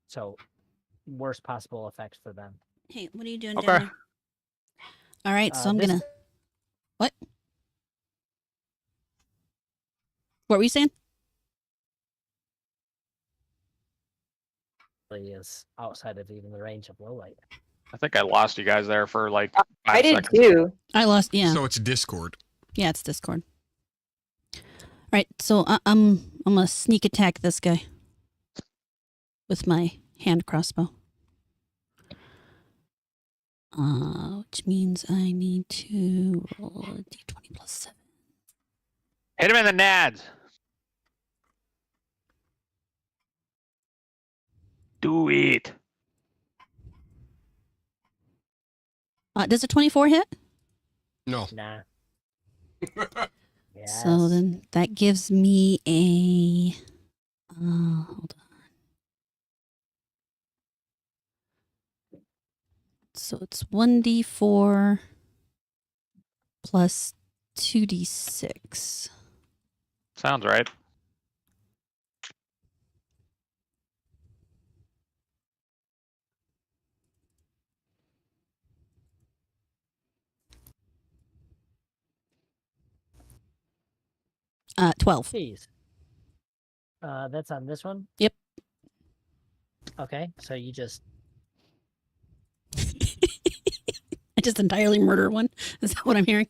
so worst possible effects for them. Hey, what are you doing Okay. down there? All right, so I'm this- gonna. What? What were you saying? Is outside of even the range of low light. I think I lost you guys there for like 5 I did seconds. too. I lost. Yeah, So it's Discord. yeah, it's Discord. All right, so I'm gonna sneak attack this guy with my hand crossbow. Which means I need to roll a d20 plus 7. Hit him in the nads. Do it. Does a 24 hit? No. Nah. Yes. So then that gives me a. Hold on. So it's 1d4 plus 2d6. Sounds right. Uh, 12. Jeez. That's on this one? Yep. Okay, so you just I just entirely murder one. Is that what I'm hearing?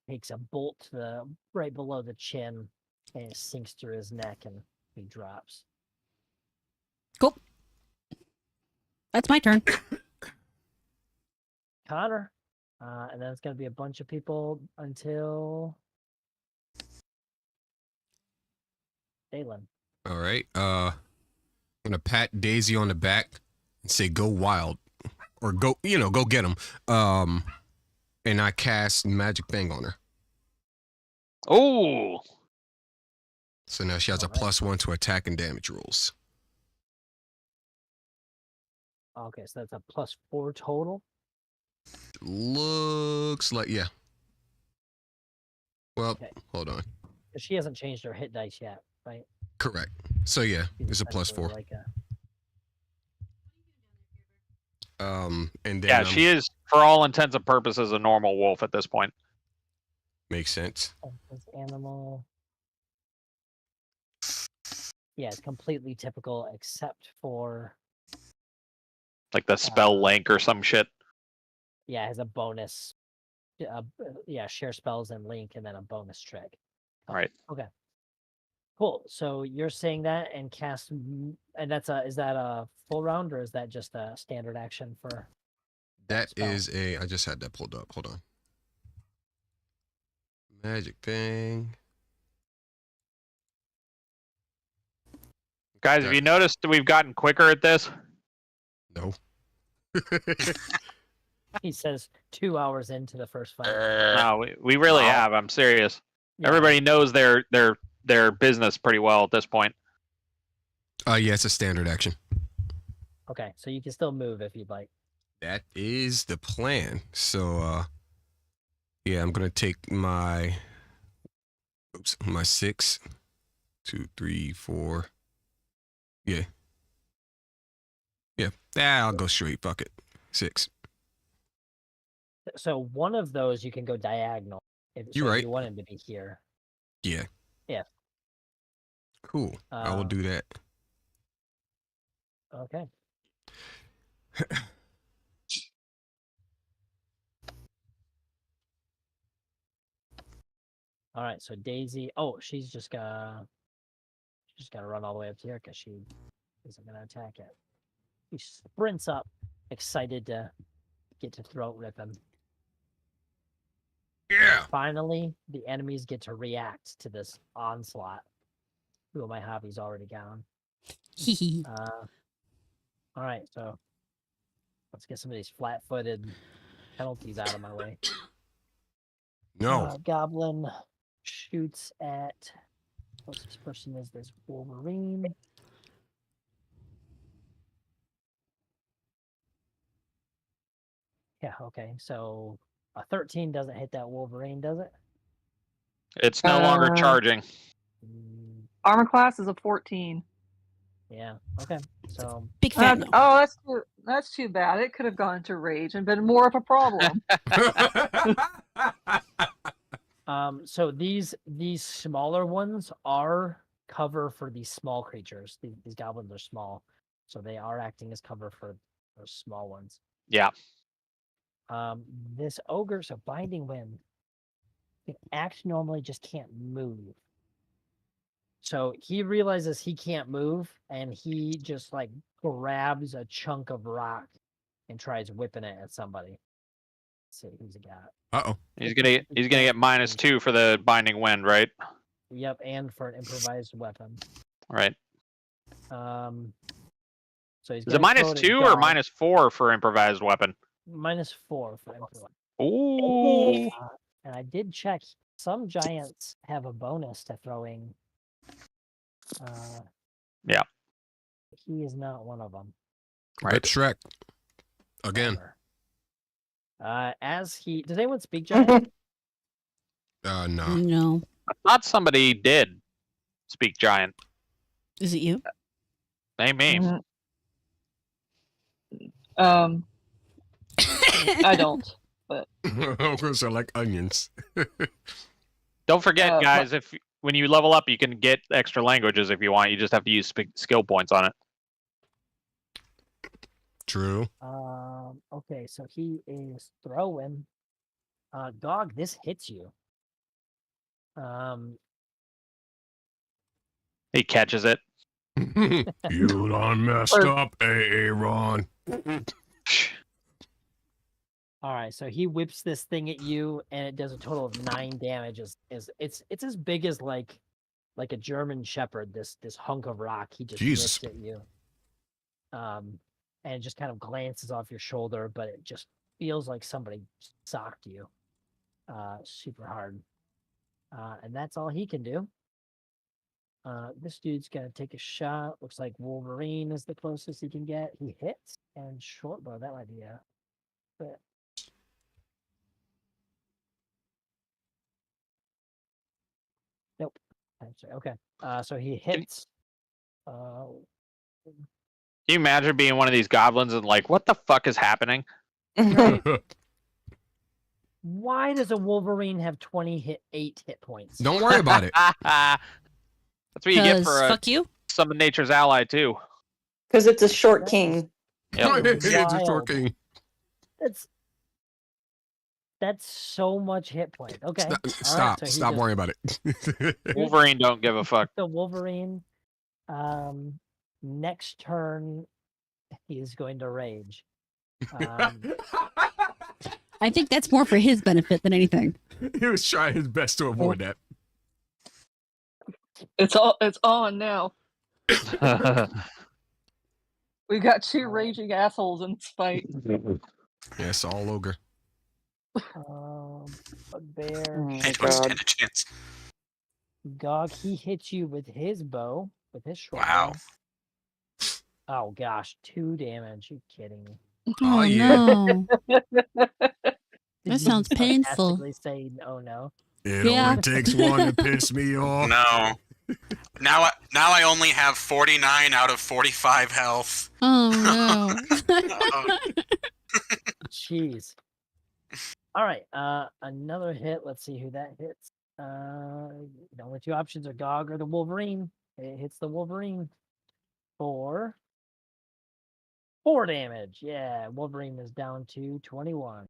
takes a bolt to right below the chin and it sinks through his neck and he drops. Cool. That's my turn. Connor. And then it's going to be a bunch of people until Dalen. All right. I'm gonna pat Daisy on the back and say, "Go wild," or go get him. And I cast Magic Thing on her. Oh, So now she has a Alright. +1 to attack and damage rolls. Okay, so that's a +4 total. Looks like, yeah. Well, Okay. hold on. 'Cause she hasn't changed her hit dice yet, right? Correct. So yeah, She's it's a plus essentially 4. Like a, And then Yeah, she is, for all intents and purposes, a normal wolf at this point. makes sense. this animal. Yeah, it's completely typical except for Like the spell Uh, link or some shit. yeah, it has a bonus. Yeah, share spells and link, and then a bonus trick. Right. Okay. Cool. So you're saying that and cast, and that's is that a full round or is that just a standard action for? That spell? is a. I just had that pulled up. Hold on. Magic thing. Guys, have you noticed that we've gotten quicker at this? No. He says 2 hours into the first fight. No, we really No. have. I'm serious. Yeah. Everybody knows their business pretty well at this point. Yeah, it's a standard action. Okay, so you can still move if you'd like. That is the plan. So yeah, I'm gonna take my 6, 2, 3, 4. Yeah. I'll go straight. Fuck it. 6. So one of those you can go diagonal. If You're right. you want him to be here. Yeah. Yeah. Cool. I will do that. Okay. All right. So Daisy. Oh, she's just gotta run all the way up to here because she isn't gonna attack it. He sprints up, excited to get to throat rip him. Yeah. Finally, the enemies get to react to this onslaught. Ooh, my hobby's already gone. All right, so let's get some of these flat-footed penalties out of my way. No. Goblin shoots at closest person is this Wolverine. Yeah, okay. So a 13 doesn't hit that Wolverine, does it? It's no longer charging. Mm, Armor class is a 14. yeah, okay. So Big fat no. Oh, that's too bad. It could have gone into rage and been more of a problem. so these smaller ones are cover for these small creatures. These goblins are small, so they are acting as cover for those small ones. Yeah. This ogre, so binding wind, can act normally, just can't move. So he realizes he can't move, and he just like grabs a chunk of rock and tries whipping it at somebody. Let's see who's he got. Uh-oh. He's gonna get -2 for the binding wind, right? Yep, and for an improvised weapon. Right. So he's Is it gonna throw it at -2 or Dog. -4 for improvised weapon? -4 for improvised. Ooh. And I did check. Some giants have a bonus to throwing. Yeah. He is not one of them. Right. Rip Shrek. Again. As he does anyone speak giant? No. No. I thought somebody did speak giant. Is it you? Maybe. Mhm. I don't. Ogres are like onions. Don't forget, Uh, guys, if when you level up, you can get extra languages if you want. You just have to use skill points on it. True. Okay, so he is throwing. Dog, this hits you. He catches it. You done messed up, Aaron. All right, so he whips this thing at you, and it does a total of 9 damage. It's as big as like a German Shepherd. This hunk of rock he just Jesus. whips at you. And it just kind of glances off your shoulder, but it just feels like somebody socked you, super hard. And that's all he can do. This dude's gonna take a shot. Looks like Wolverine is the closest he can get. He hits, and short bow, that might be a bit. Okay. So he hits. Can you imagine being one of these goblins and like, what the fuck is happening? Why does a Wolverine have 8 hit points? Don't worry about it. That's what you get for fuck you. some of nature's ally too. Because it's a short king. Yep. It's a Wild. short king. That's so much hit point. Okay. Stop. so he Stop just- worrying about it. Wolverine don't give a fuck. The Wolverine. Next turn, he is going to rage. I think that's more for his benefit than anything. He was trying his best to avoid that. It's on now. We got 2 raging assholes in this fight. Yeah, it's all ogre. Bugbear. I don't stand a chance. Gog, he hits you with his bow, with his short Wow. bow. Oh gosh, 2 damage. You kidding me? Oh, Oh, yeah. no. Did That you sounds painful. sarcastically Say, oh no. It Yeah. only takes one to piss me off. No. Now I only have 49 out of 45 health. Oh, no. Jeez. All right. Another hit. Let's see who that hits. The only 2 options are Gog or the Wolverine. It hits the Wolverine for 4 damage. Yeah, Wolverine is down to 21.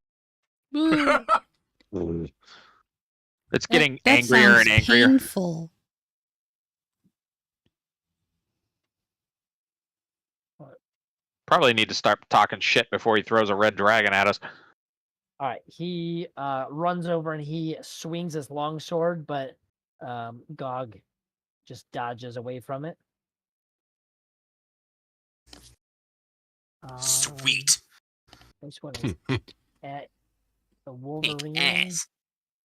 It's getting That angrier sounds and angrier. Painful. Probably need to start talking shit before he throws a red dragon at us. All right, he runs over and he swings his longsword, but Gog just dodges away from it. Sweet. This one is at the Wolverine. Ass.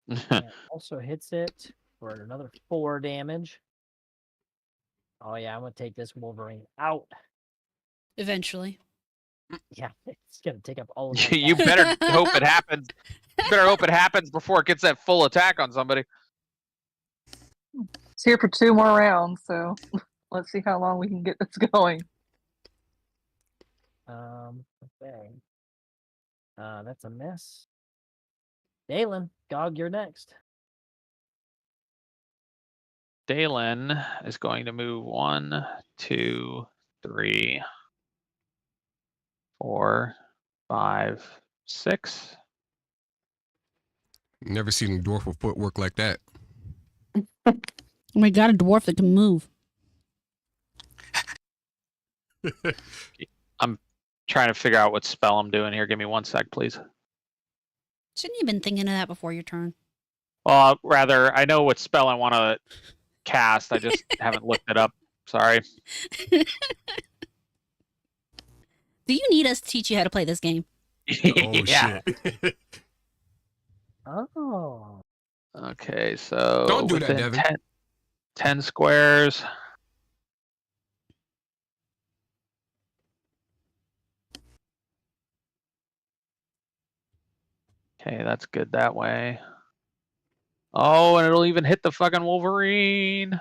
And also hits it for another 4 damage. Oh yeah, I'm gonna take this Wolverine out. Eventually. Yeah, it's gonna take up all of my You better hope it happens. You better hope it happens before it gets that full attack on somebody. It's here for 2 more rounds, so let's see how long we can get this going. Okay. That's a miss. Dalen, Gog, you're next. Dalen is going to move 1, 2, 3, 4, 5, 6. Never seen a dwarf with footwork like that. Oh my god, a dwarf that can move. I'm trying to figure out what spell I'm doing here. Give me 1 sec, please. Shouldn't you have been thinking of that before your turn? Well, rather, I know what spell I want to cast. I just haven't looked it up. Sorry. Do you need us to teach you how to play this game? Oh, Yeah. shit. Oh. Okay, so Don't do that, within Devin. 10 squares. Okay, that's good that way. Oh, and it'll even hit the fucking Wolverine.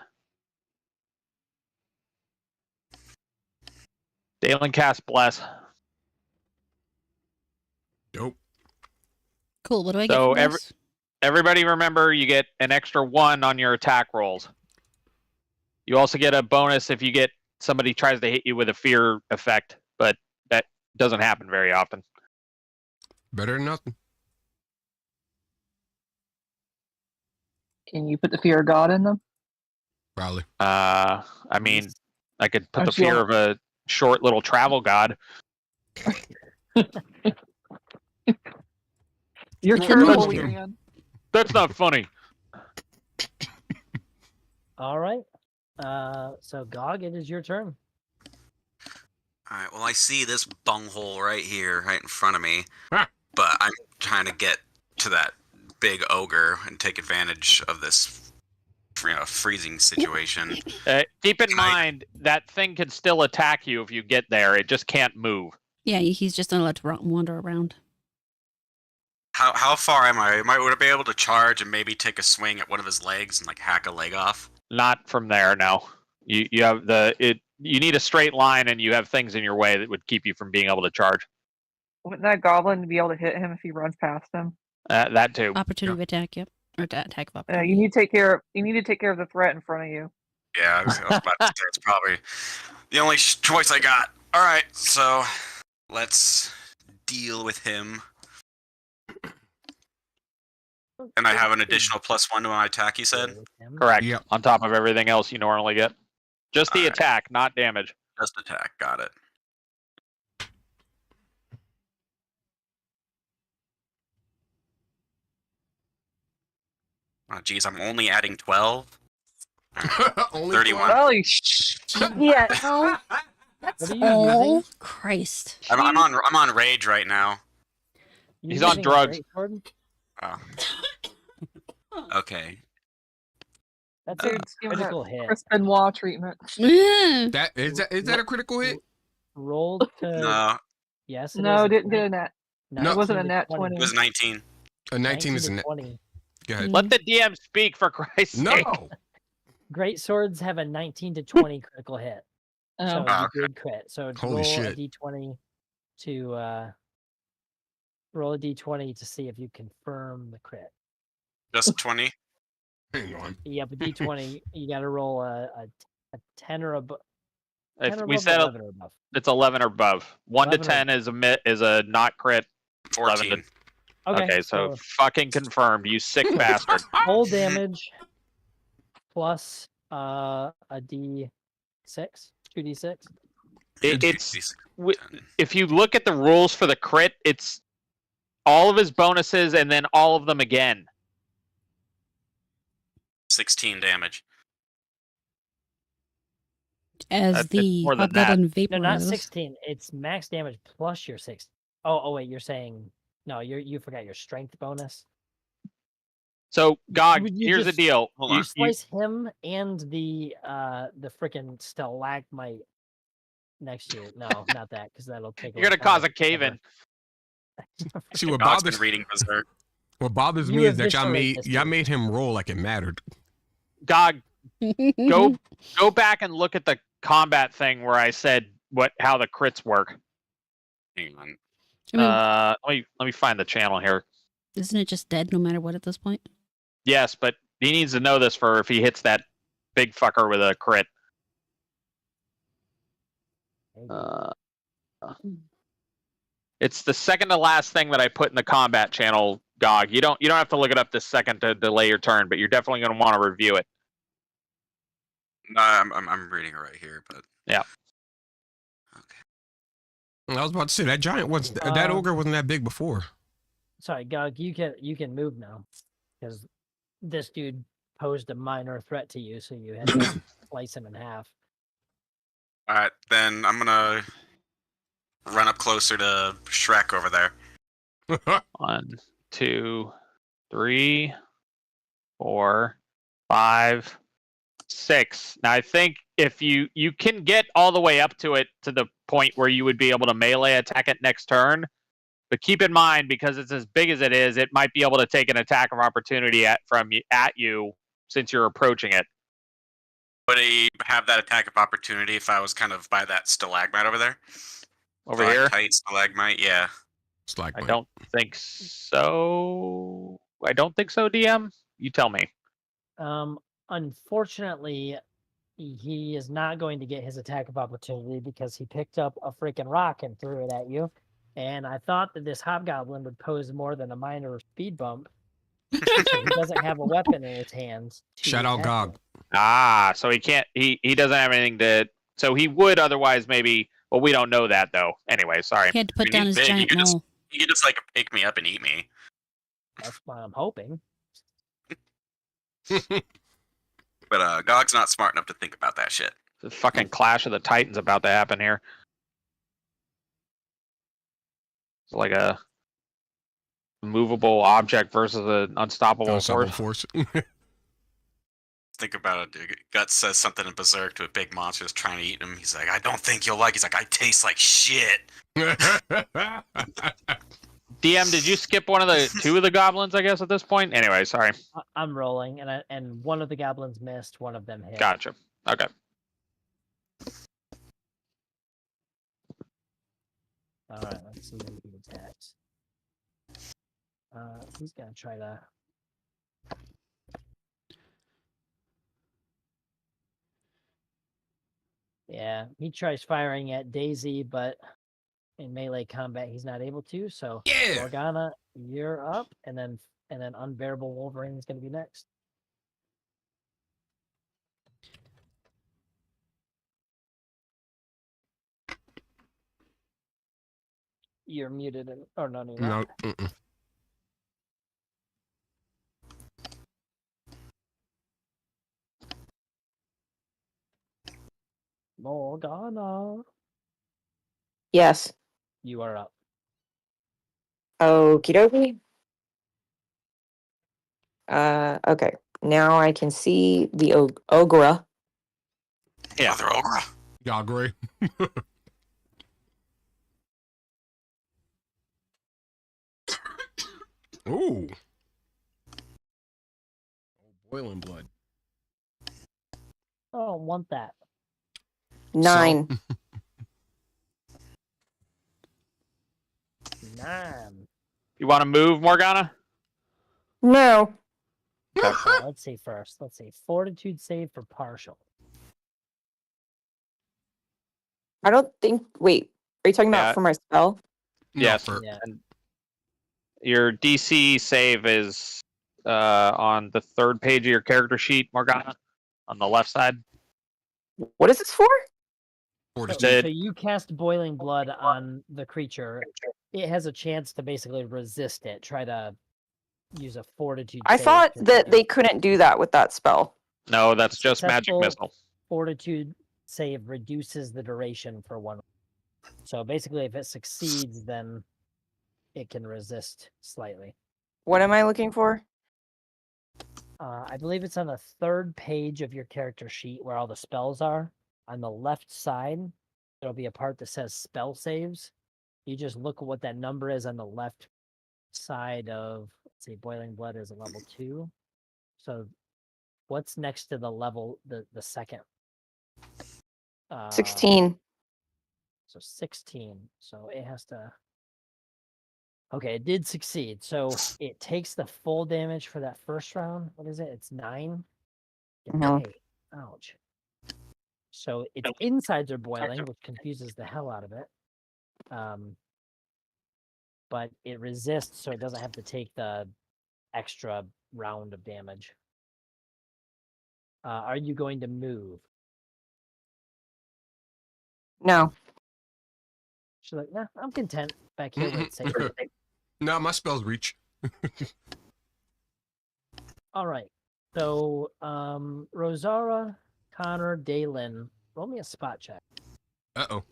Dalen cast Bless. Dope. Cool. What do I get So from this? Everybody remember, you get an extra 1 on your attack rolls. You also get a bonus if you get somebody tries to hit you with a fear effect, but that doesn't happen very often. Better than nothing. Can you put the fear of God in them? Probably. I mean, I could put the Aren't you fear all- of a short little travel god. Your Well, turn, no. holy man. That's not funny. All right. So Gog, it is your turn. All right. Well, I see this bunghole right here, right in front of me, Ah. but I'm trying to get to that big ogre and take advantage of this, freezing situation. Keep in Can I- mind, that thing can still attack you if you get there. It just can't move. Yeah, he's just not allowed to wander around. How far am I? Would I be able to charge and maybe take a swing at one of his legs and like hack a leg off? Not from there. No. You have You need a straight line, and you have things in your way that would keep you from being able to charge. Wouldn't that goblin be able to hit him if he runs past him? That too. Opportunity attack, yep. Or attack of opportunity. You need to take care. You need to take care of the threat in front of you. Yeah, I was about to say it's probably the only choice I got. All right, so let's deal with him. And I have an additional +1 to my attack, you said? Correct. Yep. On top of everything else you normally get. Just the Alright. attack, not damage. Just attack, got it. Oh, geez, I'm only adding 12. Only 31. Holy yeah. Oh, What are you oh using? Christ. I'm on rage right now. You He's on using a drugs. greatsword? Oh. Okay. That's Dude, a it's giving critical hit. Chris Benoit treatment. That is that a critical hit? Rolled to No, yes. It No, is. didn't get a net. No. It wasn't a 19 to nat 20. 20. it was 19. A 19 is a to net. 20. Go ahead. Let the DM speak, for Christ's sake. No. Great swords have a 19 to 20 critical hit. So Oh. Oh, you did crit. So Holy roll shit. a d20 to roll a d20 to see if you confirm the crit. Just 20. Hang on. Yeah, but d20 you got to roll a 10 or above. We said 11 or above. it's 11 or above. 1 to 11 or 10 is a not crit. 14. 11 Okay, so so fucking confirmed, you sick bastard. full damage plus a d6, 2d6. It's if you look at the rules for the crit, it's all of his bonuses and then all of them again. 16 damage. As It's the more than hobgoblin No, not vaporizes. 16. It's max damage plus your 6. Oh, wait, you're saying no. You forgot your strength bonus. So, Gog, Would you here's just- the deal. Hold You on. slice him and the freaking stalagmite next to you. No, not that, because that'll take. You're gonna cause a cave-in. See what God's been bothers reading Berserk. what bothers You me is that eviscerate this y'all dude. made him roll like it mattered. Gog, go back and look at the combat thing where I said how the crits work. Hang on. I mean, Let me find the channel here. isn't it just dead no matter what at this point? Yes, but he needs to know this for if he hits that big fucker with a crit. It's the second to last thing that I put in the combat channel, Gog. You don't have to look it up this second to delay your turn, but you're definitely going to want to review it. No, I'm reading it right here, but Yeah. Okay. I was about to say that giant wasn't that ogre wasn't that big before. Sorry, Gog. You can move now, because this dude posed a minor threat to you, so you had to slice him in half. All right, then I'm gonna run up closer to Shrek over there. 1, 2, 3, 4, 5, 6. Now I think if you can get all the way up to it to the point where you would be able to melee attack it next turn, but keep in mind because it's as big as it is, it might be able to take an attack of opportunity at you since you're approaching it. Would he have that attack of opportunity if I was kind of by that stalagmite over there? Over here, Tight stalagmite, yeah. It's like I don't think so. DM. You tell me. Unfortunately, he is not going to get his attack of opportunity because he picked up a freaking rock and threw it at you. And I thought that this hobgoblin would pose more than a minor speed bump. So he doesn't have a weapon in his hands. to Shout out attack Gog. Ah, so he can't. He doesn't have anything to. So he would otherwise maybe. Well, we don't know that though. Anyway, sorry. He had to put When down he's his big, giant you could mole. You could just like pick me up and eat me. That's what I'm hoping. But Gog's not smart enough to think about that shit. The fucking Clash of the Titans about to happen here. It's like a movable object versus an unstoppable Unstoppable force. force. Think about it, dude. Guts says something in Berserk to a big monster that's trying to eat him. He's like, I don't think you'll like it. He's like, I taste like shit. DM, DM, did you skip two of the goblins? I guess at this point. Anyway, sorry. I'm rolling, and one of the goblins missed. One of them hit. Gotcha. Okay. All right, let's see if he attacks. He's gonna try to. Yeah, he tries firing at Daisy, but in melee combat he's not able to. So Yeah. Morgana, you're up, and then Unbearable Wolverine is gonna be next. You're muted, or no, you're not. No. Morgana, Yes. you are up. Okie dokie. Okay. Now I can see the ogre. Yeah. Mother Ogre. Yagre. Ooh. Boiling blood. I don't want that. 9. So, 9. You want to move, Morgana? No. Let's see first. Let's see. Fortitude save for partial. I don't think. Wait. Are you talking about Yeah. for my spell? no, Yes. for- Yeah. And your DC save is on the 3rd page of your character sheet, Morgana, on the left side. What is this for? Fortitude. So you cast Boiling Blood on the creature. It has a chance to basically resist it. Try to use a Fortitude I save thought to that they reduce- couldn't do that with that spell. No, that's just magic Successful. missile. Fortitude save reduces the duration for 1. So basically, if it succeeds, then it can resist slightly. What am I looking for? I believe it's on the 3rd page of your character sheet where all the spells are. On the left side, there'll be a part that says spell saves. You just look at what that number is on the left side of, let's see, Boiling Blood is a level 2. So what's next to the level, the second? 16. So 16. So it has to. Okay, it did succeed. So it takes the full damage for that first round. What is it? It's 9. Mhm. Hey, ouch. So its insides are boiling, which confuses the hell out of it. But it resists, so it doesn't have to take the extra round of damage. Are you going to move? No. She's like, nah, I'm content back here where it's safe. No, my spells reach. All right. So, Rosara, Connor, Dalen, roll me a spot check. Uh-oh.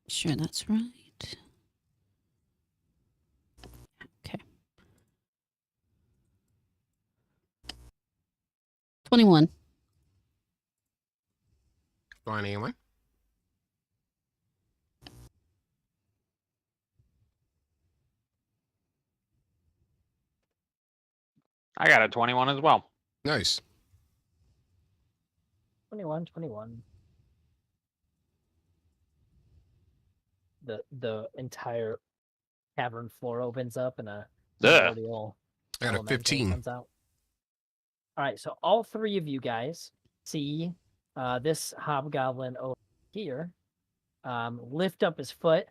Sure, that's right. Okay. 21. Fine, anyway. I got a 21 as well. Nice. 21. The entire cavern floor opens up and a Ugh. primordial I got a elemental 15. comes out. All right, so all 3 of you guys see this hobgoblin over here lift up his foot,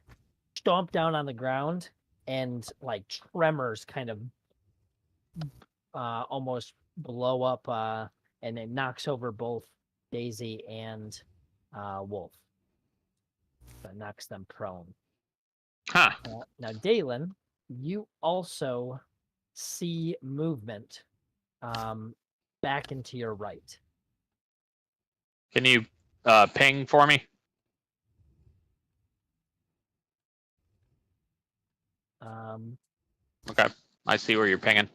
stomp down on the ground, and like tremors kind of almost blow up, and it knocks over both Daisy and Wolf. So it knocks them prone. Huh. Now, Dalen, you also see movement back into your right. Can you ping for me? Okay. I see where you're pinging.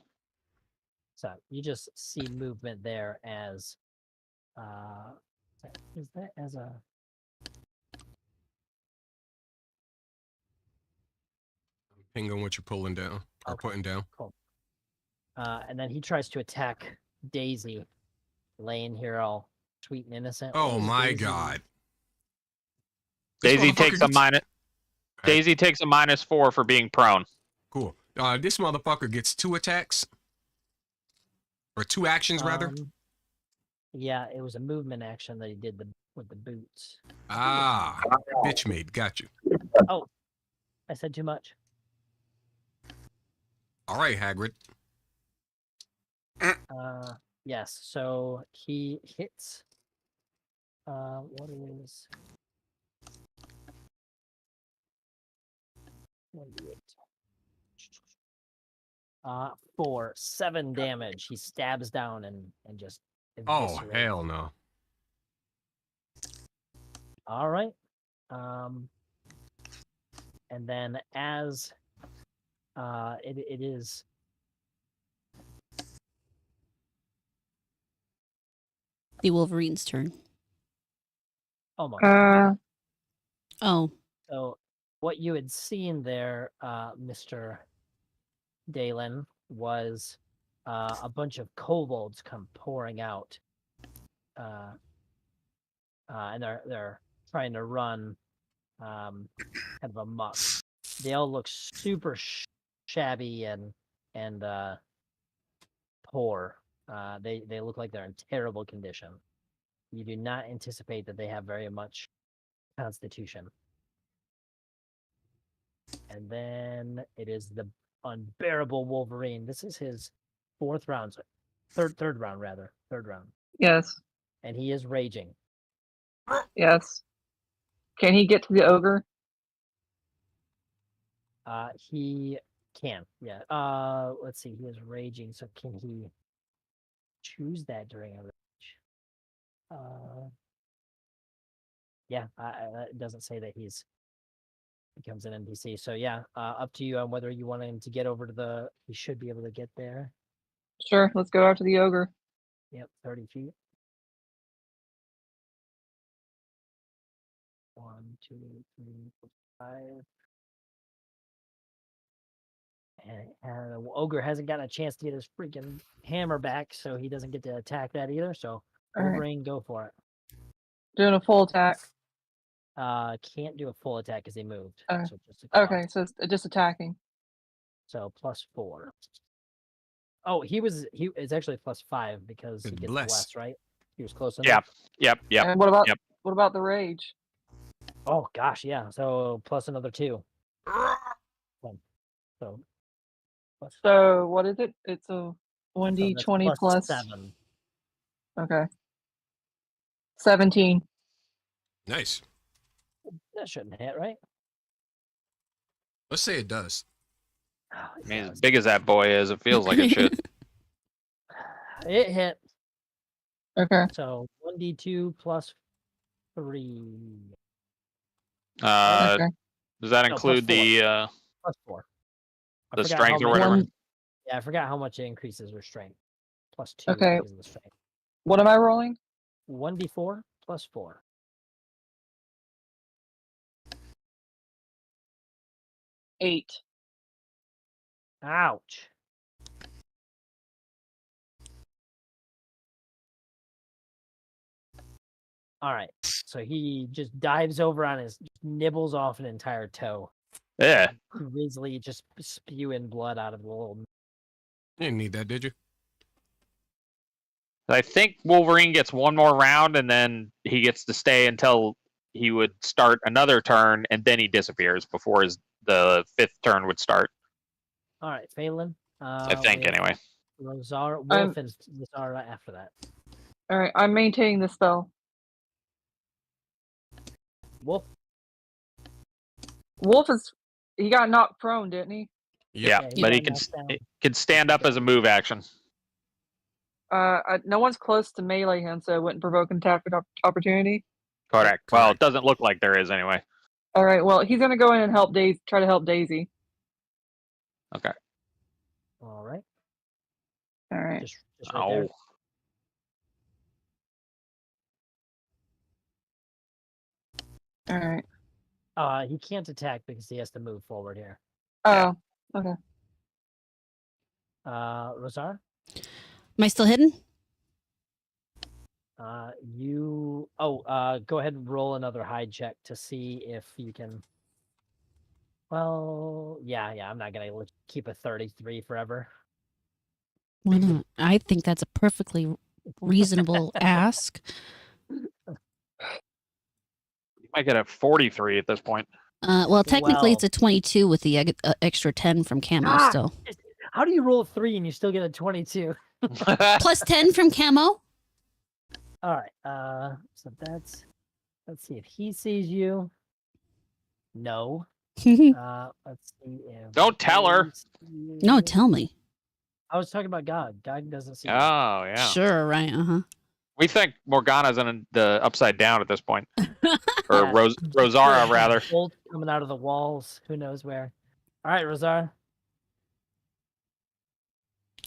So you just see movement there as is that as a Ping on what you're pulling down or Okay. putting down. cool. And then he tries to attack Daisy, laying here all sweet and innocent. What Oh is my Daisy- god. This Daisy motherfucker takes a gets- minus. Daisy takes a -4 for being prone. Cool. This motherfucker gets 2 attacks. Or 2 actions, rather. Yeah, it was a movement action that he did with the boots. Bitch made. Got you. I said too much. All right, Hagrid. Yes. So he hits. What is? 1d8. For 7 damage. He stabs down and just. Oh, eviscerates. hell no. All right. And then as it is The Wolverine's turn. almost. Oh, So what you had seen there, Mr. Dalen, was a bunch of kobolds come pouring out. And they're trying to run kind of amok. They all look super shabby and poor. They look like they're in terrible condition. You do not anticipate that they have very much constitution. And then it is the unbearable Wolverine. This is his 4th round, third round rather, 3rd round, Yes. and he is raging. Yes. Can he get to the ogre? He can, yeah. Let's see. He is raging, so can he choose that during a rage? Yeah. It doesn't say that becomes an NPC. So yeah, up to you on whether you want him to get over to the. He should be able to get there. Sure. Let's go after the ogre. Yep, 30 feet. 1, 2, 3, 4, 5. And the ogre hasn't gotten a chance to get his freaking hammer back, so he doesn't get to attack that either. So All right. Wolverine, go for it. Doing a full attack. Can't do a full attack because he moved. Okay. So just a Okay, claw. so it's just attacking. So +4. Oh, it's actually +5 because he Good gets bless. blessed, right? He was close Yeah. enough. Yep. And what about Yep. what about the rage? Oh gosh, yeah. So plus another 2. So So what is it? It's a so 1d20 that's plus. 7. Okay. 17. Nice. That shouldn't hit, right? Let's say it does. Oh, I mean, yeah, as big as that boy is, it feels like it should. it hit. Okay. So 1d2 plus 3 Okay. Does that No, include +4. the plus 4. I the forgot strength how or much- whatever? One- Yeah, I forgot how much it increases your strength. +2 Okay. because of the strength. What am I rolling? 1d4 plus 4. 8. Ouch. All right. So he just dives over on his, just nibbles off an entire toe. Yeah. Grizzly just spewing blood out of the little. You didn't need that, did you? I think Wolverine gets one more round, and then he gets to stay until he would start another turn, and then he disappears before the 5th turn would start. All right, Phelan. I think, anyway. Rosara, Wolf, and Rosara after that. All right, I'm maintaining the spell. Wolf. Wolf he got knocked prone, didn't he? Yeah, he but he got can knocked down. he can stand up as a move action. No one's close to melee him, so it wouldn't provoke an attack opportunity. Correct. Well, it doesn't look like there is anyway. All right, well, he's gonna go in and help try to help Daisy. Okay. All right. All right. Just right there. All right. He can't attack because he has to move forward here. Oh, okay. Rosar? Am I still hidden? Go ahead and roll another hide check to see if you can. Well, yeah, I'm not gonna keep a 33 forever. Why not? I think that's a perfectly reasonable ask. You might get a 43 at this point. Well, technically it's Well- a 22 with the extra 10 from camo Ah! still. How do you roll a 3 and you still get a 22? Plus 10 from camo? All right. So let's see if he sees you. No. Let's see if. Don't tell her. he sees you. No, tell me. I was talking about God. God doesn't see you. Oh, yeah. Sure, right, uh-huh. We think Morgana's in the upside down at this point. Or Yeah. Rosara, rather. Bolt coming out of the walls. Who knows where? All right, Rosar.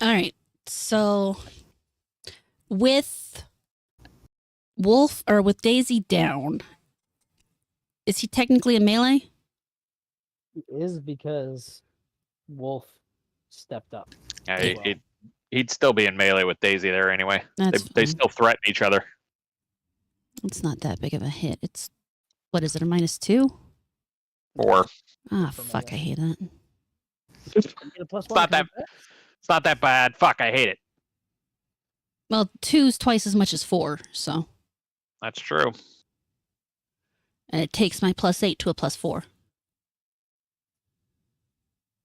All right. So with Wolf or with Daisy down, is he technically a melee? He is because Wolf stepped up. Yeah, as well. he'd still be in melee with Daisy there anyway. That's They fine. still threaten each other. It's not that big of a hit. It's what is it, a -2? Or Ah, For fuck, I melee. hate that. You get a +1 It's not that- because of it's not that bad. Fuck, I hate it. Well, 2's twice as much as 4, so That's true. and it takes my +8 to a +4.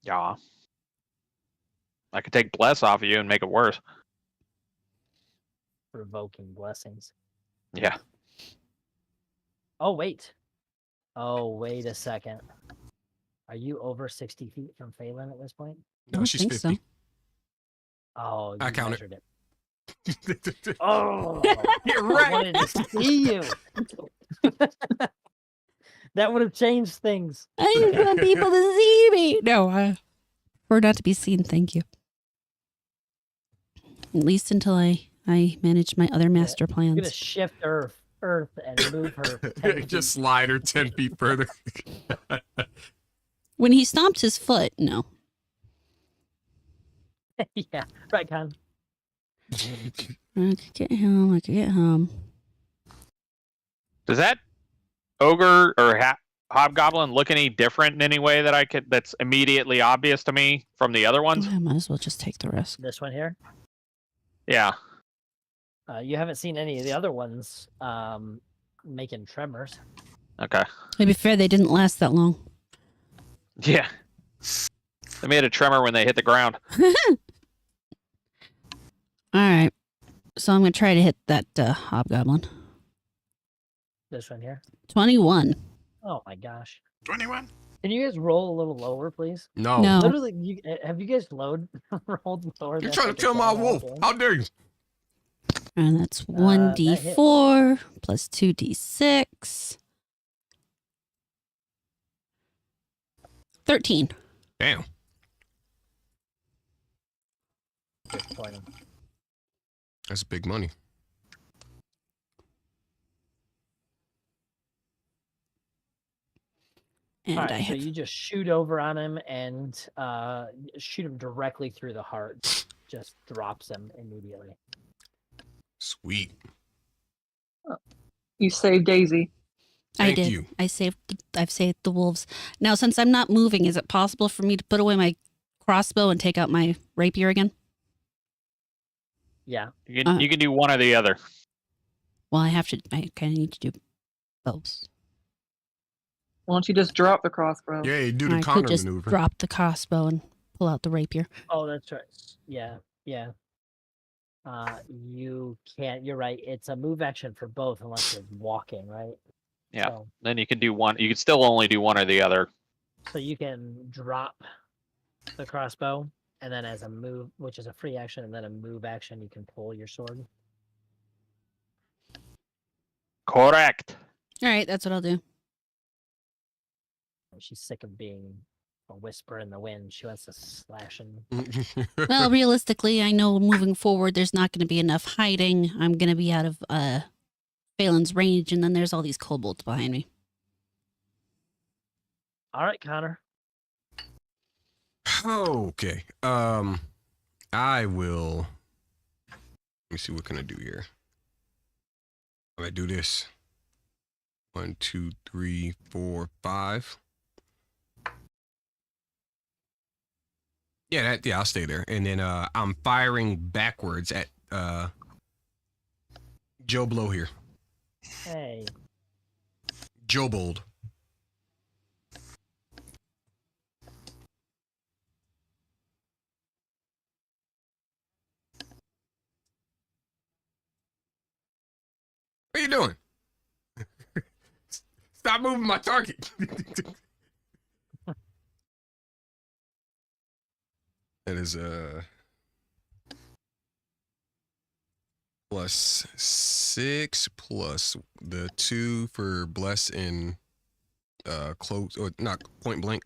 Yeah. I could take bless off of you and make it worse. Provoking blessings. Yeah. Oh wait a second. Are you over 60 feet from Phelan at this point? I No, don't she's think 50. Oh, you I count it. measured it. Oh, You're I right. wanted to see you. That would have changed things. I just want people to see me. No, I prefer not to be seen. Thank you. At least until I manage my other master You're gonna plans. shift Earth and move her 10 feet. Just slide her 10 feet further. When he stomped his foot, no. Yeah, right, Con. I could get him. I could get him. Does that ogre or hobgoblin look any different in any way that I could? That's immediately obvious to me from the other ones. I might as well just take the risk. This one here. Yeah. You haven't seen any of the other ones making tremors. Okay. To be fair, they didn't last that long. Yeah. They made a tremor when they hit the ground. All right. So I'm going to try to hit that hobgoblin. This one here. 21. Oh my gosh. 21. Can you guys roll a little lower, please? No. No. Literally, have you guys rolled lower? You're than, trying like, to a kill my 10 wolf. game? How dare you? And that's that 1d4 plus 2d6. 13. Damn. Disappointing. That's big money. And All right, I so have you just shoot over on him and shoot him directly through the heart. Just drops him immediately. Sweet. You saved Daisy. I Thank did. you. I've saved the wolves. Now, since I'm not moving, is it possible for me to put away my crossbow and take out my rapier again? Yeah. You can do one or the other. Well, I kind of need to do both. Why don't you just drop the crossbow? Yeah, you do I the could Connor just maneuver. drop the crossbow and pull out the rapier. Oh, that's right. Yeah. You can't. You're right. It's a move action for both unless you're walking, right? Yeah. So, Then you can do one. You can still only do one or the other. so you can drop the crossbow, and then as a move, which is a free action, and then a move action, you can pull your sword. Correct. All right, that's what I'll do. She's sick of being A whisper in the wind. She wants to slash him. Well, realistically, I know moving forward, there's not going to be enough hiding. I'm going to be out of Phelan's range, and then there's all these kobolds behind me. All right, Connor. Okay. I will. Let me see, what can I do here? How do I do this? 1, 2, 3, 4, 5. Yeah, I'll stay there. And then I'm firing backwards at Joe Blow here. Hey. Joe Bold. What are you doing? Stop moving my target. That is +6 plus the 2 for bless in close, or not point blank.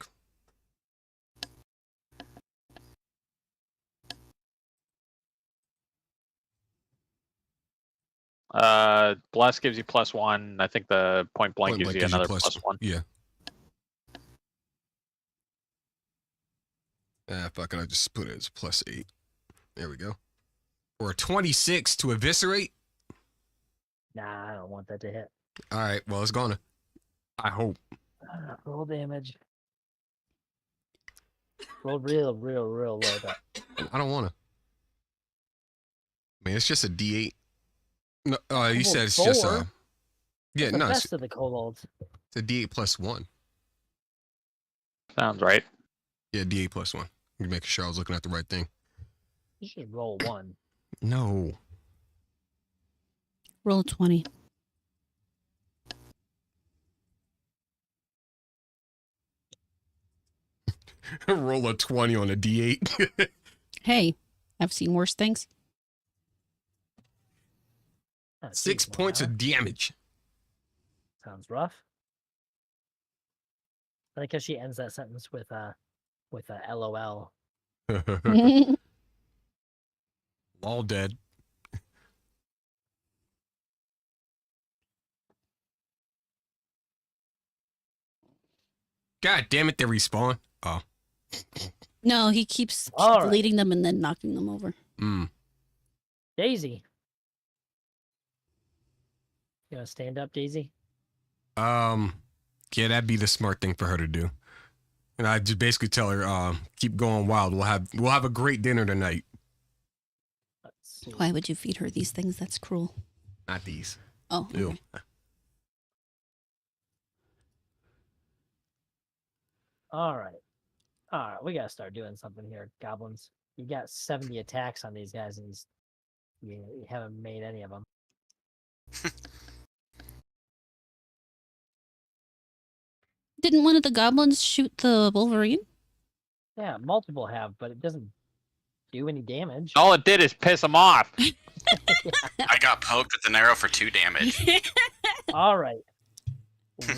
Bless gives you +1. I think the point blank gives you another +1. Yeah. Fuck it, I just put it as +8. There we go. Or 26 to eviscerate. Nah, I don't want that to hit. All right, well, it's gonna. I hope. Roll damage. Roll real low. Though. I don't want to. I mean, it's just a D8. No, you said it's just yeah, the no, best of the kobolds. it's a D8 +1. Sounds right. Yeah, D8 +1. You making sure I was looking at the right thing. You should roll 1. No. Roll a 20. Roll a 20 on a D8. Hey, I've seen worse things. 6 points of damage. Sounds rough. I like how she ends that sentence with a LOL. All dead. God damn it, they respawn. Oh. No, he keeps All right. leading them and then knocking them over. Daisy. You want to stand up, Daisy? Yeah, that'd be the smart thing for her to do. And I just basically tell her, keep going wild. We'll have a great dinner tonight. Let's see. Why would you feed her these things? That's cruel. Not these. Oh, Ew. okay. All right. We gotta start doing something here, goblins. You got 70 attacks on these guys, and you haven't made any of them. Didn't one of the goblins shoot the Wolverine? Yeah, multiple have, but it doesn't do any damage. All it did is piss him off. I got poked with an arrow for 2 damage. All right.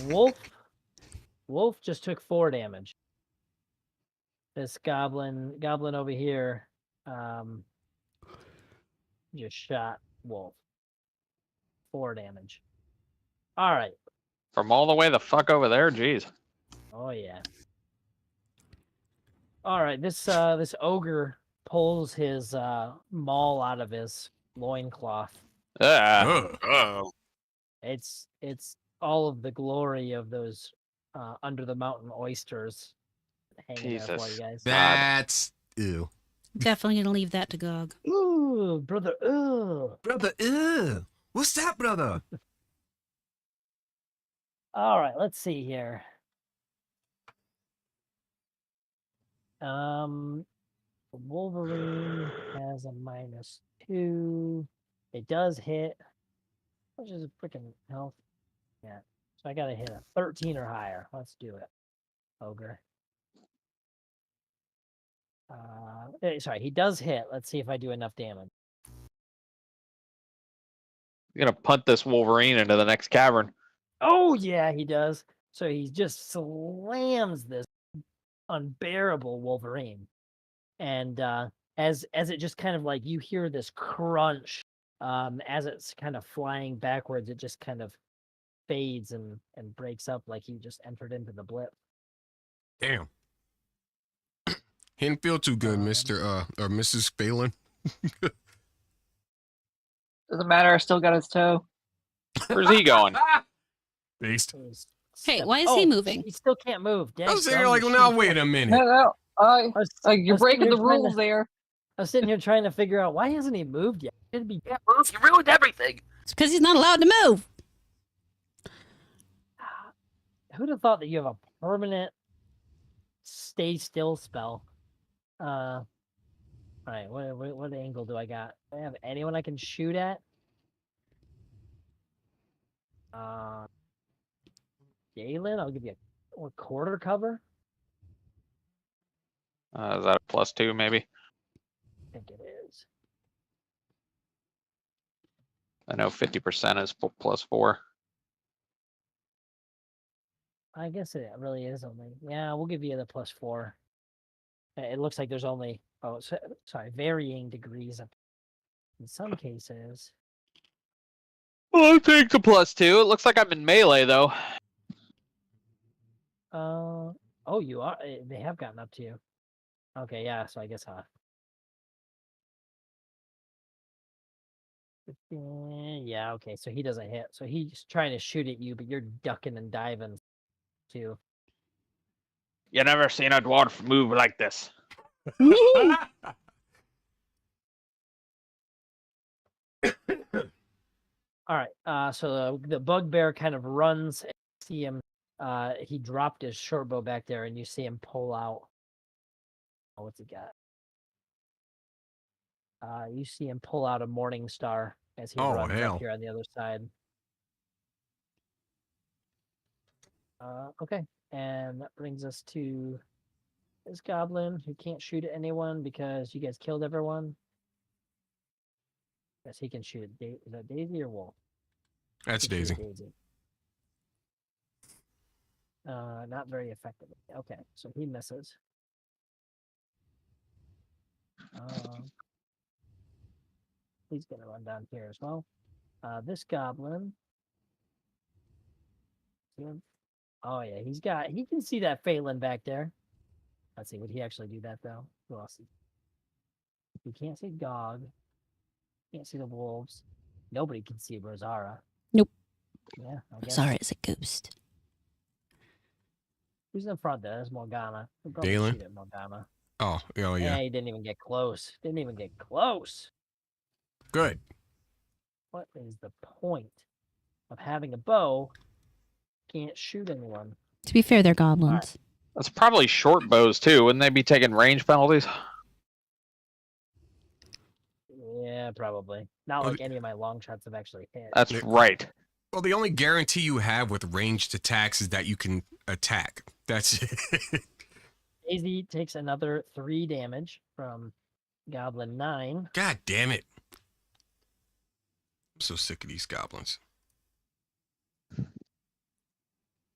Wolf just took 4 damage. This goblin over here, just shot Wolf. 4 damage. All right. From all the way the fuck over there? Jeez. Oh yeah. All right. This ogre pulls his maul out of his loincloth. Oh. It's all of the glory of those under the mountain oysters hanging there for you Jesus. guys. That's ew. Definitely gonna leave that to Gog. Ooh, brother. Ooh. Brother, ew. What's that, brother? All right, let's see here. Wolverine has a -2. It does hit, which is a freaking health. Yeah. So I gotta hit a 13 or higher. Let's do it. Ogre. Sorry, he does hit. Let's see if I do enough damage. You're gonna punt this Wolverine into the next cavern. Oh yeah, he does. So he just slams this unbearable Wolverine. And as it just kind of like you hear this crunch, as it's kind of flying backwards, it just kind of fades and breaks up like he just entered into the blip. Damn. Didn't feel too good, Mr. Or Mrs. Phelan. Doesn't matter. I still got his toe. Where's he going? Based. Hey, why is he moving? He still can't move. I was sitting here like, well, now wait a minute. No. You're breaking the trying to- rules there. I was sitting here trying to figure out why hasn't he moved yet? He didn't be moved. You ruined everything. It's because he's not allowed to move. Who'd have thought that you have a permanent stay still spell? All right, what angle do I got? Do I have anyone I can shoot at? Galen, I'll give you a quarter cover. Is that a +2 maybe? I think it is. I know 50% is +4. I guess it really is only. Yeah, we'll give you the +4. It looks like there's only varying degrees in some cases. Well, I'll take the +2. It looks like I'm in melee though. Oh, you are. They have gotten up to you. Okay, yeah. So I guess yeah. Okay, so he doesn't hit. So he's trying to shoot at you, but you're ducking and diving too. You never seen a dwarf move like this. All right. So the bugbear kind of runs. And see him. He dropped his short bow back there, and you see him pull out. Oh, what's he got? You see him pull out a morning star as he runs up here on the other side. Okay, and that brings us to this goblin who can't shoot at anyone because you guys killed everyone. Yes, he can shoot at is that Daisy or Wolf? That's Daisy. Not very effectively. Okay, so he misses. He's gonna run down here as well. This goblin. Oh yeah, he can see that Phelan back there. Let's see, would he actually do that though? Who else? He can't see Gog. Can't see the wolves. Nobody can see Rosara. Nope. Yeah, I guess. Sorry, it's a ghost. Who's in front there? There's Morgana. We'll probably Galen? shoot at Morgana. Oh yeah. Yeah, he didn't even get close. Good. What is the point of having a bow? Can't shoot anyone. To be fair, they're goblins. That's probably short bows too. Wouldn't they be taking range penalties? Yeah, probably. Not like any of my long shots have actually hit. That's right. Well, the only guarantee you have with ranged attacks is that you can attack. That's it. Daisy takes another 3 damage from Goblin 9. God damn it. I'm so sick of these goblins.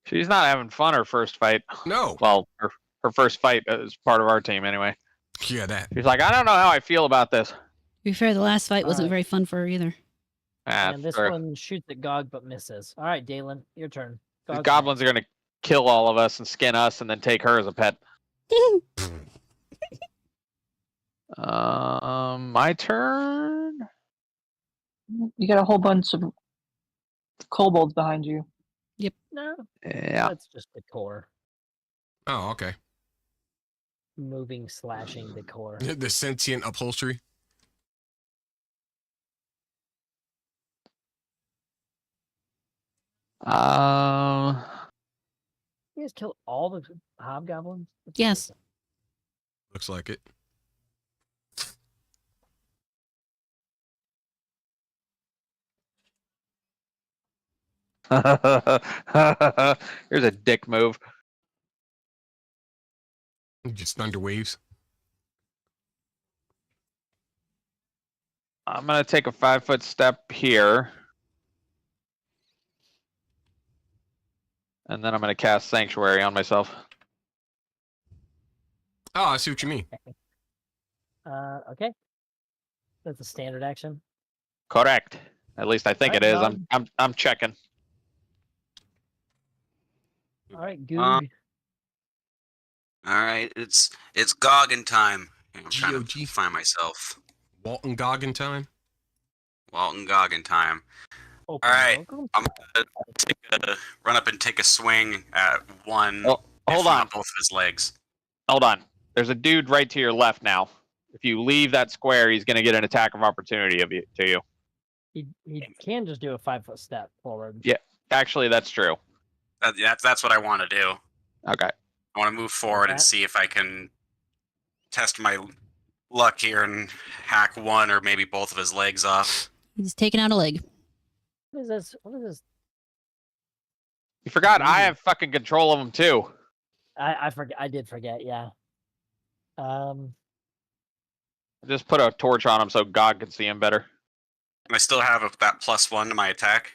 She's not having fun her first fight. No. Well, her first fight as part of our team anyway. Yeah, that. She's like, I don't know how I feel about this. To be fair, the last fight wasn't Alright. very fun for her either. And this true. one shoots at Gog but misses. All right, Dalen, your turn. These Gog's goblins are gonna kill all of us and skin us and then take her as a pet. My turn. You got a whole bunch of kobolds behind you. No, Yeah. that's just decor. Oh, okay. Moving, slashing decor. The sentient upholstery. You guys kill all the hobgoblins? That's Yes. amazing. Looks like it. Here's a dick move. Just thunder waves. I'm gonna take a 5-foot step here. And then I'm gonna cast Sanctuary on myself. Oh, I see what you mean. Okay. That's a standard action. Correct. At least I think Alright, it is. Bob. I'm checking. All right, Goog. All right, it's Goggin time. I'm trying GOG. to find myself. Walton Goggin time. Walton Goggin time. Open All right, vocal. I'm gonna run up and take a swing at one. Oh, if hold not on. both of his legs. Hold on. There's a dude right to your left now. If you leave that square, he's going to get an attack of opportunity to you. He can just do a 5-foot step forward. Yeah. Actually, that's true. That's what I want to do. Okay. I want to move forward and that. see if I can test my luck here and hack one or maybe both of his legs off. He's taking out a leg. What is this? What is this? You forgot I have fucking control of him too. I forget. I did forget. Yeah. Just put a torch on him so God can see him better. And I still have that +1 to my attack.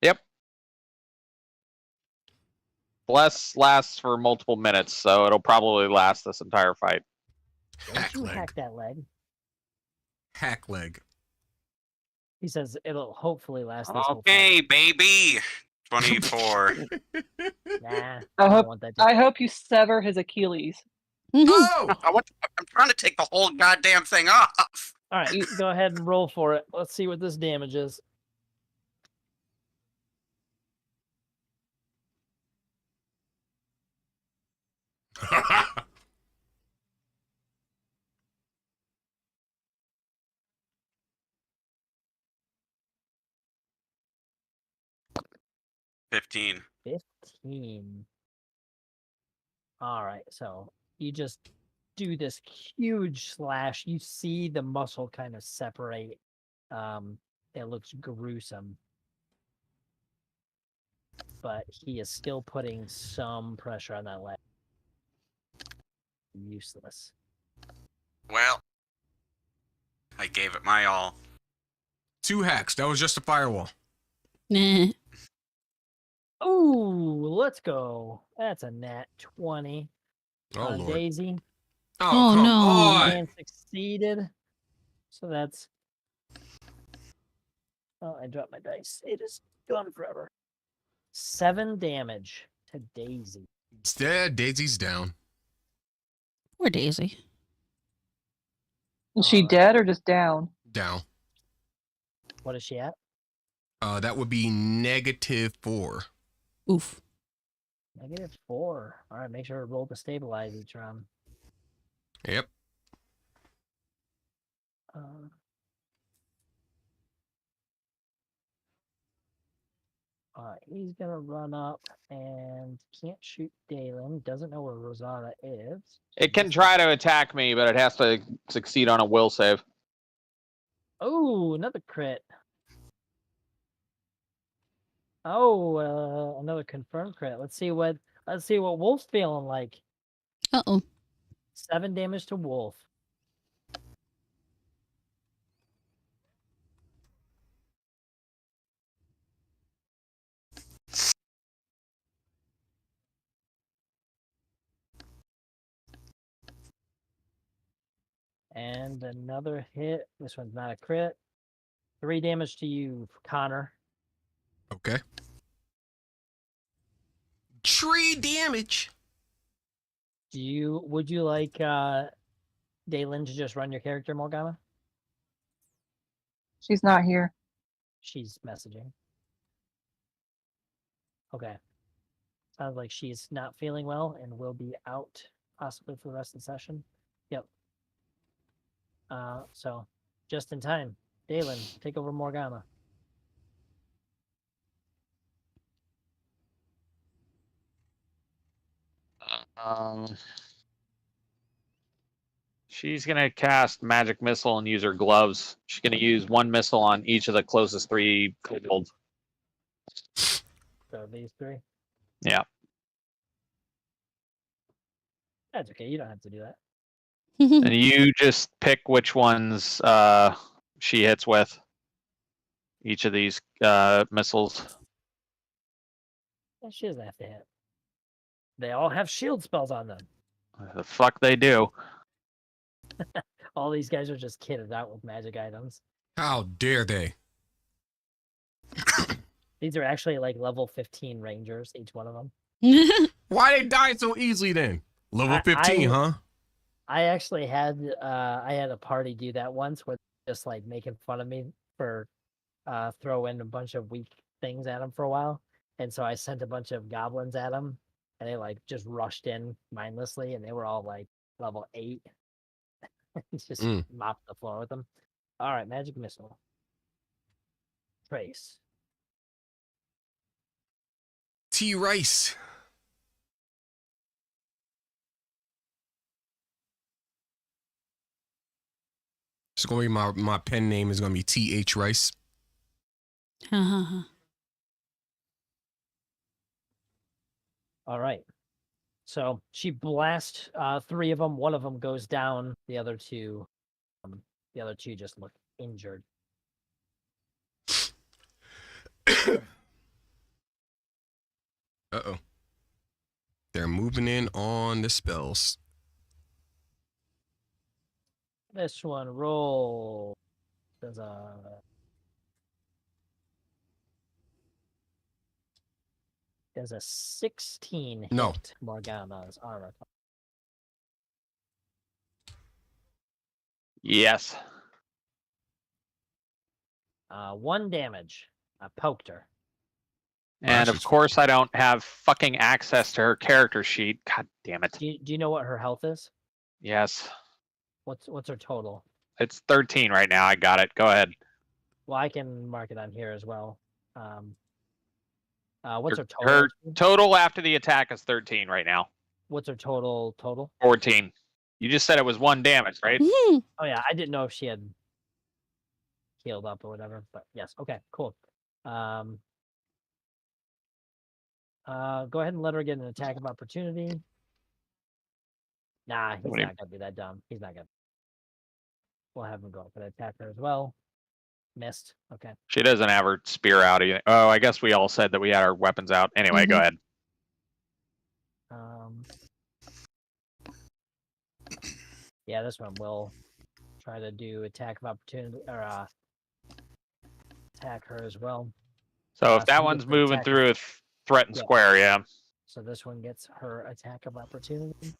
Yep. Bless lasts for multiple minutes, so it'll probably last this entire fight. Don't Hack you leg. hack that leg? Hack leg. He says it'll hopefully last this whole Okay, baby. 24. fight. Nah. I don't hope want that I hope you sever his Achilles. Mhm. Oh! I'm trying to take the whole goddamn thing off. All right, go ahead and roll for it. Let's see what this damage is. $15. 15. All right, so you just do this huge slash. You see the muscle kind of separate. It looks gruesome. But he is still putting some pressure on that leg. Useless. Well, I gave it my all. 2 hacks. That was just a firewall. Nah. Ooh, let's go. That's a nat 20 Oh, on Lord. Daisy. Oh, come no. on. And succeeded. So that's... Oh, I dropped my dice. It is gone forever. 7 damage to Daisy. Instead, Daisy's down. Poor Daisy. Is she dead or just down? Down. What is she at? That would be -4. Oof. -4. All right, make sure to roll to stabilize each round. Yep. All right, he's gonna run up and can't shoot Dalen. Doesn't know where Rosara is. It can try to attack me, but it has to succeed on a will save. Oh, another crit. Oh, another confirmed crit. Let's see what Wolf's feeling like. Uh-oh. 7 damage to Wolf. And another hit. This one's not a crit. 3 damage to you, Connor. Okay. Tree damage. Would you like Dalen to just run your character, Morgana? She's not here. She's messaging. Okay. Sounds like she's not feeling well and will be out possibly for the rest of the session. Yep. So just in time. Dalen, take over Morgana. She's gonna cast magic missile and use her gloves. She's gonna use 1 missile on each of the closest 3 kobolds. So these 3. Yeah. That's okay. You don't have to do that. And you just pick which ones she hits with. Each of these missiles. Yeah, she doesn't have to hit. They all have shield spells on them. The fuck they do. All these guys are just kitted out with magic items. How dare they? These are actually like level 15 rangers, each one of them. Why they die so easily then? Level 15, huh? I actually had a party do that once where just like making fun of me for throwing a bunch of weak things at them for a while. And so I sent a bunch of goblins at them and they like just rushed in mindlessly and they were all like level 8. Just mopped the floor with them. All right, magic missile. Trace. T Rice. It's gonna be my pen name is gonna be TH Rice. All right. So she blasts 3 of them. One of them goes down. The other two just look injured. Uh-oh. They're moving in on the spells. This one roll. There's a 16 No. hit Morgana's armor. Yes. 1 damage. I poked her. And of course, I don't have fucking access to her character sheet. God damn it. Do you know what her health is? Yes. What's her total? It's 13 right now. I got it. Go ahead. Well, I can mark it on here as well. What's her total? Her total after the attack is 13 right now. What's her total? 14. You just said it was 1 damage, right? Oh yeah, I didn't know if she had healed up or whatever, but yes. Okay, cool. Go ahead and let her get an attack of opportunity. Nah, he's not gonna be that dumb. He's not gonna. We'll have him go for the attacker as well. Missed. Okay. She doesn't have her spear out either. Oh, I guess we all said that we had our weapons out. Anyway, go ahead. Yeah, this one will try to do attack of opportunity or attack her as well. So if that one's moving through a threatened square, yeah. So this one gets her attack of opportunity.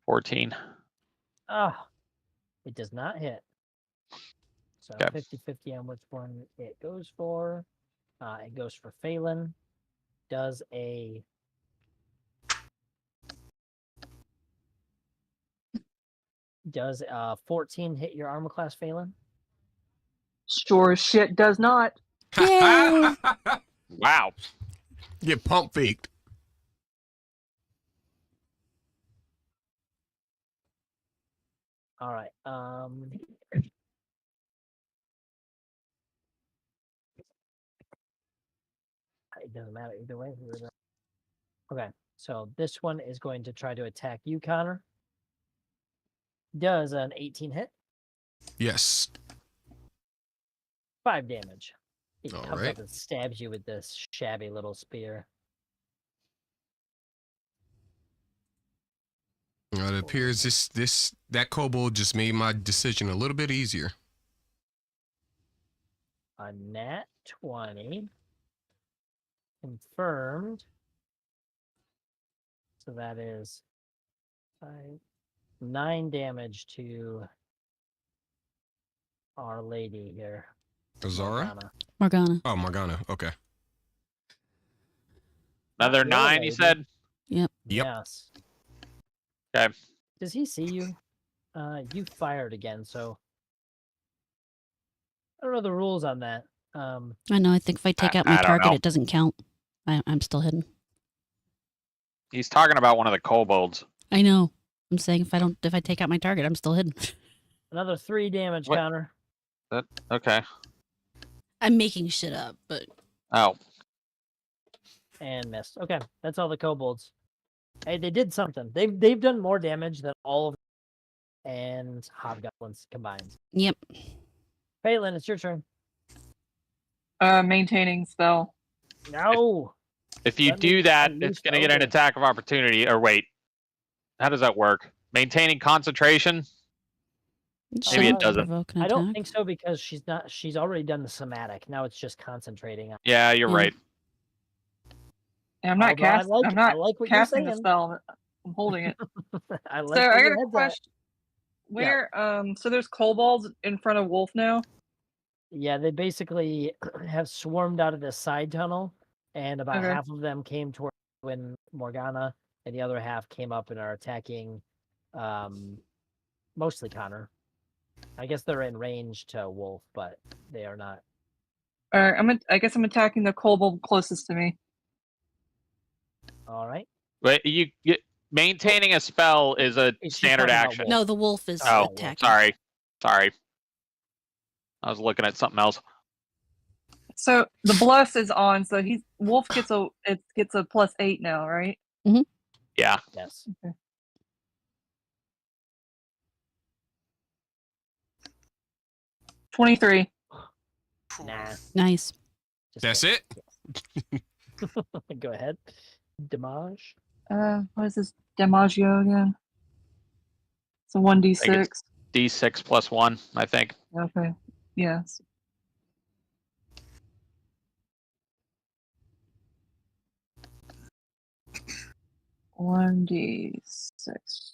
$14. Oh, it does not hit. So Okay. 50-50 on which one it goes for. It goes for Phelan. Does 14 hit your armor class, Phelan? Sure as shit does not. Yay! Wow. Get pump faked. All right. It doesn't matter either way. Okay, so this one is going to try to attack you, Connor. Does an 18 hit? Yes. 5 damage. He All comes right. up and stabs you with this shabby little spear. It appears that kobold just made my decision a little bit easier. A nat 20. Confirmed. So that is 9 damage to our lady here. Azara? Morgana. Morgana. Oh, Morgana. Okay. Another Your 9, you lady. said? Yep. Yes. Okay. Does he see you? You fired again, so don't know the rules on that. I know. I think if I take out my I don't target, know. it doesn't count. I'm still hidden. He's talking about one of the kobolds. I know. I'm saying if I take out my target, I'm still hidden. Another 3 damage, What? Connor. Okay. I'm making shit up, but Oh, And missed. Okay, that's all the kobolds. Hey, they did something. They've done more damage than all of and hobgoblins combined. yep. Phelan, it's your turn. Maintaining spell. No. if you Let me do that, unleash it's going to get an ogre. attack of opportunity. Or wait, how does that work? Maintaining concentration? Maybe it doesn't. Provoke an I don't attack. think so because she's already done the somatic. Now it's just concentrating on. Yeah, you're Yeah. right. And I'm not Although I casting. like- I'm not I like what you're casting the saying. spell. I'm holding it. I like So where I your got a head's at. question. Where so there's kobolds in front of Wolf now. Yeah, they basically have swarmed out of this side tunnel, and about Okay. half of them came toward when Morgana, and the other half came up and are attacking, mostly Connor. I guess they're in range to Wolf, but they are not. All right, I guess I'm attacking the kobold closest to me. All right. But maintaining a spell is a She's standard talking about action. Wolf. No, the wolf is Oh, attacking. sorry. I was looking at something else. So the bless is on. So Wolf gets a +8 now, right? Yeah. Yes. 23. Nah. Nice. Just That's kidding. it? Go ahead. Damage. What is this Damaggio again? It's a 1d6. D6 plus 1, I think. Okay. Yes. One d6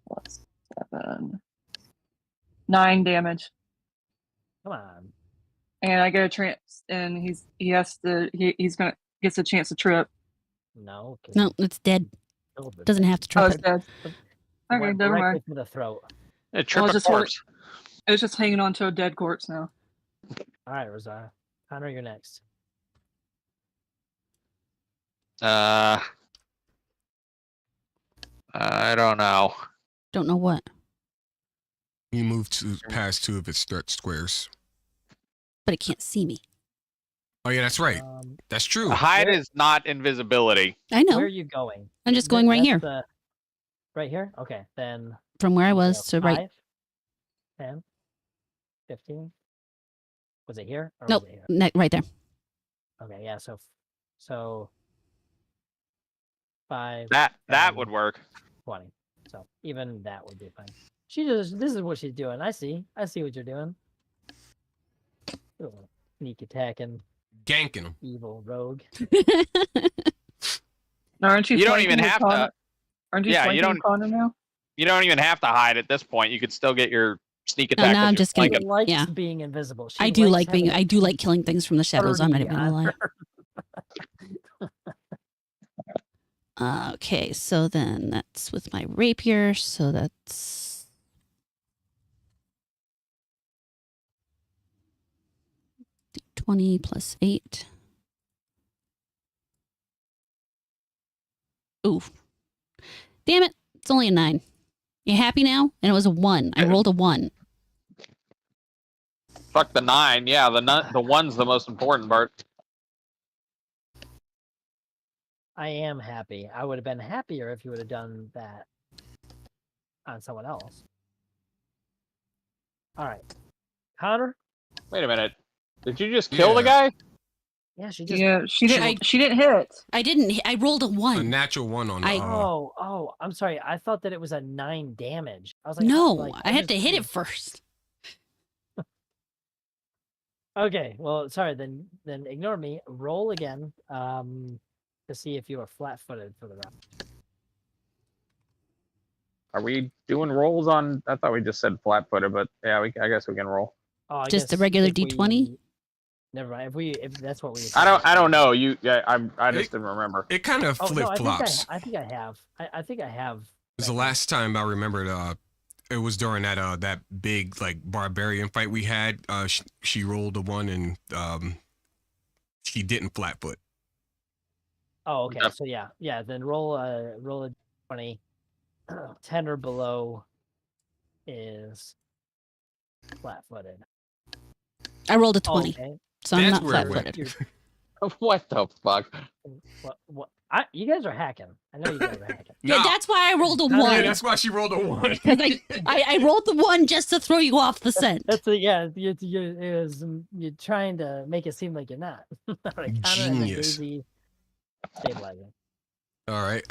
plus 7. 9 damage. Come on. And I get a chance, and he's gonna gets a chance to trip. No. 'cause No, you it's dead. killed the Doesn't thing. have to Oh, trip it's it. dead. Okay, Went never directly mind. to the throat. A trip Well, a just corpse. It was just hanging on to a dead corpse now. All right, Rosara. Connor, you're next. I don't know. Don't know what. You move past 2 of its threat squares. But it can't see me. Oh yeah, that's right. That's true. Hide Where- is not invisibility. I know. Where are you going? I'm just going right here. Right here? Okay, then. From where I you was go to right. 5, 10, 15. Was it here? Or Nope. Was it here? Right there. Okay, yeah, so 5, That would work. 20. So even that would be fine. This is what she's doing. I see what you're doing. Little sneak attacking Ganking them. evil rogue. Now, aren't you? You don't flanking even with have Connor? to. Aren't you? Yeah, you flanking don't- with Connor now. You don't even have to hide at this point. You could still get your sneak No, attack. now 'cause I'm you're just gonna She flanking. likes yeah. being invisible. She I do likes like being. having I do like killing things from the shadows. I'm not 30 even gonna on lie. her. Okay, so then that's with my rapier. So that's 20 plus 8. Ooh, damn it! It's only a 9. You happy now? And it was a 1. I rolled a 1. Fuck the 9. Yeah, the 1's the most important part. I am happy. I would have been happier if you would have done that on someone else. All right, Connor. Wait a minute. Did you just kill the Yeah. guy? Yeah, she just. Yeah, she didn't. I- She didn't hit. I didn't. I rolled a A 1. natural 1 on the. Oh, I'm sorry. I thought that it was a 9 damage. I was like, No, like, I had just to hit did- it first. Okay, well, sorry. Then ignore me. Roll again. To see if you are flat-footed for the round. Are we doing rolls on? I thought we just said flat-footed, but yeah, I guess we can roll. Oh, I Just the guess regular if D20? Never mind. If that's what we. I don't know. I just It- didn't remember. It kind of Oh flip no, flops. I think I have. I think I have. It was the last time I remembered. It was during that that big like barbarian fight we had. She rolled a 1 and she didn't flatfoot. Oh, okay. Yep. So yeah. Then roll a 20. 10 or below is flat-footed. I rolled a Oh, 20, okay. so I'm That's not where it flat-footed. You're- What the fuck? what? You guys are hacking. I know you guys are hacking. Yeah, Nah. that's why I rolled a Yeah, 1. Yeah, that's why she rolled a 1. Because I rolled the 1 just to throw you off the scent. That's you're trying to make it seem like you're not. All right, Connor and then Genius. Daisy stabilizing. All right.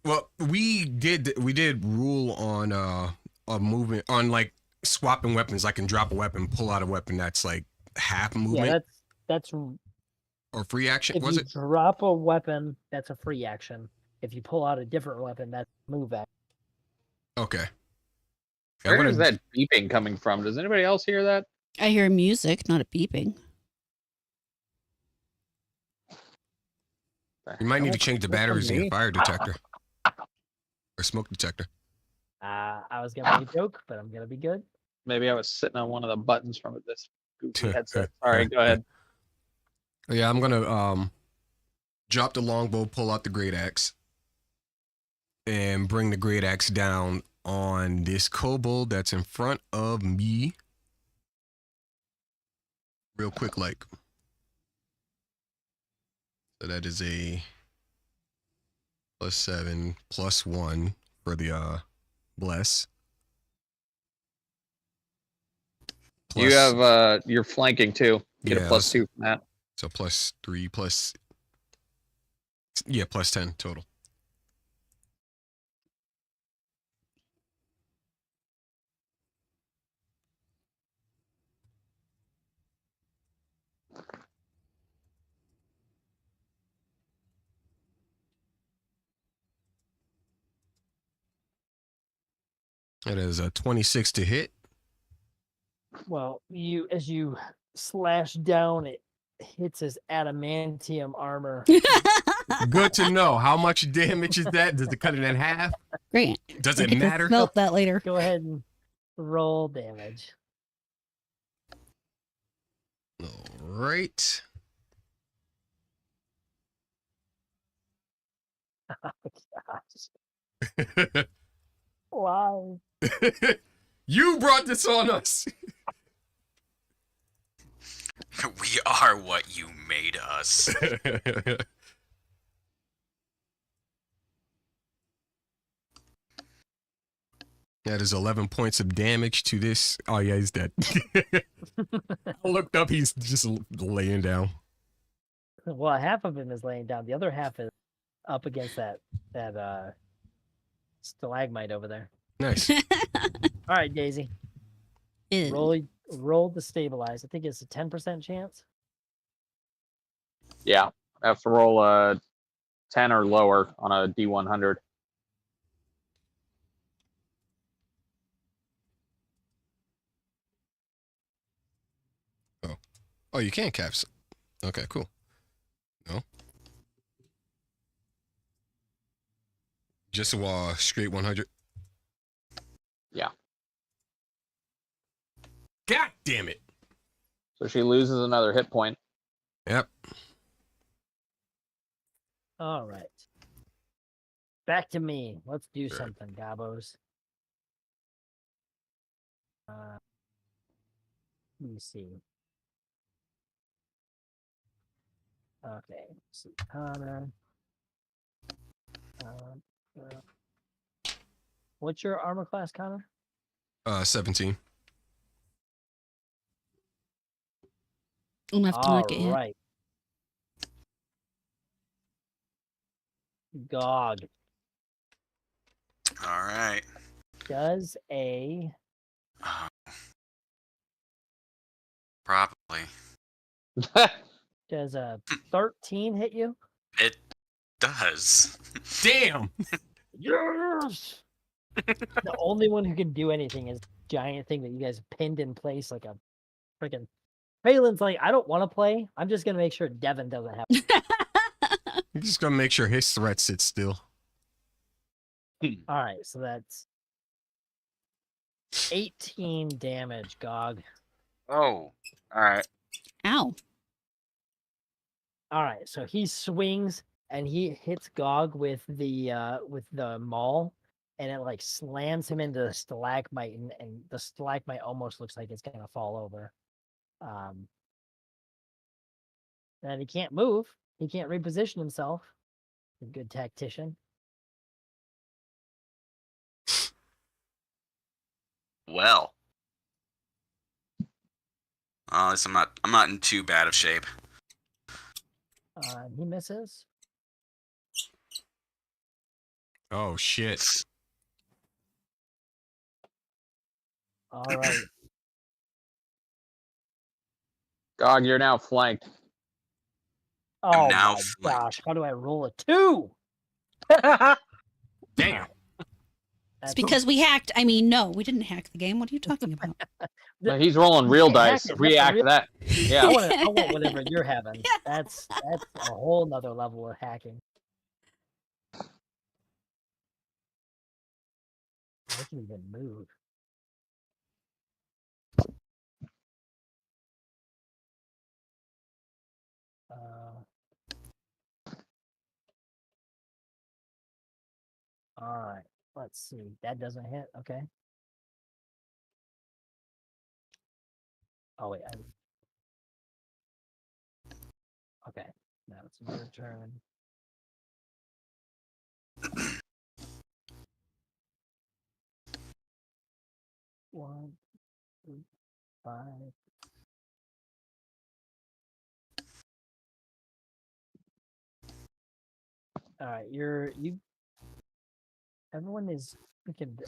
Well, we did rule on movement on like swapping weapons. I can drop a weapon, pull out a weapon that's like half movement Yeah, that's or free action. if Was you it? drop a weapon, that's a free action. If you pull out a different weapon, that's move action. Okay. Where is that beeping coming from? Does anybody else hear that? I hear music, not a beeping. You might need to change the batteries in your Me? fire detector or smoke detector. I was gonna make a joke, but I'm gonna be good. Maybe I was sitting on one of the buttons from this goofy headset. Sorry, go ahead. Yeah, I'm gonna drop the longbow, pull out the great axe, and bring the great axe down on this kobold that's in front of me. Real quick, like. So that is a +7, +1 for the bless. You have you're flanking too. Get Yeah, a +2 from that. So +3 plus. Yeah, +10 total. That is a 26 to hit. Well, as you slash down, it hits his adamantium armor. Good to know. How much damage is that? Does it cut it in half? Great. Does I it get to matter? Smelt that later. Go ahead and roll damage. All right. Oh, gosh. Wow. You brought this on us. We are what you made us. That is 11 points of damage to this. Oh, yeah, he's dead. I looked up, he's just laying down. Well, half of him is laying down. The other half is up against that stalagmite over there. Nice. All right, Daisy. Ew. Roll to stabilize. I think it's a 10% chance. Yeah, I have to roll a 10 or lower on a D100. Oh, you can caps. Okay, cool. No. Just a straight 100. Yeah. God damn it. So she loses another hit point. Yep. All right. Back to me. Let's do Sure. something, Gabos. Let me see. Okay. Let's see. Connor. What's your armor class, Connor? 17. Enough to All not get hit. right. Gog. All right. Does a Probably. does a 13 hit you? It does. Damn. Yes. The only one who can do anything is giant thing that you guys pinned in place like a freaking. Phelan's like, I don't want to play. I'm just gonna make sure Devin doesn't have. You're just gonna make sure his threat sits still. All right, so that's 18 damage, Gog. Oh, all right. Ow. All right, so he swings and he hits Gog with the maul, and it like slams him into the stalagmite, and the stalagmite almost looks like it's gonna fall over. And he can't move. He can't reposition himself. A good tactician. Well, at least I'm not in too bad of shape. He misses. Oh shit. All right. Gog, you're now flanked. Oh now my flanked. gosh! How do I roll a 2? Damn. It's because we hacked. I mean, no, we didn't hack the game. What are you talking about? No, he's rolling real Yeah, dice. hack it. React to that. Yeah. I want whatever you're having. That's a whole nother level of hacking. I can even move. All right. Let's see. That doesn't hit. Okay. Oh wait. Okay. Now it's your turn. One, 2, 5. All right, you. Everyone is freaking.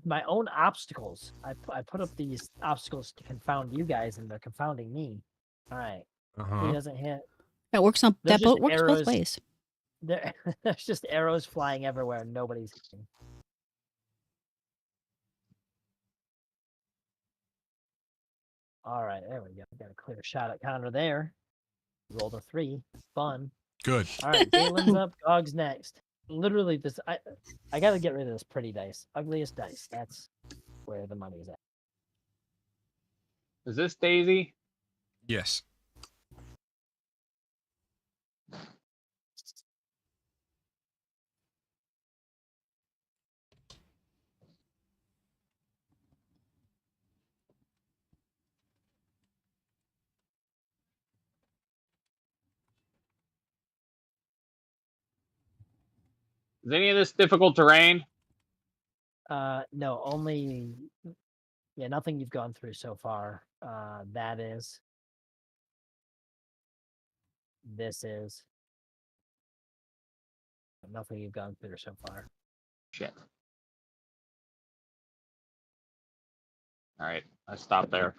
My own obstacles. I put up these obstacles to confound you guys, and they're confounding me. All right. He doesn't hit. That works on There's that just boat works both arrows. ways. There's just arrows flying everywhere, and nobody's hitting. All right, there we go. Got a clear shot at counter there. Rolled a 3. Fun. Good. All right, Dalen's up. Gog's next. Literally, this I gotta get rid of this pretty dice. Ugliest dice. That's where the money's at. Is this Daisy? Yes. Is any of this difficult terrain? No, only nothing you've gone through so far. That is. This is. Nothing you've gone through so far. Shit. All right, I stopped there.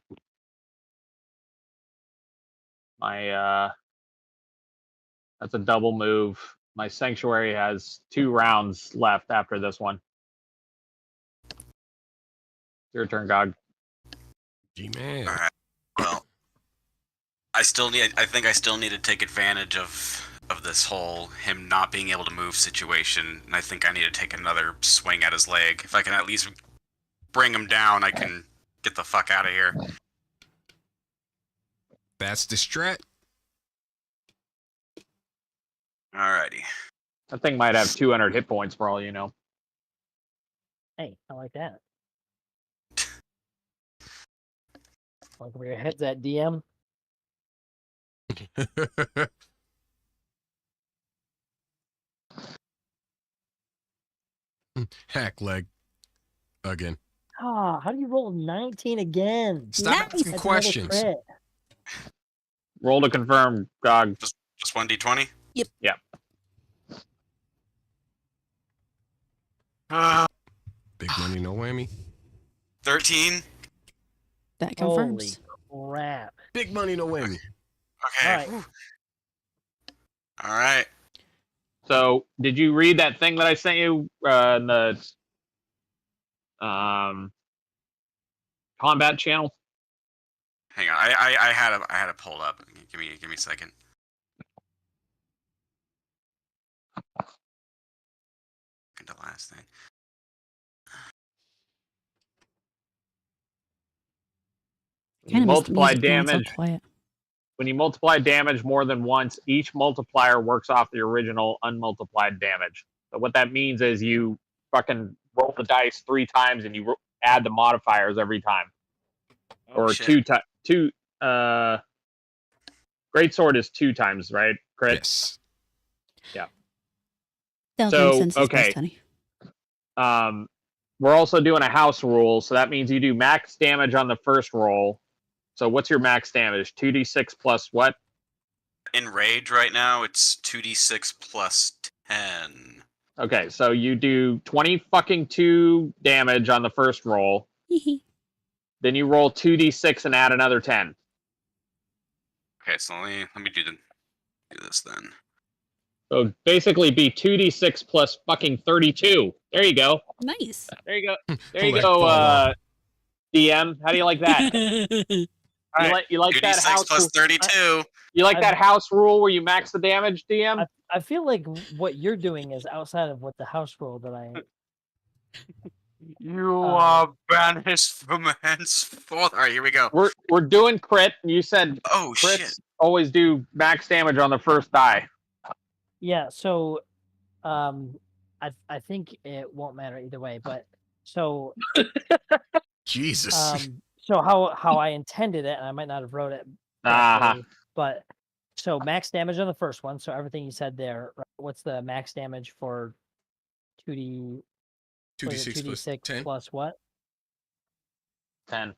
My that's a double move. My sanctuary has 2 rounds left after this one. Your turn, Gog. G-man. All right. Well, I think I still need to take advantage of this whole him not being able to move situation, and I think I need to take another swing at his leg. If I can at least bring him down, I can get the fuck out of here. That's the strat. Alrighty. That thing might have 200 hit points for all you know. Hey, I like that. Like where your head's at, DM. Hack leg. Again. Ah, how do you roll 19 again? Stop asking That's questions. another crit. Roll to confirm, Gog. Just 1d20? Yep. Yep. Big money, no whammy. 13? That Holy confirms. crap. Big money, no whammy. Okay. All right. Whew. All right. So, did you read that thing that I sent you in the combat channel? Hang on. I had it pulled up. Give me a second. The last thing. When you Kind of missed the multiply music being so damage, quiet. when you multiply damage more than once, each multiplier works off the original unmultiplied damage. So what that means is you fucking roll the dice 3 times and you add the modifiers every time. Oh, Or shit. two. Greatsword is 2 times, right? Crit. Yes. Delvin So, senses okay. best, honey. We're also doing a house rule, so that means you do max damage on the first roll. So what's your max damage? 2d6 plus what? In rage right now, it's 2d6 plus 10. Okay, so you do 2 damage on the first roll. Then you roll 2d6 and add another 10. Okay, so let me do this then. So basically be 2d6 plus fucking 32. There you go. Nice. There you go. There Pull you that go, ball off. DM. How do you like that? You like that 2d6 house plus 32. You like I've- that house rule where you max the damage, DM? I feel like what you're doing is outside of what the house rule that I. You are banished from henceforth. All right, here we go. We're doing crit. You said Oh, crits shit. always do max damage on the first die. Yeah, so I think it won't matter either way, but so Jesus. so how I intended it, and I might not have wrote it Uh-huh. correctly, but so max damage on the first one, so everything you said there, right? What's the max damage for 2d 2d6 plus 10. plus what? 10.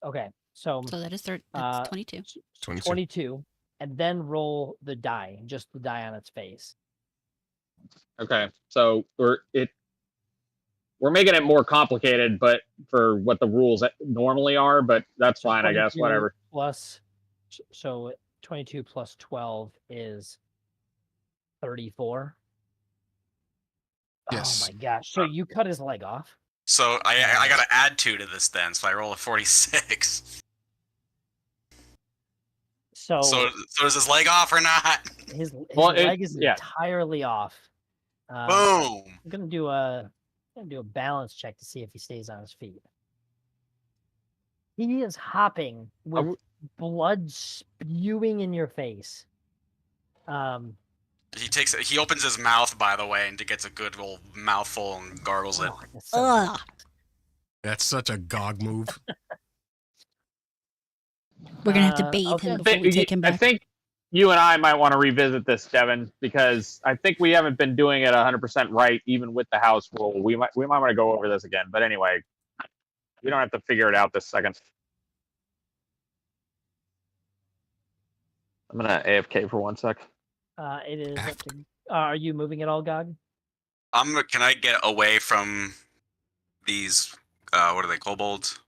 Okay, so So that is that's Uh, 22. 22, and then roll the die, just the die on its face. Okay. So we're making it more complicated, but for what the rules normally are, but that's So fine, I guess. 22 Whatever. Plus, so 22 plus 12 is 34. Yes. Oh my gosh! So you cut his leg off. So I got to add 2 to this then, so I roll a 46. So, So is his leg off or not? his Well, leg is yeah. entirely off. Boom. I'm gonna do a balance check to see if he stays on his feet. He is hopping with blood spewing in your face. He opens his mouth, by the way, and gets a good old mouthful and gargles it. That's so Ugh. That's such a GOG move. We're gonna have to bathe okay. him before we take him I back. think you and I might want to revisit this, Devin, because I think we haven't been doing it 100% right, even with the house rule. We might want to go over this again. But anyway, we don't have to figure it out this second. I'm gonna AFK for 1 sec. It is up to. Are you moving at all, Gog? Can I get away from these? What are they? Kobolds?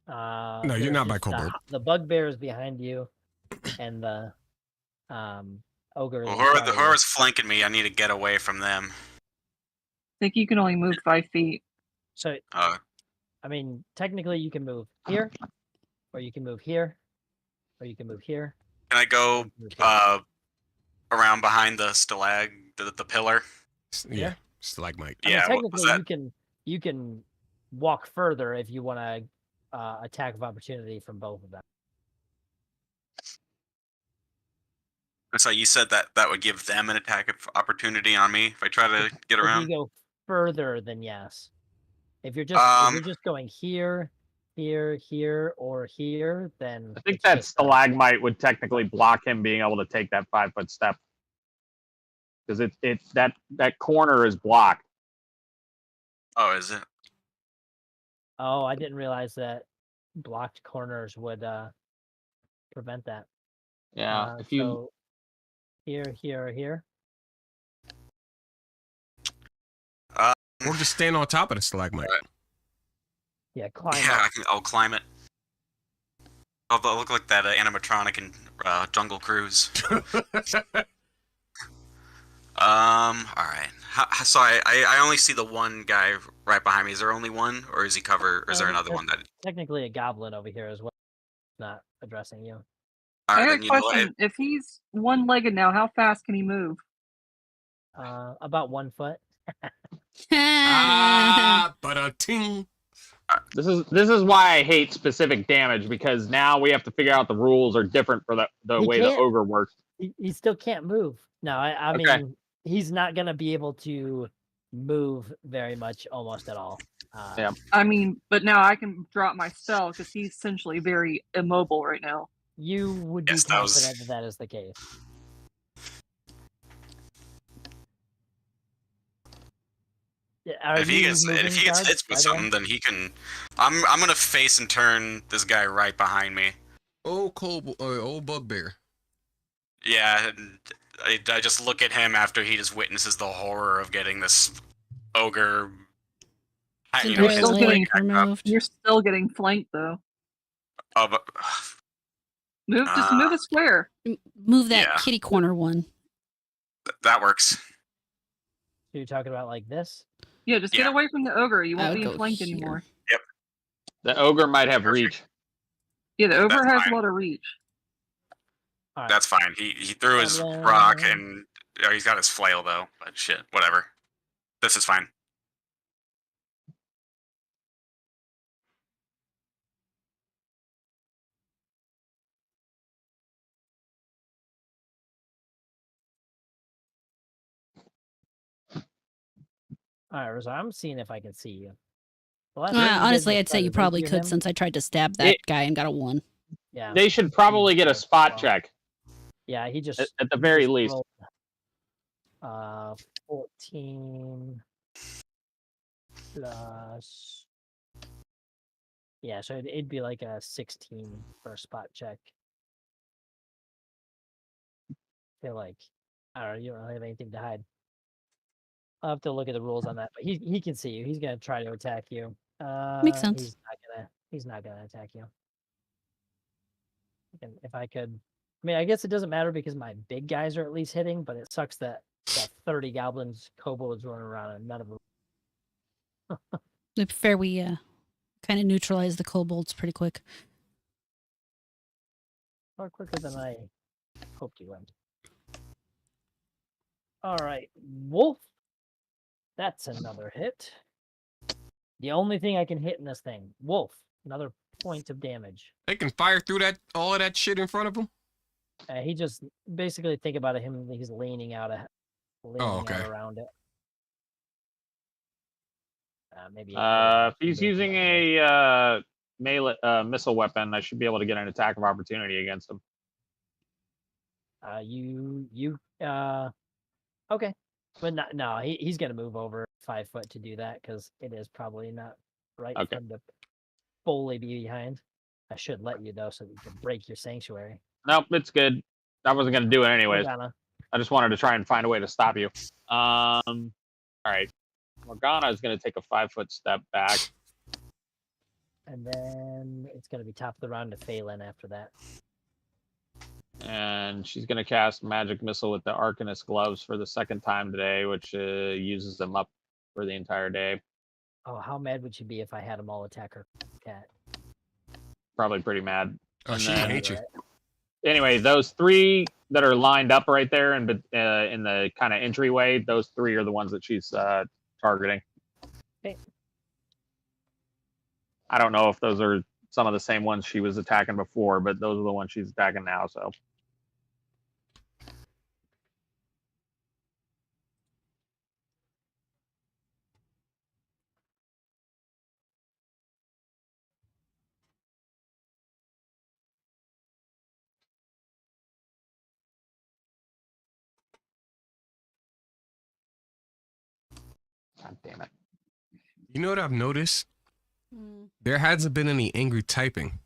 No, you're not by Kobold. The Bugbear is behind you, and the ogre. Well, is in front of you. whoever's flanking me, I need to get away from them. I think you can only move 5 feet. So, Uh, I mean, technically, you can move here, or you can move here, or you can move here. can I go move here. around behind the the pillar? Yeah. Stalagmite. I mean, Yeah. What was technically, that? you can walk further if you want to attack of opportunity from both of them. So you said that would give them an attack of opportunity on me if I try to get If around. you go further, then yes. If you're just going here, here, or here, then I think it's that just, stalagmite would technically block him being able to take that 5-foot step, because that corner is blocked. Oh, is it? Oh, I didn't realize that blocked corners would prevent that. Yeah. If you So here, here, here. Or just stand on top of the stalagmite. Yeah, climb Yeah, up. I'll climb it. I'll look like that animatronic in Jungle Cruise. All right. So I only see the one guy right behind me. Is there only one, or is he covered? Or is there another one that? Technically a goblin over here as well. Not addressing you. All I right, got then a you know what? question. If he's one-legged now, how fast can he move? About 1 foot. Ah, but a ting. This is why I hate specific damage, because now we have to figure out the rules are different for the He way the can't- ogre works. He still can't move. No, I Okay. mean, he's not going to be able to move very much, almost at all. Yeah. I mean, but now I can drop my spell because he's essentially very immobile right now. You would be Yes, that was- confident that is the case. Yeah, are If he you gets moving hits guards, with by the way? something, then he can. I'm gonna face and turn this guy right behind me. Old Bugbear. Yeah, and I just look at him after he just witnesses the horror of getting this ogre. You know, You're his still Temporarily getting- leg back up. removed. You're still getting flanked though. Oh, but, Just move a square. Move that Yeah. kitty corner one. that works. So you're talking about like this? Yeah, just get Yeah. away from the ogre. You I won't would be go flanked here. anymore. The ogre might have reach. Yeah, the ogre That's has fine. a lot of reach. All right. That's fine. He threw his rock and he's got his flail though. But shit, whatever. This is fine. All right, Rosa, I'm seeing if I can see you. The last time you did Honestly, was I'd try say to you probably rapier could him. since I tried to stab that guy and got a 1. Yeah. They should probably get a spot check Yeah, he just at the he very just least. rolled, 14 plus. Yeah, so it'd be like a 16 for a spot check. Feel like I don't know, you don't have anything to hide. I'll have to look at the rules on that, but he can see you. He's gonna try to attack you. Makes sense. He's not gonna attack you. If I could, I mean, I guess it doesn't matter because my big guys are at least hitting, but it sucks that 30 goblins, kobolds running around and none of them. To be fair, we kind of neutralize the kobolds pretty quick. Far quicker than I hoped you would. All right, Wolf. That's another hit. The only thing I can hit in this thing. Wolf. Another point of damage. They can fire through all of that shit in front of them. He just basically think about it. He's leaning out okay. around it. Maybe. If he's using a melee missile weapon, I should be able to get an attack of opportunity against him. Okay, but no, he's gonna move over 5 foot to do that because it is probably not right for him to fully be behind. I should let you though, so that you can break your sanctuary. Nope, it's good. I wasn't going to do it anyways. Morgana. I just wanted to try and find a way to stop you. All right. Morgana is going to take a 5-foot step back. And then it's gonna be top of the round to Phelan after that. And she's going to cast Magic Missile with the Arcanist Gloves for the second time today, which uses them up for the entire day. Oh, how mad would she be if I had them all attack her cat? Probably pretty mad. Oh, And she then- hates you. Anyway, those 3 that are lined up right there and in the kind of entryway, those 3 are the ones that she's targeting. Okay. I don't know if those are some of the same ones she was attacking before, but those are the ones she's attacking now. So God damn it. You know what I've noticed? There hasn't been any angry typing.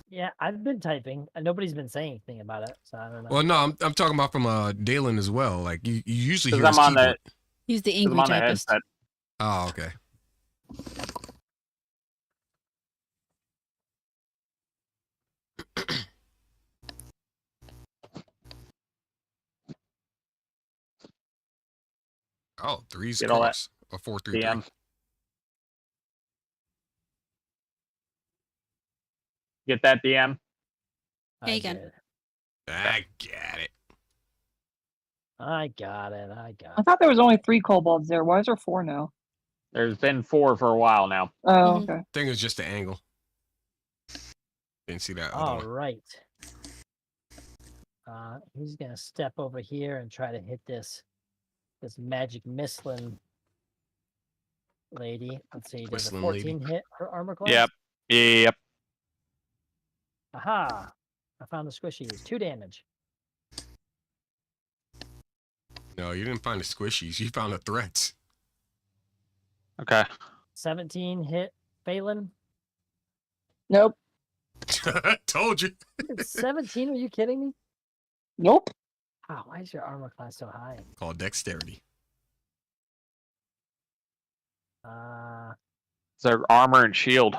Yeah, I've been typing, and nobody's been saying anything about it, so I don't know. Well, no, I'm talking about from Dalen as well. Like you usually hear Because his I'm on keyboard. the He's the 'cause angry I'm on the typist. headset. Oh, okay. Oh, 3's Get all that cross. A 4-3-3. DM. Get that DM? I Hey, again. did. I got it. I got it. I thought there was only 3 kobolds there. Why is there 4 now? There's been 4 for a while now. Oh, Mhm. okay. I think it was just the angle. Didn't see that other All one. right. He's gonna step over here and try to hit this magic Mislin lady. Let's see, does a Whistling 14 lady. hit her armor class? Yep. Yep. Aha! I found the squishies. 2 damage. No, you didn't find the squishies. You found the threats. Okay. 17 hit Phelan. Nope. Told you. It's 17? Are you kidding me? Nope. Wow, why is your armor class so high? Called dexterity. So armor and shield.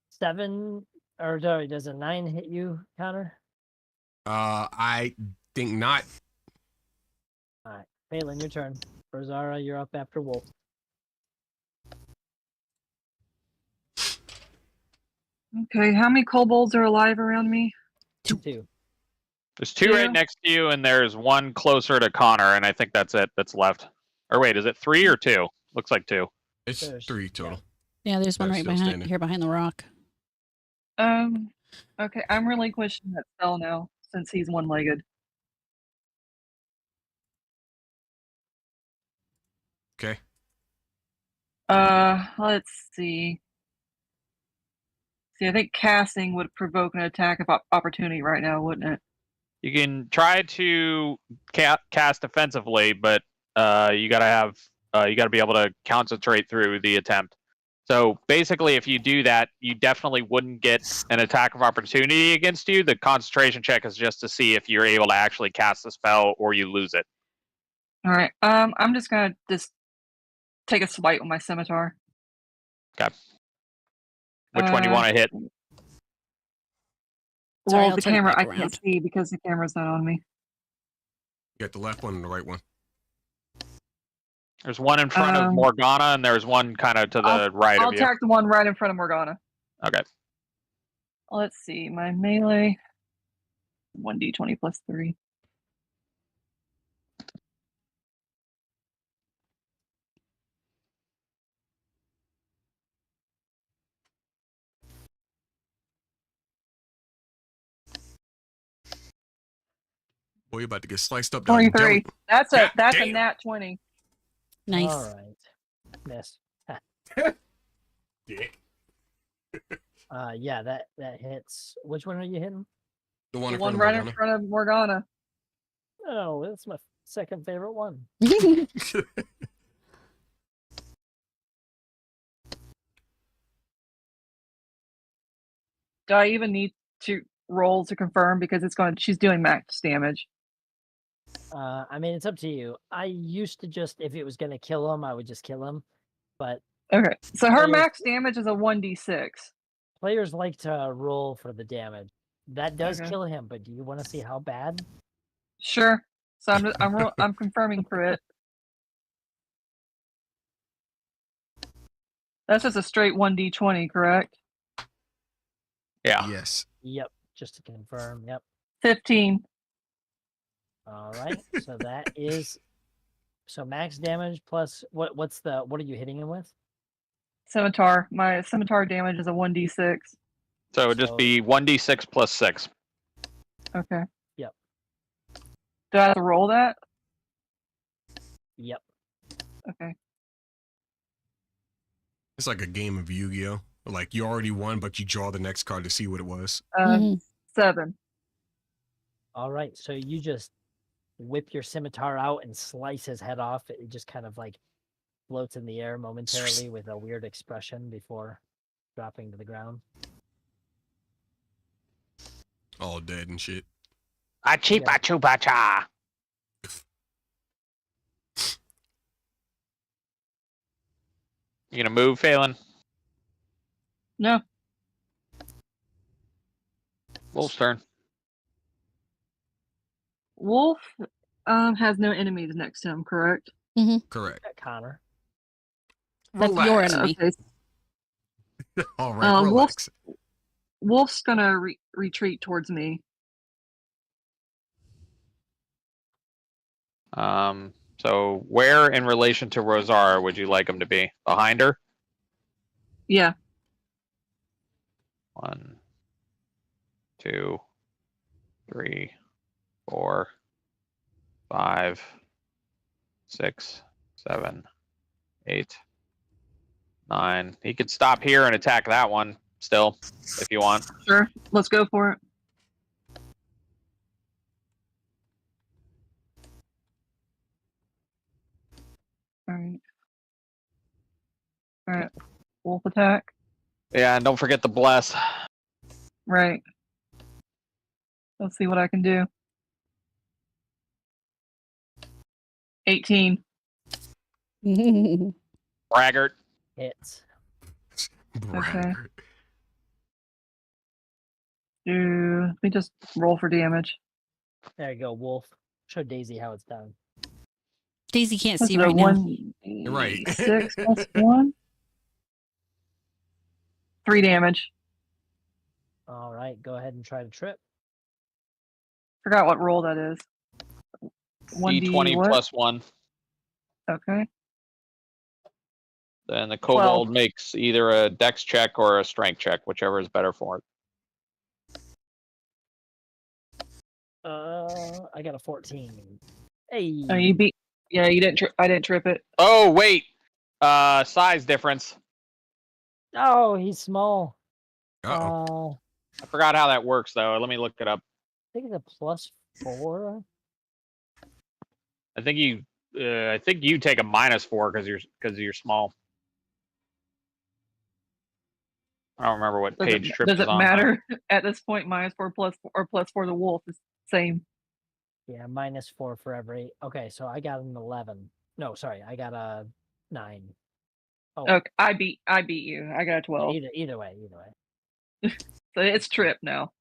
7 or sorry, does a 9 hit you, Connor? I think not. All right, Phelan, your turn. Rosara, you're up after Wolf. Okay, how many kobolds are alive around me? 2. There's 2 right Two. next to you, and there's 1 closer to Connor, and I think that's it. That's left. Or wait, is it 3 or 2? Looks like 2. It's There's- 3 total. Yeah, there's one That's right still behind standing. here behind the rock. Okay, I'm relinquishing that spell now since he's one-legged. Okay. Let's see. See, I think casting would provoke an attack of opportunity right now, wouldn't it? You can try to cast defensively, but you gotta be able to concentrate through the attempt. So basically, if you do that, you definitely wouldn't get an attack of opportunity against you. The concentration check is just to see if you're able to actually cast the spell or you lose it. All right. I'm just gonna take a swipe with my scimitar. Which one you want to hit? Sorry, Well, I'll the turn it camera back I around. can't see because the camera's not on me. You got the left one and the right one. There's one in front of Morgana, and there's one kind of to the right I'll of you. attack the one right in front of Morgana. Okay. Let's see, my melee 1d20 plus 3. Boy, you're about to get sliced up. down 23. down- That's a God that's a damn. nat 20. Nice. All right. Miss. Yeah. Yeah, that hits. Which one are you hitting? The one The in one front right of in front of Morgana. Oh, that's my second favorite one. Morgana. Do I even need to roll to confirm because she's doing max damage. I mean, it's up to you. I used to just, if it was going to kill him, I would just kill him. But Okay. So her Players- max damage is a 1d6. players like to roll for the damage. That does Okay. kill him, but do you want to see how bad? Sure. So I'm confirming for it. That's just a straight 1d20, correct? Yeah. Yes. Yep, just to confirm. Yep. 15. All right. So that is max damage plus what are you hitting him with? Scimitar. My scimitar damage is a 1d6. So it would just So- be 1d6 plus 6. Okay. Yep. Do I have to roll that? Yep. Okay. It's like a game of Yu-Gi-Oh! Like you already won, but you draw the next card to see what it was. Mhm. 7. All right. So you just whip your scimitar out and slice his head off. It just kind of like floats in the air momentarily with a weird expression before dropping to the ground. All dead and shit. Achipa chupa cha. You gonna move, Phelan? No. Wolf's turn. Wolf has no enemies next to him, correct? Correct. Connor. That's your Relax. enemy. Okay. All right, relax. Wolf's gonna retreat towards me. So where in relation to Rosara would you like him to be? Behind her? Yeah. 1, 2, 3, 4, 5, 6, 7, 8, 9. He could stop here and attack that one still, if you want. Sure. Let's go for it. Alright. Alright. Wolf attack. Yeah, and don't forget the bless. Right. Let's see what I can do. 18. Braggart. Hits. Braggart. Let me just roll for damage. There you go, Wolf. Show Daisy how it's done. Daisy can't That's see a right now. Right. 6 plus 1. 3 damage. All right, go ahead and try to trip. Forgot what roll that is. D20 what? plus 1. Okay. Then the kobold makes either a dex check or a strength check, whichever is better for it. I got a 14. Hey. Oh, you beat. Yeah, you didn't. I didn't trip it. Oh, wait. Size difference. Oh, he's small. Uh-oh. I forgot how that works, though. Let me look it up. I think it's a +4. I think you take a -4 because you're small. I don't remember what page trip Does is it on. matter at this point? -4 or +4 the wolf is same. Yeah, -4 for every. Okay, so I got an 11. No, sorry, I got a 9. Oh, Okay, I beat you. I got a 12. either way. So it's trip now.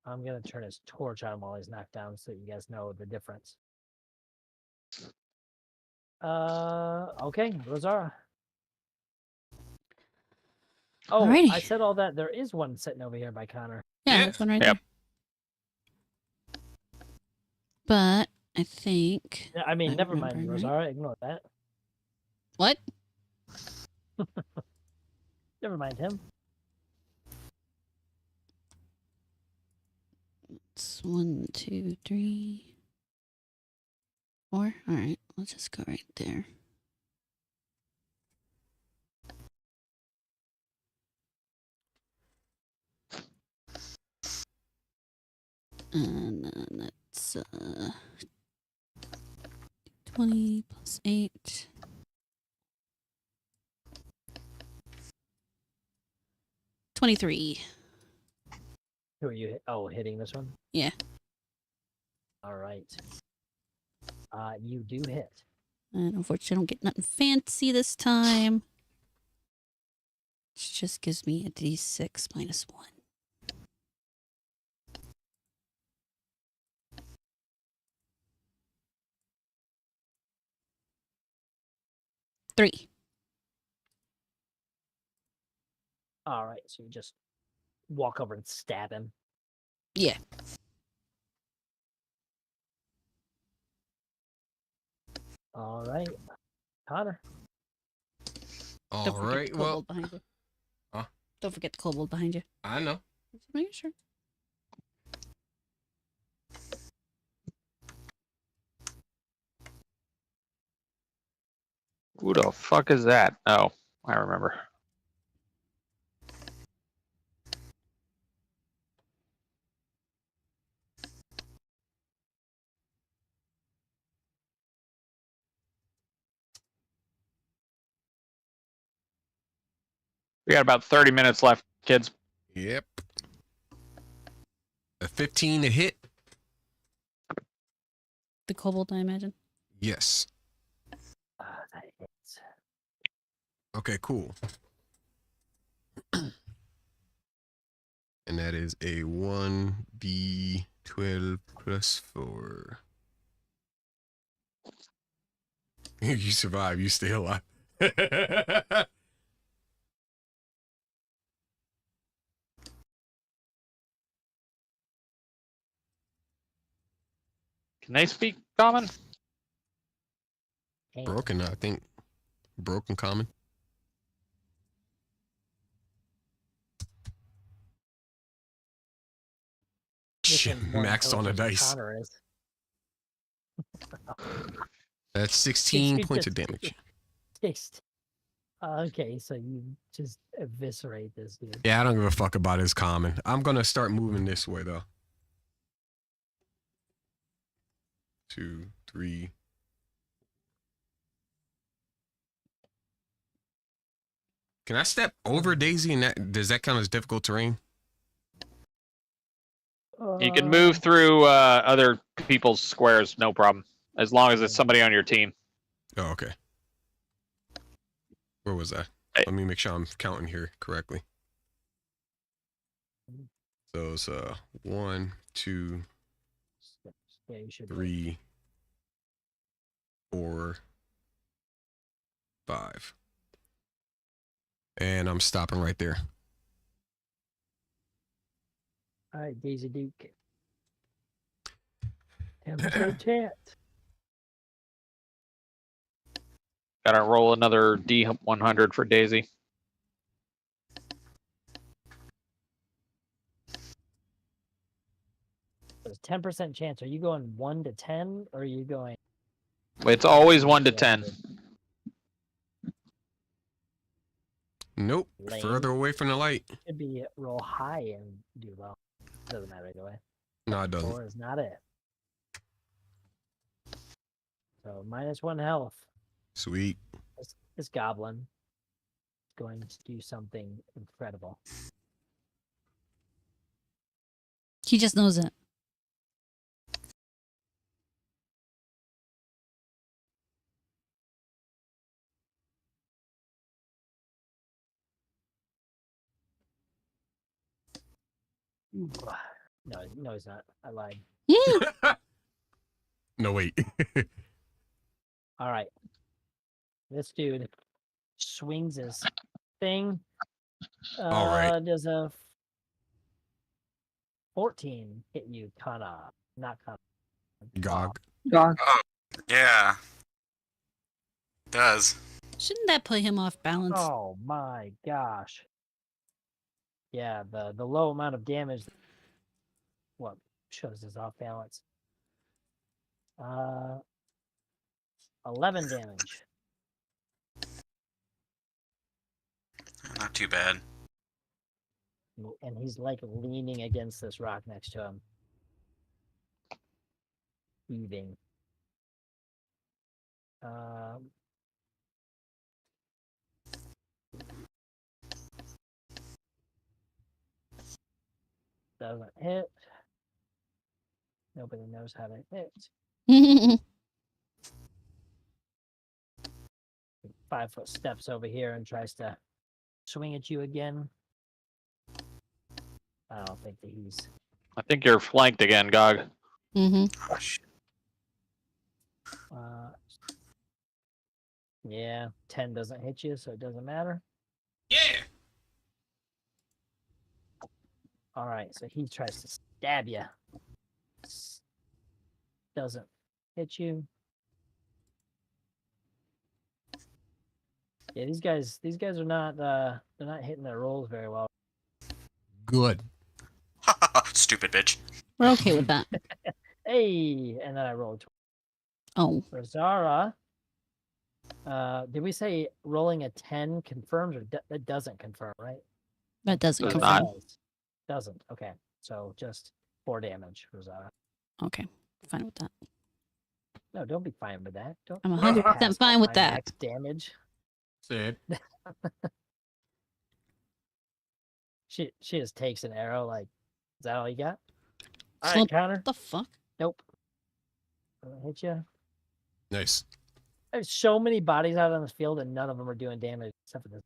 I'm gonna turn his torch on while he's knocked down, so you guys know the difference. Okay, Rosara. Oh, Alrighty. I said all that. There is one sitting over here by Connor. Yeah, Yeah. that's one right Yep. there. But I think. I mean, I'm never mind, remembering right. Rosara. Ignore that. What? Never mind him. It's 1, 2, 3, 4. All right, let's just go right there. And then that's 20 plus 8. 23. Who are you? Hitting this one? Yeah. All right. You do hit. And unfortunately, I don't get nothing fancy this time. It just gives me a d6 minus 1. Three. All right, so you just walk over and stab him. Yeah. All right, Connor. All Don't forget right. the Well, kobold behind you. Huh? Don't forget the kobold behind you. I know. Just making sure. Who the fuck is that? Oh, I remember. We got about 30 minutes left, kids. Yep. A 15 to hit. The kobold, I imagine. Yes. That hits. Okay, cool. And that is a 1d12 plus 4. You survive. You stay alive. Can they speak common? Damn. Broken, I think. Broken common. This Shit, one's more max on the intelligent dice. than Connor is. That's 16 You points of just damage. taste. Okay, so you just eviscerate this dude. Yeah, I don't give a fuck about his common. I'm gonna start moving this way though. 2, 3. Can I step over Daisy and that does that count as difficult terrain? You can move through other people's squares, no problem, as long as it's somebody on your team. Oh, okay. Where was I? Hey. Let me make sure I'm counting here correctly. So it's 1, 2, Yeah, you should. 3, 4, 5. And I'm stopping right there. All right, Daisy Duke. 10% chance. Gotta roll another D100 for Daisy. There's 10% chance. Are you going 1 to 10, or are you going? It's always 1 to 10. Nope. Lame. Further away from the light. Should be roll high and do well. Doesn't matter either way. No, it doesn't. 4 is not it. So -1 health. Sweet. This goblin is going to do something incredible. He just knows it. Ooh. No, he's not. I lied. No, wait. All right. This dude swings his thing. All right. Does a 14 hit you, Kana? Not Kana. Gog. God. Yeah. It does. Shouldn't that put him off balance? Oh my gosh. Yeah, the low amount of damage. What shows us off balance? 11 damage. Not too bad. And he's like leaning against this rock next to him. Heaving. Doesn't hit. Nobody knows how to hit. 5 foot steps over here and tries to swing at you again. I don't think that he's. I think you're flanked again, Gog. Mm-hmm. Oh, shit. Yeah, 10 doesn't hit you, so it doesn't matter. Yeah. All right, so he tries to stab you. Doesn't hit you. Yeah, these guys are not they're not hitting their rolls very well. Good. Stupid bitch. We're okay with that. Hey, and then I rolled. Oh, For Zara, did we say rolling a 10 confirms, or that doesn't confirm, right? that doesn't Does confirm. not. Doesn't. Okay, so just 4 damage for Zara. Okay, fine with that. No, don't be fine with that. Don't. I'm don't 100% pass fine on with my that. max damage. Said. She just takes an arrow. Like, is that all you got? All Slump- right, Connor. What the fuck? Nope. Doesn't hit you. Nice. There's so many bodies out on this field, and none of them are doing damage except for this.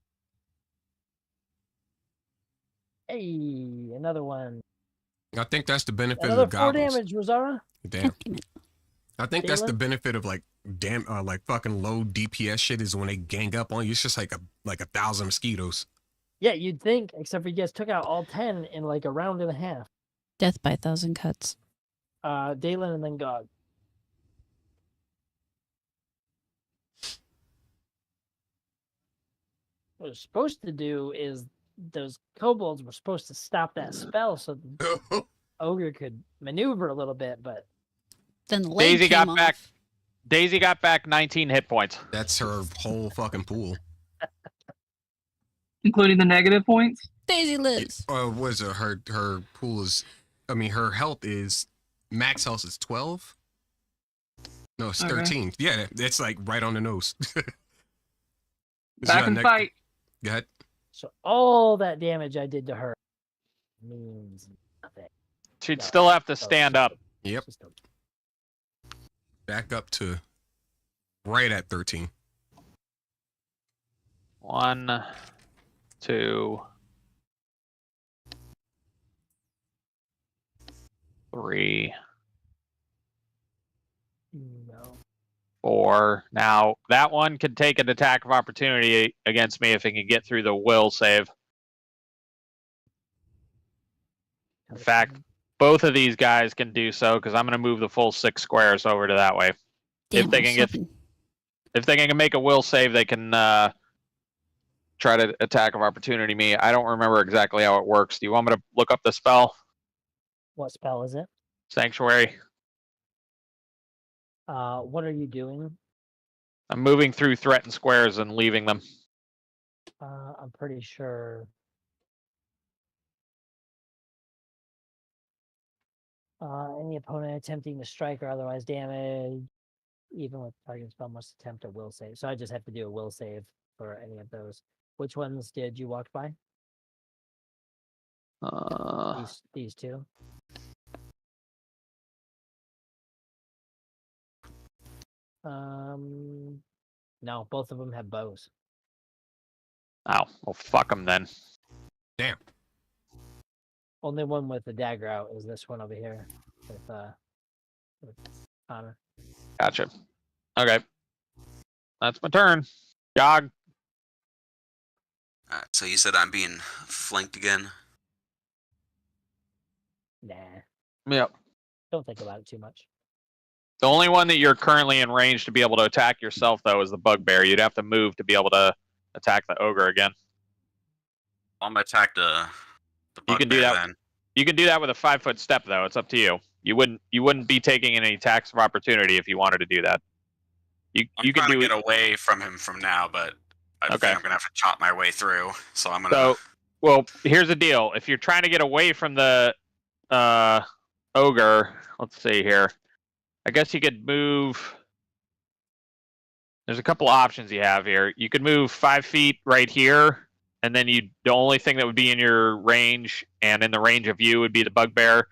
Hey, another one. I think that's the benefit Another of the 4 goblins. damage, Rosara. Damn. God damn it. I think that's the Galen? benefit of like like fucking low DPS shit is when they gang up on you. It's just like a 1,000 mosquitoes. Yeah, you'd think, except for you guys took out all 10 in like a round and a half. Death by 1,000 cuts. Dalen and then Gog. what it's supposed to do is those kobolds were supposed to stop that spell so the ogre could maneuver a little bit, but Then the leg Daisy came got off. back. Daisy got back 19 hit points. That's her whole fucking pool. Including the negative points. Daisy lives. What is it? Her pool is, I mean, her health is, max health is 12? No, it's Okay. 13. Yeah, it's like right on the nose. Back and fight. Go ahead. so all that damage I did to her means nothing. She'd No, still have to so stand it's up. Yep. just a- Back up to right at 13. 1, 2, 3, No. 4. Now that one could take an attack of opportunity against me if it can get through the will save. In fact, both of these guys can do so because I'm going to move the full 6 squares over to that way. Damn, they I was can get- hoping- If they can make a will save, they can try to attack of opportunity me. I don't remember exactly how it works. Do you want me to look up the spell? What spell is it? Sanctuary. What are you doing? I'm moving through threatened squares and leaving them. I'm pretty sure. Any opponent attempting to strike or otherwise damage, even with target spell, must attempt a will save. So I just have to do a will save for any of those. Which ones did you walk by? These two. No, both of them have bows. Oh, well, fuck them then. Damn. Only one with the dagger out is this one over here with Connor. Gotcha. Okay. That's my turn. Jog. So you said I'm being flanked again? Nah, Yep. don't think about it too much. The only one that you're currently in range to be able to attack yourself, though, is the Bugbear. You'd have to move to be able to attack the Ogre again. I'm gonna attack the You can do bugbear that. then. You can do that with a 5-foot step, though. It's up to you. You wouldn't be taking any attacks of opportunity if you wanted to do that. You I'm can trying do to get away from him from now, but I Okay. think I'm gonna have to chop my way through. So I'm gonna. So, well, here's the deal. If you're trying to get away from the ogre, let's see here. I guess you could move. There's a couple options you have here. You could move 5 feet right here, and then the only thing that would be in your range and in the range of you would be the Bugbear.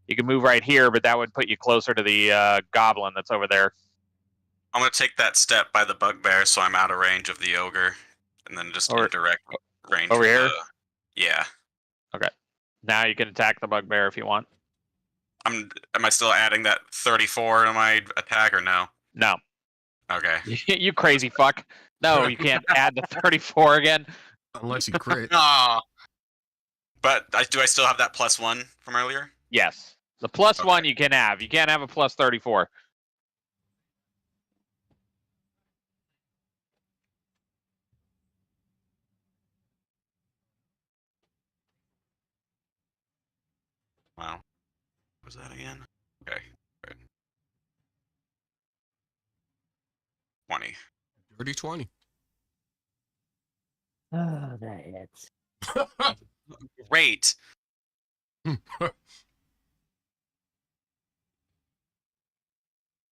You can move right here, but that would put you closer to the goblin that's over there. I'm gonna take that step by the bugbear, so I'm out of range of the ogre, and then just Over- in direct range. over of here? Yeah. Now you can attack the Bugbear if you want. Am I still adding that 34 to my attack or no? No. Okay. You crazy fuck. No, you can't add the 34 again. Unless you crit. Aw. But do I still have that +1 from earlier? Yes. The plus Okay. 1 you can have. You can't have a plus 34. Wow. What was that again? Okay. Good. 20. Dirty 20. Oh, that hits. Great.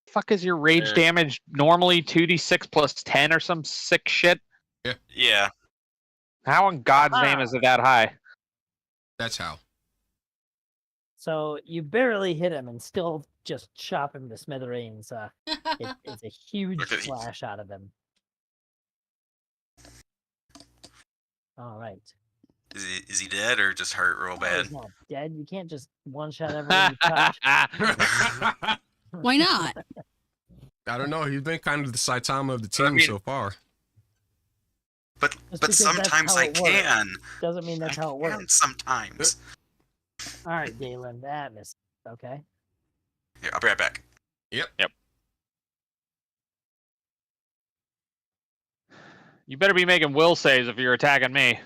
Fuck is your rage Yeah. damage normally 2d6 plus 10 or some sick shit? Yeah. How in God's name Ah. is it that high? That's how. So you barely hit him and still just chop him to smithereens. It's a huge Look at- slash out of him. All right. Is he dead or just hurt real Oh, bad? he's not dead. You can't just one shot everyone you touch. Why not? I don't know. He's been kind of the Saitama of the team mean- so far. But Just but because that's sometimes how I it works. can. Doesn't mean that's how it I can works. sometimes. All right, Galen, that missed. Okay. Here, I'll be right back. You better be making will saves if you're attacking me.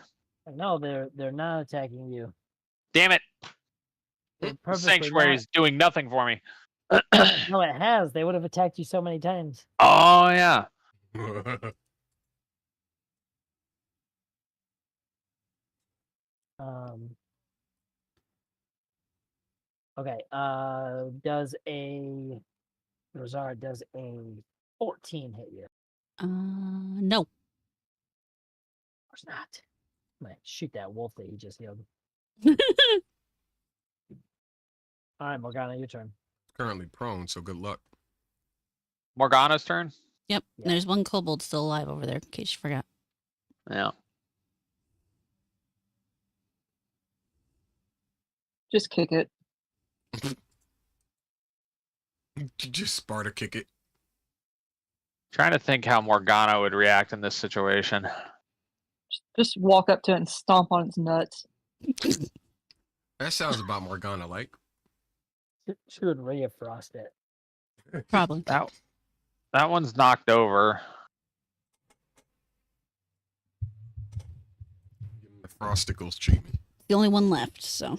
No, they're not attacking you. Damn it! They're The purposely sanctuary is doing nothing for me. No, it has. They would have attacked you so many times. Oh yeah. Okay. Does a Rosara does a 14 hit you? No. Of course not. I'm gonna shoot that wolf that you just healed. All right, Morgana, your turn. Currently prone, so good luck. Morgana's turn. Yep. Yeah. There's one kobold still alive over there, in case you forgot. Yeah. Just kick it. Just Sparta kick it. Trying to think how Morgana would react in this situation. Just walk up to it and stomp on its nuts. That sounds about Morgana like. She would Ray of Frost it. Probably. That one's knocked over. Give him the Frosticles treatment. The only one left, so.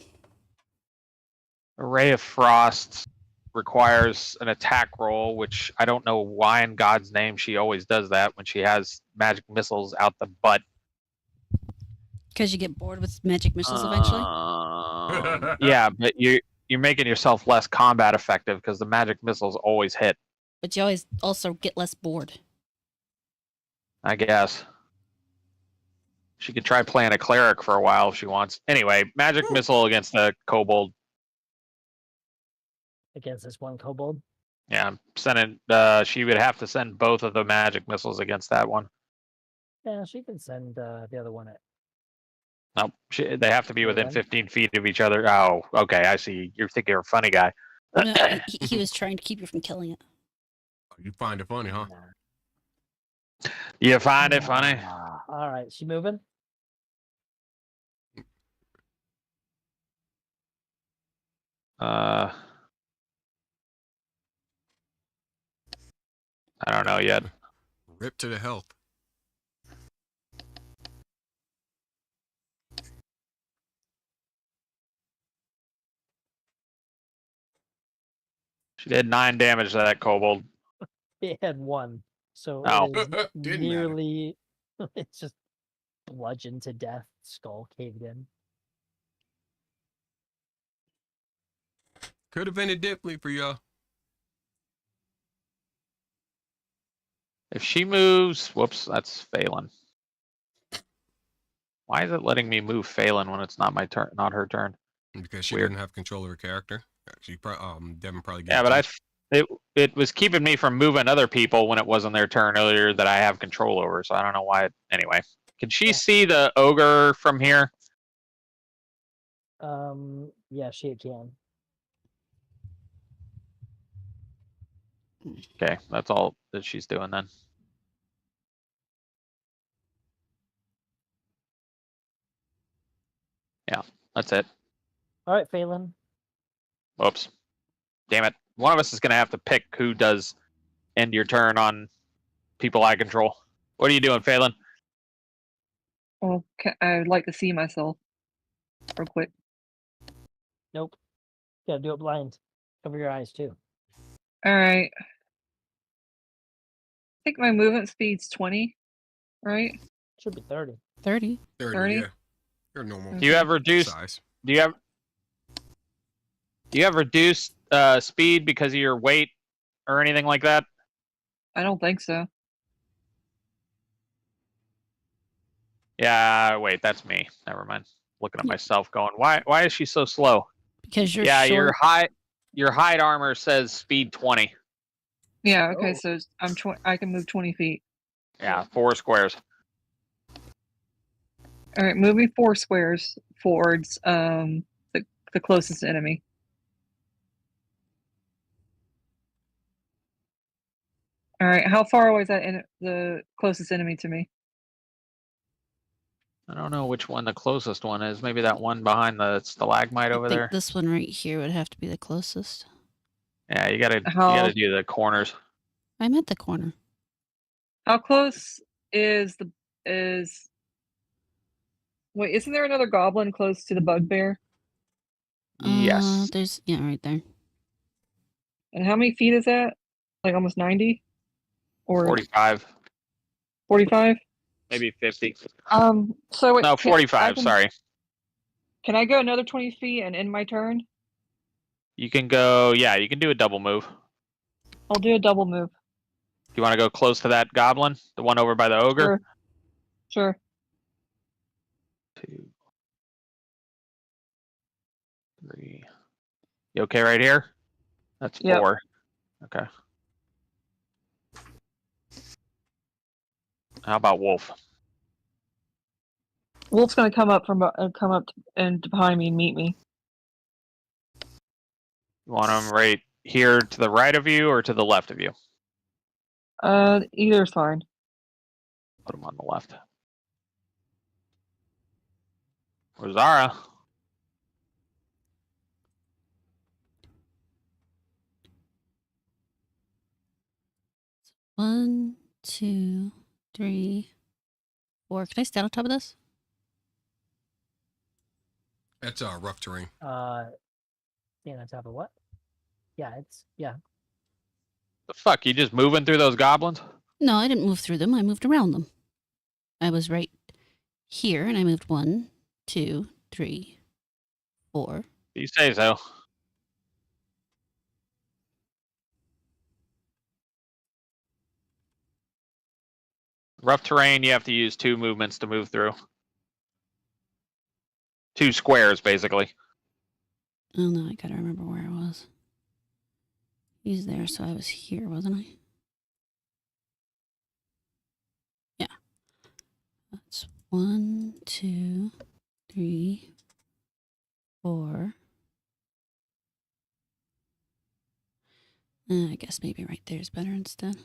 A Ray of Frost requires an attack roll, which I don't know why in God's name she always does that when she has magic missiles out the butt. Because you get bored with magic missiles eventually? Yeah, but you're making yourself less combat effective because the magic missiles always hit, But you always also get less bored. I guess. She could try playing a cleric for a while if she wants. Anyway, magic missile against the kobold. Against this one kobold. Yeah, I'm sending. She would have to send both of the magic missiles against that one. Yeah, she can send the other one at. Nope, they have to be within Then? 15 feet of each other. Oh, okay, I see. You're thinking you're a funny guy. No, he was trying to keep you from killing it. You find it funny, huh? Nah. You find it funny? All right, she moving? I don't know yet. Rip to the health. She did 9 damage to that kobold. It had 1, so Oh. it is Didn't matter. nearly. It's just bludgeoned to death, skull caved in. Could have ended differently for y'all. If she moves, whoops, that's Phelan. Why is it letting me move Phelan when it's not my turn, not her turn? Because she Weird. didn't have control of her character. She Devin probably gave Yeah, but it was keeping me from moving other people when it wasn't their turn earlier that I have control over. So I don't know why. Anyway, can she see the ogre from here? Yeah, she can. Okay, that's all that she's doing then. Yeah, that's it. All right, Phelan. Whoops. Damn it. One of us is going to have to pick who does end your turn on people I control. What are you doing, Phelan? Okay, I would like to see myself real quick. Nope. Gotta do it blind. Cover your eyes too. All right. I think my movement speed's 20, right? Should be 30. 30. 30, 30? yeah. You're normal. Do you have reduced? Size. Do you have reduced speed because of your weight or anything like that? I don't think so. Yeah, wait, that's me. Never mind. Looking at myself, going, why is she so slow? Because you're Yeah, short. your hide armor says speed 20. Yeah. Okay. Oh. So I can move 20 feet. Yeah, 4 squares. All right, moving 4 squares towards the closest enemy. All right, how far away is that the closest enemy to me? I don't know which one the closest one is. Maybe that one behind the stalagmite over I think there. this one right here would have to be the closest. Yeah, you gotta How- do the corners. I'm at the corner. How close is the is. Wait, isn't there another goblin close to the Bugbear? Yes. There's right there. And how many feet is that? Like almost 90? Or 45, 45? maybe 50. So No, 45. can, Sorry. Can I go another 20 feet and end my turn? You can go. Yeah, you can do a double move. I'll do a double move. You want to go close to that goblin, the one over by the ogre? Sure. 2, 3. You okay right here? That's 4. Yep. Okay. How about Wolf? Wolf's gonna come up and behind me and meet me. You want him right here to the right of you or to the left of you? Either's fine. Put him on the left. Rosara. One, 2, 3, 4. Can I stand on top of this? That's rough terrain. Stand on top of what? Yeah, yeah. The fuck? You just moving through those goblins? No, I didn't move through them. I moved around them. I was right here, and I moved 1, 2, 3, 4. You say so. Rough terrain, you have to use 2 movements to move through. 2 squares, basically. Oh no, I gotta remember where I was. He's there, so I was here, wasn't I? Yeah. That's 1, 2, 3, 4. I guess maybe right there is better instead.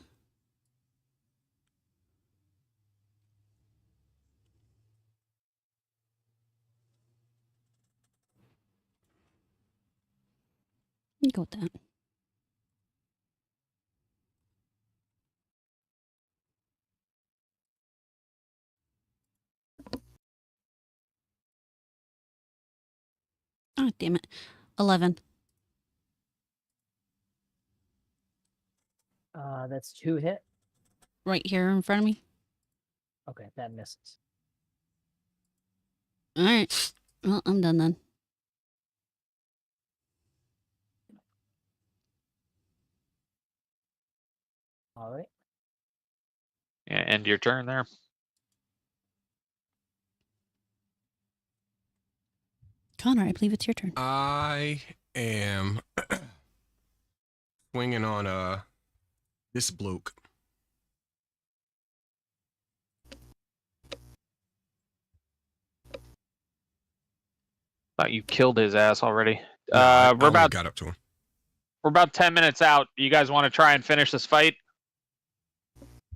Go with that. Oh, damn it. 11. That's 2 hit. Right here in front of me. Okay, that misses. All right. Well, I'm done then. All right. Yeah, end your turn there. Connor, I believe it's your turn. I am swinging on this bloke. Thought you killed his ass already. No, I we're about got up to him. We're about 10 minutes out. You guys want to try and finish this fight?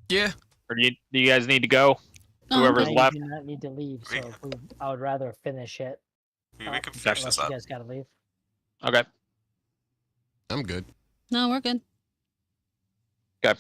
Yeah. Or do you guys need to go? Oh, Whoever's I left. do not need to leave, so I would rather finish it. We can finish Unless this up. you guys gotta leave. Okay. I'm good. No, we're good. Okay.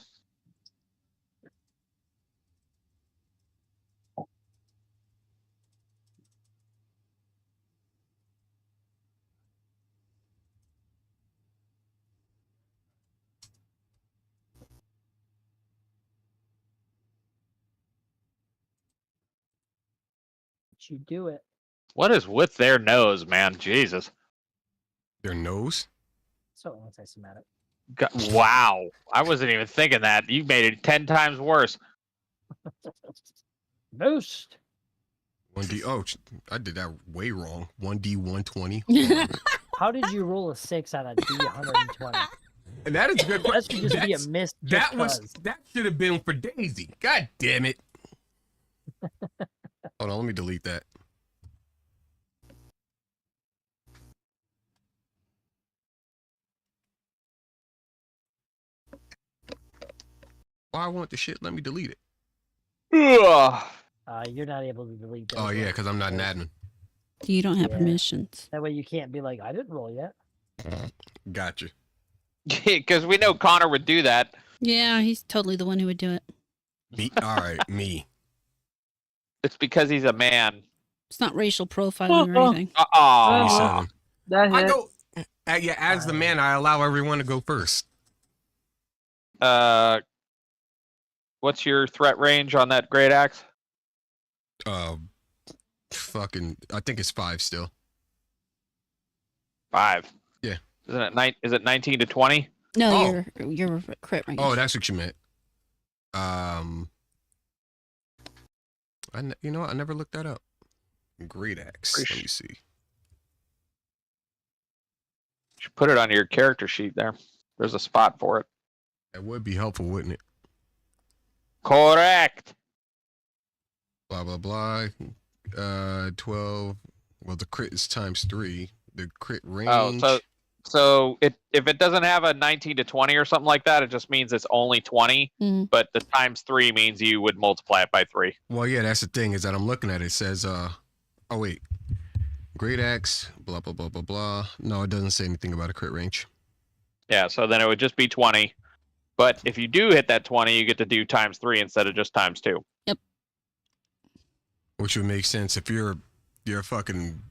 But you do it. What is with their nose, man? Jesus. Their nose? So anti-Semitic. Wow. I wasn't even thinking that. You made it 10 times worse. Boost. 1D. Oh, I did that way wrong. 1D 120. How did you roll a 6 on a D120? And that is a good That question. should just be a miss. That should have been for Daisy. God damn it. Hold on, let me delete that. Why I want the shit? Let me delete it. Ugh. You're not able to delete that. Oh yeah, because I'm not an admin. You don't have Yeah. permissions. That way you can't be like, I didn't roll yet. Gotcha. Because we know Connor would do that. Yeah, he's totally the one who would do it. Me. All right, me. It's because he's a man. It's not racial profiling or anything. Uh-oh. 27. That I hit. go. Yeah, as the man, I allow everyone to go first. What's your threat range on that great axe? Fucking. I think it's 5 still. 5. Yeah. Isn't it Is it 19 to 20? No, Oh. your crit range. Oh, that's what you meant. You know what? I never looked that up. Great axe. Let me see. You should put it on your character sheet there. There's a spot for it. That would be helpful, wouldn't it? Correct. Blah blah blah. 12. Well, the crit is times 3. The crit range. Oh, so if it doesn't have a 19 to 20 or something like that, it just means it's only 20. Mhm. But the times 3 means you would multiply it by 3. Well, yeah, that's the thing is that I'm looking at it. It says, oh wait, great axe, blah blah blah blah blah. No, it doesn't say anything about a crit range. Yeah, so then it would just be 20. But if you do hit that 20, you get to do times 3 instead of just times 2. Yep. Which would make sense if you're fucking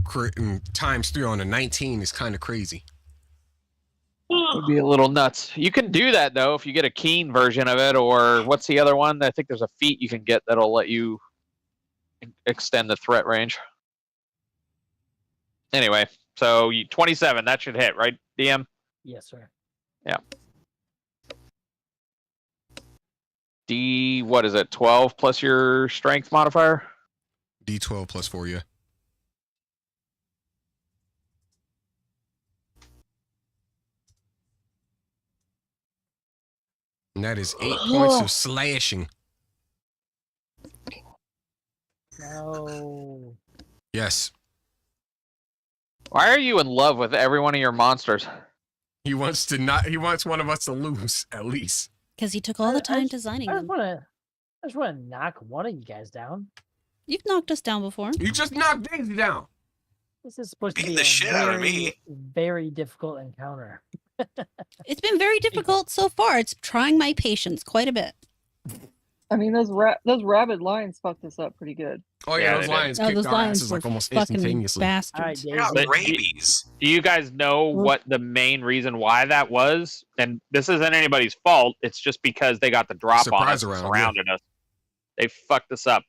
crit and times 3 on a 19 is kind of crazy. It would be a little nuts. You can do that though if you get a keen version of it, or what's the other one? I think there's a feat you can get that'll let you extend the threat range. Anyway, so 27, that should hit, right, DM? Yes, sir. Yeah. What is it? 12 plus your strength modifier? D12 plus 4, yeah. And that is 8 points of slashing. No. Yes. Why are you in love with every one of your monsters? He wants one of us to lose, at least. Because he took all the time designing I them. just want to knock one of you guys down. You've knocked us down before. You just knocked Daisy down. This is supposed to Beat be the a shit out of me. very difficult encounter. It's been very difficult so far. It's trying my patience quite a bit. I mean, those rabid lions fucked us up pretty good. Oh Yeah, yeah, they those did. lions No, kicked those our lions asses were like almost fucking instantaneously. All right, bastards. Daisy. I got But rabies. Do you guys know what the main reason why that was? And this isn't anybody's fault. It's just because they got the drop on us Surprise and round, surrounded us. They fucked us up.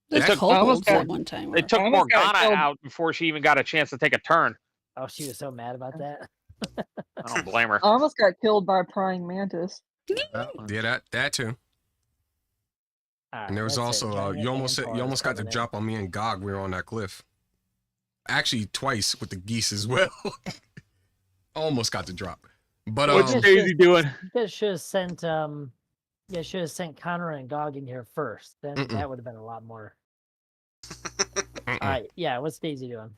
The took- kobolds I at almost one time. They were- took I almost got Morgana killed. out before she even got a chance to take a turn. Oh, she was so mad about that. I don't blame her. I almost got killed by a prying mantis. Yeah, that too. All right, And there was that's it. also Giant you almost Vampire got the Covenant. drop on me and Gog. We were on that cliff. Actually, twice with the geese as well. Almost got the drop. But What's Just- Daisy doing? You guys should have sent Connor and Gog in here first. Then Mm-mm. that would have been a lot more. Mm-mm. All right, yeah. What's Daisy doing?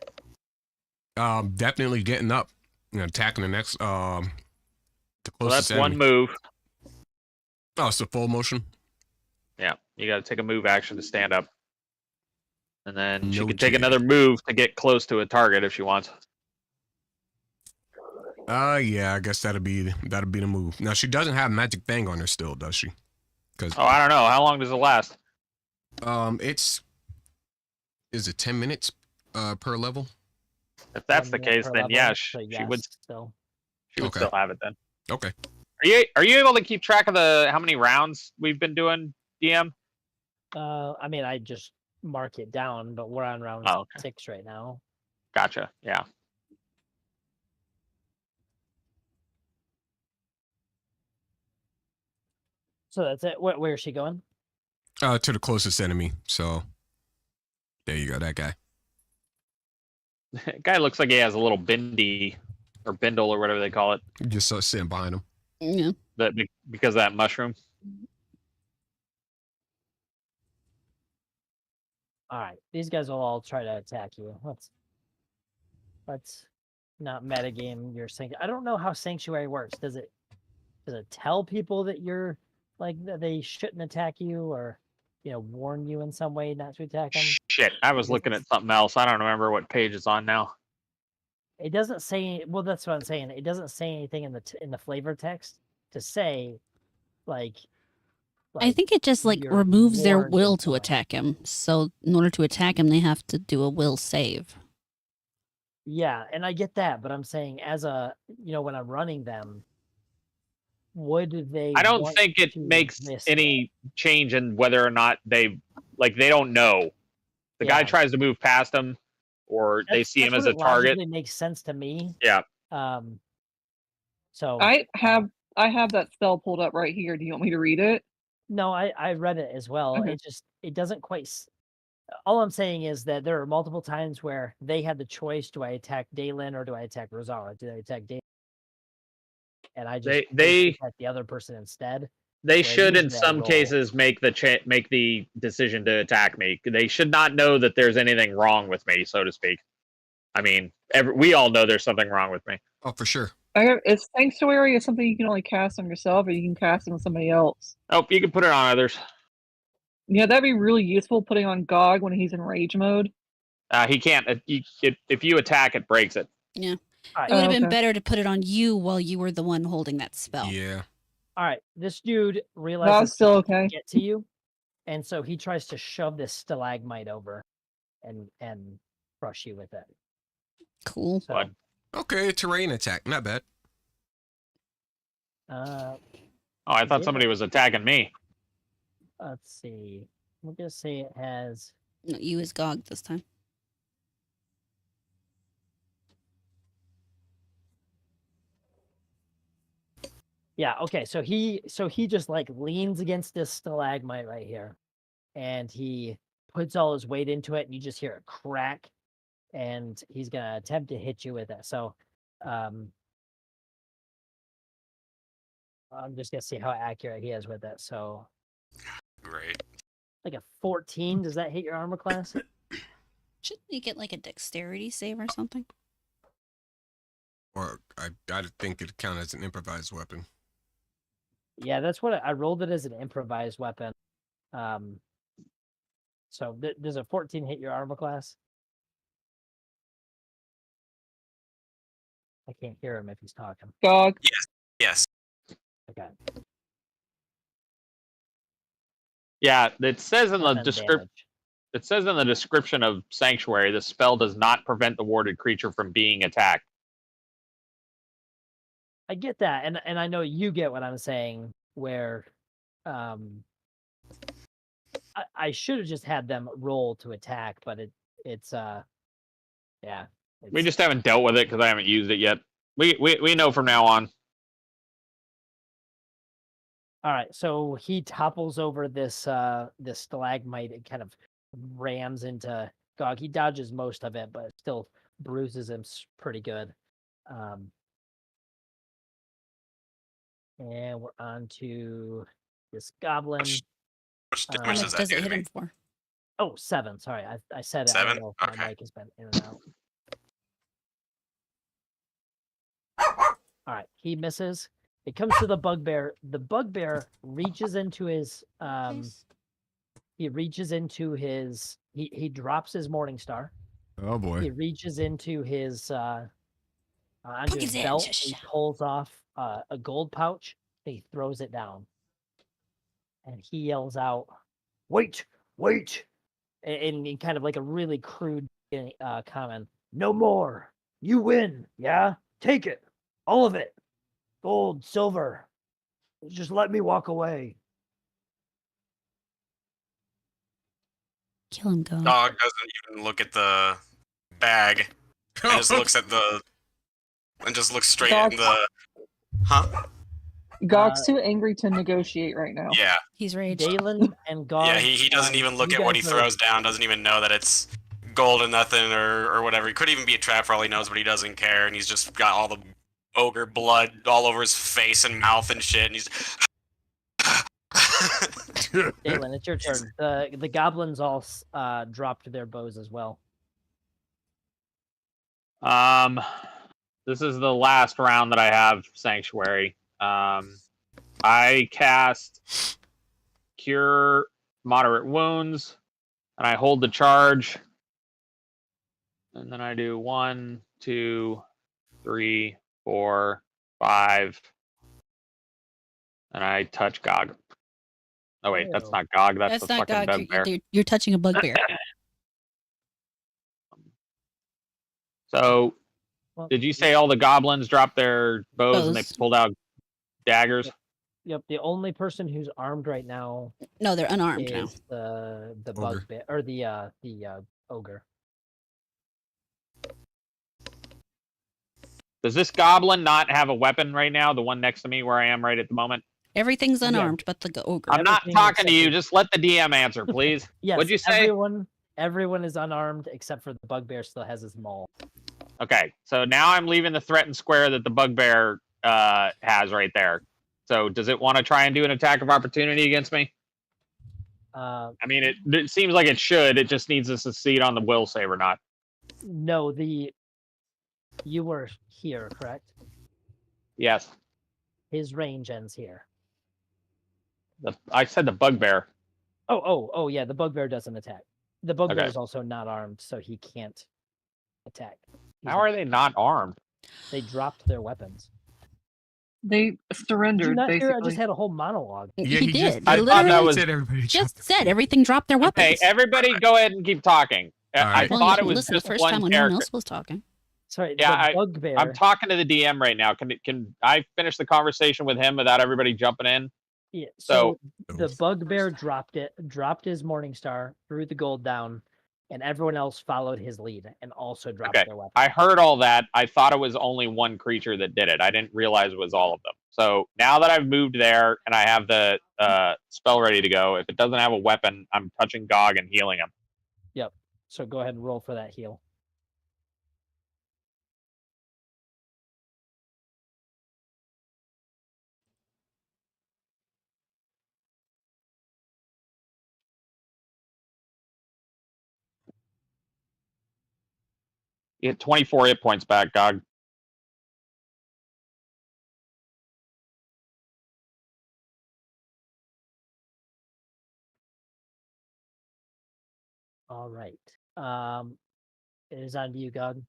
Definitely getting up and attacking the next the Well, closest that's one enemy. move. Oh, it's a full motion. Yeah, you got to take a move action to stand up. And then she No can take kidding. another move to get close to a target if she wants. Yeah, I guess that'd be the move. Now she doesn't have magic fang on her still, does she? Because Oh, I don't know. How long does it last? is it 10 minutes per level? If that's the 10 minutes case, per then level, yeah, so she yes, would still. Okay. still have it then. Okay. Are you able to keep track of how many rounds we've been doing, DM? I mean, I just mark it down, but we're on round Oh, okay. 6 right now. Gotcha. Yeah. So that's it. Where is she going? To the closest enemy. So there you go, that guy. Guy looks like he has a little bindle or whatever they call it. Just sitting behind him. Yeah. Because of that mushroom. All right, these guys will all try to attack you. Let's not metagame your sanctuary. I don't know how sanctuary works. Does it tell people that you're like that they shouldn't attack you, or warn you in some way not to attack them? Shit, I was looking at something else. I don't remember what page it's on now. It doesn't say. Well, that's what I'm saying. It doesn't say anything in the flavor text to say, like, I think it just you're removes their warned will and to so on. attack him. So in order to attack him, they have to do a will save. Yeah, and I get that, but I'm saying as a when I'm running them, would they? I don't want think it to makes risk any change in whether or not they don't know. The guy Yeah. tries to move past him, or they see him that's as what a it target. logically makes sense to me. Yeah. So I have that spell pulled up right here. Do you want me to read it? no, I read it as well. Okay. It doesn't quite. All I'm saying is that there are multiple times where they had the choice: do I attack Dalen or do I attack Rosara? Do I attack Dalen? And I just attack the other person instead. They where should, in usually I some roll. cases, make the decision to attack me. They should not know that there's anything wrong with me, so to speak. I mean, we all know there's something wrong with me. Oh, for sure. Is Sanctuary is something you can only cast on yourself, or you can cast it on somebody else? Oh, you can put it on others. Yeah, that'd be really useful putting on Gog when he's in rage mode. He can't. If you attack, it breaks it. Yeah. All right. It would have been okay. better to put it on you while you were the one holding that spell. Yeah. All right, this dude That's realizes still he can't okay. get to you, and so he tries to shove this stalagmite over, and crush you with it. Cool. So, What? Okay, terrain attack. Not bad. Oh, I thought Yeah. somebody was attacking me. Let's see. I'm gonna say it has. No, you as Gog this time. Yeah. Okay. So he just leans against this stalagmite right here, and he puts all his weight into it, and you just hear it crack, and he's gonna attempt to hit you with it. So, I'm just gonna see how accurate he is with it. So, Great. like a 14. Does that hit your armor class? Shouldn't you get a dexterity save or something? Or I think it'd count as an improvised weapon. Yeah, that's what I rolled it as an improvised weapon. So does a 14 hit your armor class? I can't hear him if he's talking. Gog. Yes. Okay. Yeah, it says in the 7 description. damage. It says in the description of Sanctuary, the spell does not prevent the warded creature from being attacked. I get that, and I know you get what I'm saying. Where, I should have just had them roll to attack, but it's yeah. We just haven't dealt with it because I haven't used it yet. We know from now on. All right, so he topples over this this stalagmite. It kind of rams into Gog. He dodges most of it, but still bruises him pretty good. And we're on to this goblin. Which How much much does that does do it to hit me? him for? Oh, 7. Sorry, I said it. I 7? don't know if my Okay. mic has been in and out. All right, he misses. It comes to the bugbear. The bugbear reaches into his he drops his morning star. Oh He boy. reaches into his onto his Pumpkin's belt. edge. He pulls off a gold pouch. He throws it down, and he yells out, "Wait, wait!" in kind of like a really crude comment. "No more. You win. Yeah, take it, all of it, gold, silver. Just let me walk away." Kill him, Gog. Dog doesn't even look at the bag. And just looks at just looks straight Dog. in the. Huh? Gog's too angry to negotiate right now. Yeah. He's raged. Dalen and Gog. Yeah. He doesn't even look you at what he guys are- throws down. Doesn't even know that it's gold and nothing or whatever. It could even be a trap for all he knows, but he doesn't care. And he's just got all the ogre blood all over his face and mouth and shit. And he's. Dalen, it's your turn. The goblins all dropped their bows as well. This is the last round that I have Sanctuary. I cast Cure Moderate Wounds, and I hold the charge. And then I do 1, 2, 3, 4, 5. And I touch Gog. Oh wait, that's Ew. not Gog. That's the not fucking God. Bugbear. You're touching a bugbear. So, Well, did you say all the goblins dropped their bows and they Bows. pulled out daggers? Yep. The only person who's armed right now No, they're unarmed now. is the Ogre. bugbear or the ogre. Does this goblin not have a weapon right now? The one next to me where I am right at the moment? Everything's Yeah. unarmed, but the ogre. I'm not Everything talking to except you. for- Just let the DM answer, please. Yes. What'd you say? Everyone is unarmed except for the bugbear still has his maul. Okay, so now I'm leaving the threatened square that the bugbear has right there. So does it want to try and do an attack of opportunity against me? I mean, it seems like it should. It just needs to succeed on the will save or not. No, you were here, correct? Yes. His range ends here. I said the bugbear. Oh, yeah. The bugbear doesn't attack. The bugbear Okay. is also not armed, so he can't attack. How are they not armed? They dropped their weapons. They Did you surrendered, not hear? I basically. just had a whole monologue. He did. I They thought that literally was- said everybody just dropped said everything dropped their weapons. Okay, everybody go ahead and keep talking. All I right. Well, thought you it was listened just the first one time when no one character. else was talking. Sorry, Yeah, the bugbear. I'm talking to the DM right now. Can I finish the conversation with him without everybody jumping in? Yeah, So- so the bugbear dropped his morning star, threw the gold down, and everyone else followed his lead and also dropped Okay, their weapons. I heard all that. I thought it was only one creature that did it. I didn't realize it was all of them. So now that I've moved there and I have the spell ready to go, if it doesn't have a weapon, I'm touching Gog and healing him. So go ahead and roll for that heal. You get 24 hit points back, Gog. All right. It is on to you, God.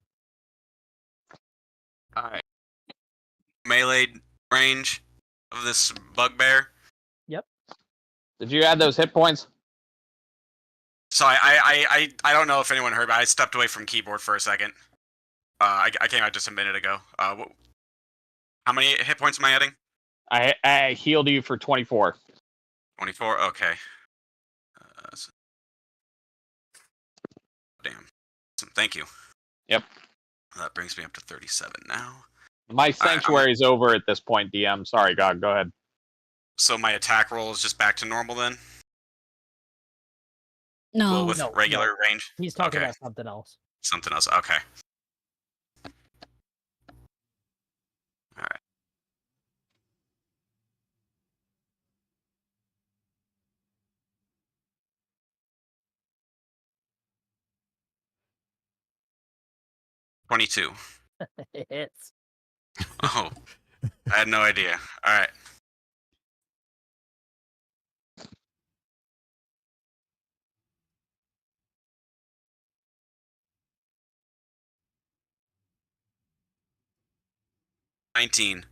Alright. Melee range of this bugbear. Did you add those hit points? So I don't know if anyone heard, but I stepped away from keyboard for a second. I came out just a minute ago. How many hit points am I adding? I healed you for 24. 24? Okay. Damn. Thank you. Yep. That brings me up to 37 now. My sanctuary's over at this point, DM. Sorry, Gog. Go ahead. So my attack roll is just back to normal then? No, Well, with no, regular range? He's talking Okay. about something else. Something else. Okay. Alright. $22. It hits. Oh. I had no idea. Alright. $19.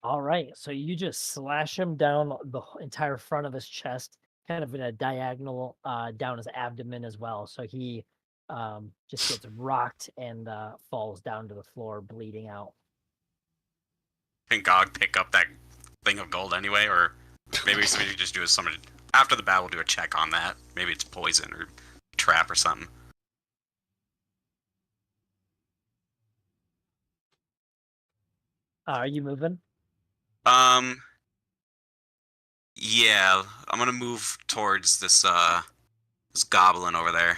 All right. So you just slash him down the entire front of his chest, kind of in a diagonal down his abdomen as well. So he just gets rocked and falls down to the floor, bleeding out. Can Gog pick up that thing of gold anyway, or maybe somebody could just do somebody after the battle do a check on that. Maybe it's poison or trap or something. Are you moving? Yeah, I'm gonna move towards this this goblin over there.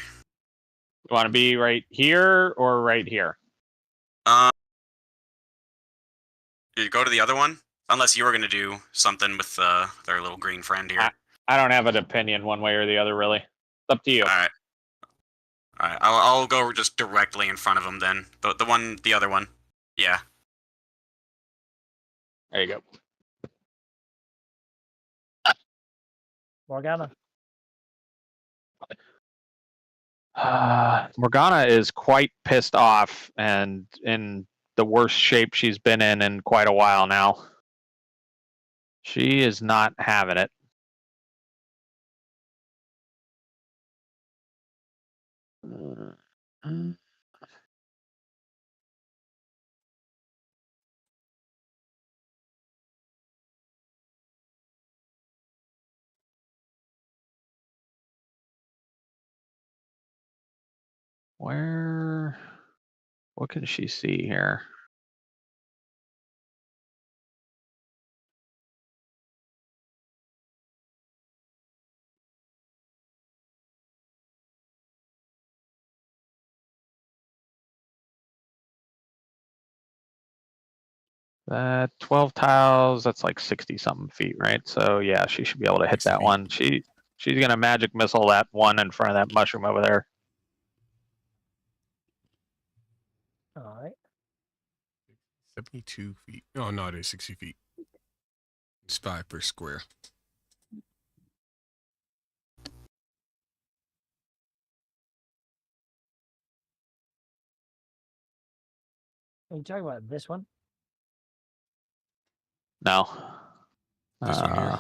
You want to be right here or right here? You go to the other one, unless you were gonna do something with their little green friend here. I don't have an opinion one way or the other, really. It's up to you. All right. All right, I'll go just directly in front of him then. The other one. Yeah. There you go. Morgana. Morgana is quite pissed off and in the worst shape she's been in quite a while now. She is not having it. Where? What can she see here? That 12 tiles, that's like 60 something feet, right? So yeah, she should be able to hit 60 that feet. one. She's gonna magic missile that one in front of that mushroom over there. All right. 72 feet. Oh no, it is 60 feet. It's 5 per square. Are you talking about this one? No. This one here.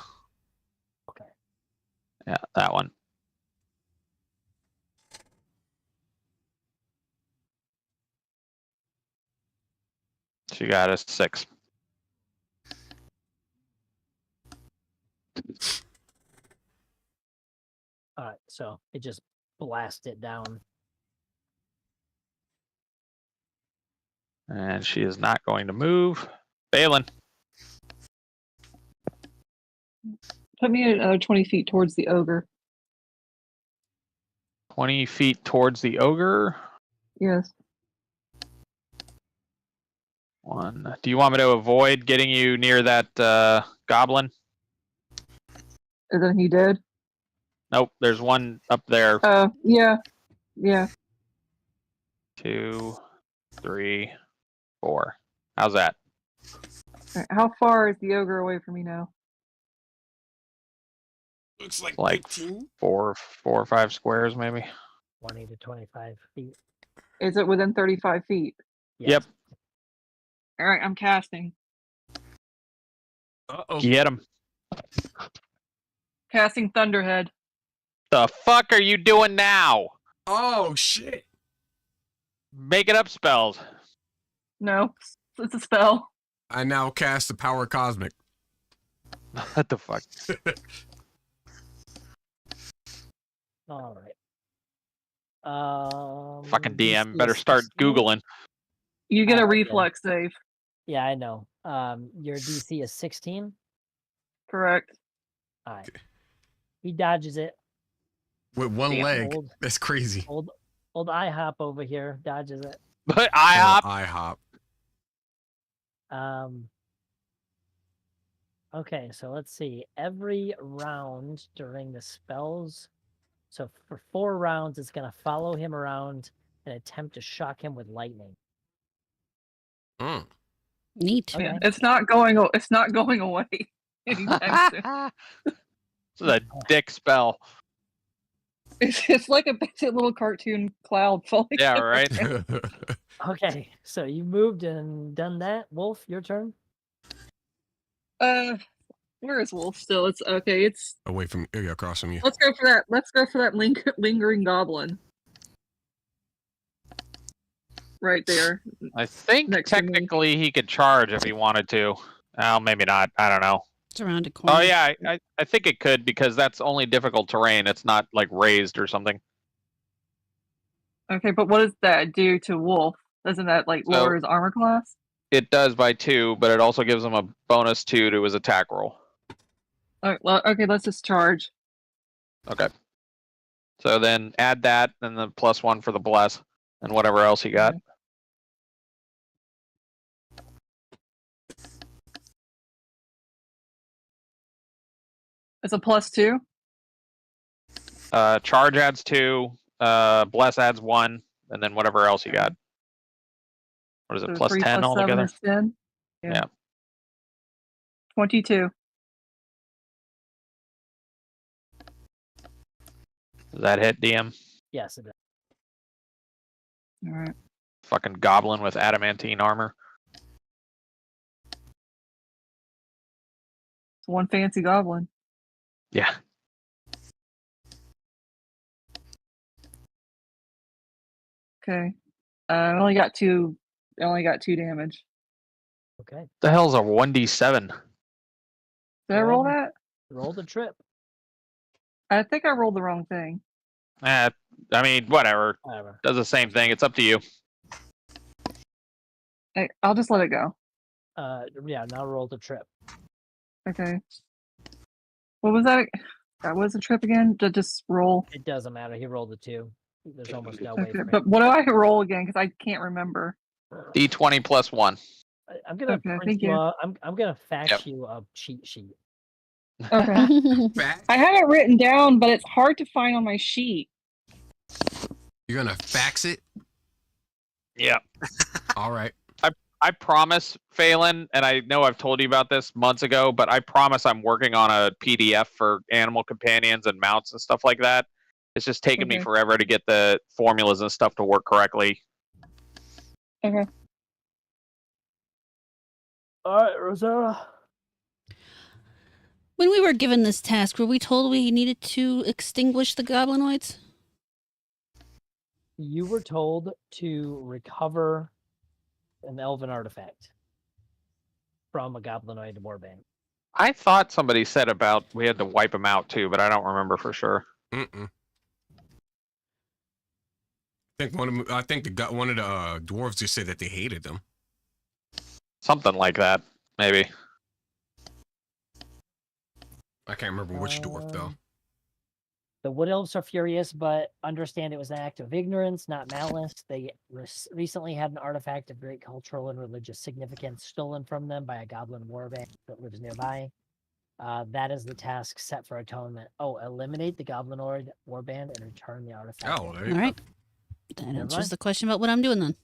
Okay. Yeah, that one. She got us 6. All right. So it just blasted down. And she is not going to move. Balin. Put me at 20 feet towards the ogre. 20 feet towards the ogre. Yes. 1. Do you want me to avoid getting you near that goblin? And then he did. Nope, there's one up there. Yeah. Yeah. 2, 3, 4. How's that? Alright, how far is the ogre away from me now? Looks like, Like 15. 4 or 5 squares, maybe. 20 to 25 feet. Is it within 35 feet? Yes. Yep. Alright, I'm casting. Uh-oh. Get him. Casting Thunderhead. The fuck are you doing now? Oh, shit. Making up spells. No, it's a spell. I now cast the power cosmic. What the fuck? All right. Fucking DM. DC Better is start 16. Googling. You get a Yeah. reflex save. Yeah, I know. Your DC is 16. Correct. All right. He dodges it. With one Damn, leg. old. That's crazy. Old IHOP over here dodges it. But IHOP. IHOP. Okay, so let's see. Every round during the spells, so for 4 rounds, it's gonna follow him around and attempt to shock him with lightning. Mm. Neat. Okay. Yeah, it's not going away anytime soon. This is a dick spell. It's like a basic little cartoon cloud falling. Yeah, right? Okay, so you moved and done that. Wolf, your turn. Where is Wolf still? It's okay. It's Away from across from you. let's go for that. Let's go for that lingering goblin. Right there. I think Next to me. technically he could charge if he wanted to. Oh, maybe not. I don't know. It's around a corner. Oh, yeah, I think it could because that's only difficult terrain. It's not like raised or something. Okay, but what does that do to Wolf? Doesn't that like So- lower his armor class? It does by 2, but it also gives him a bonus 2 to his attack roll. Alright, well, okay, let's just charge. Okay. So then add that and the +1 for the bless and whatever else you got. It's a +2. Charge adds 2, bless adds 1, and then whatever else you got. What is it, So 3 +10 plus 7 altogether? is 10. Yeah. 22. Does that hit, DM? Yes, it is. Alright. Fucking goblin with adamantine armor. It's one fancy goblin. Yeah. Okay. I only got 2. I only got 2 damage. Okay. The hell's a 1d7? Did I roll Roll. that? Roll the trip. I think I rolled the wrong thing. I mean, whatever. Whatever. Does the same thing. It's up to you. I'll just let it go. Yeah, now roll the trip. Okay. What was that? That was a trip again? To just roll. It doesn't matter. He rolled a 2. There's almost no way Okay, for but what do I roll again? Because I can't remember. D20 plus 1. I'm gonna Okay, print thank you. you. I'm gonna fax Yep. you a cheat sheet. Okay. Fact? I have it written down, but it's hard to find on my sheet. You're gonna fax it? Yeah. All right. I promise, Phelan, and I know I've told you about this months ago, but I promise I'm working on a PDF for animal companions and mounts and stuff like that. It's just taking me Okay. forever to get the formulas and stuff to work correctly. Okay. All right, Rosara. When we were given this task, were we told we needed to extinguish the goblinoids? You were told to recover an elven artifact from a goblinoid warband. I thought somebody said about we had to wipe them out too, but I don't remember for sure. Mm-mm. I think one of the dwarves just said that they hated them. Something like that, maybe. I can't remember which dwarf though. The Wood Elves are furious, but understand it was an act of ignorance, not malice. They recently had an artifact of great cultural and religious significance stolen from them by a goblin warband that lives nearby. That is the task set for atonement. Oh, eliminate the goblinoid warband and return the artifact. Oh, there All you right. go. That Never answers mind. the question about what I'm doing then.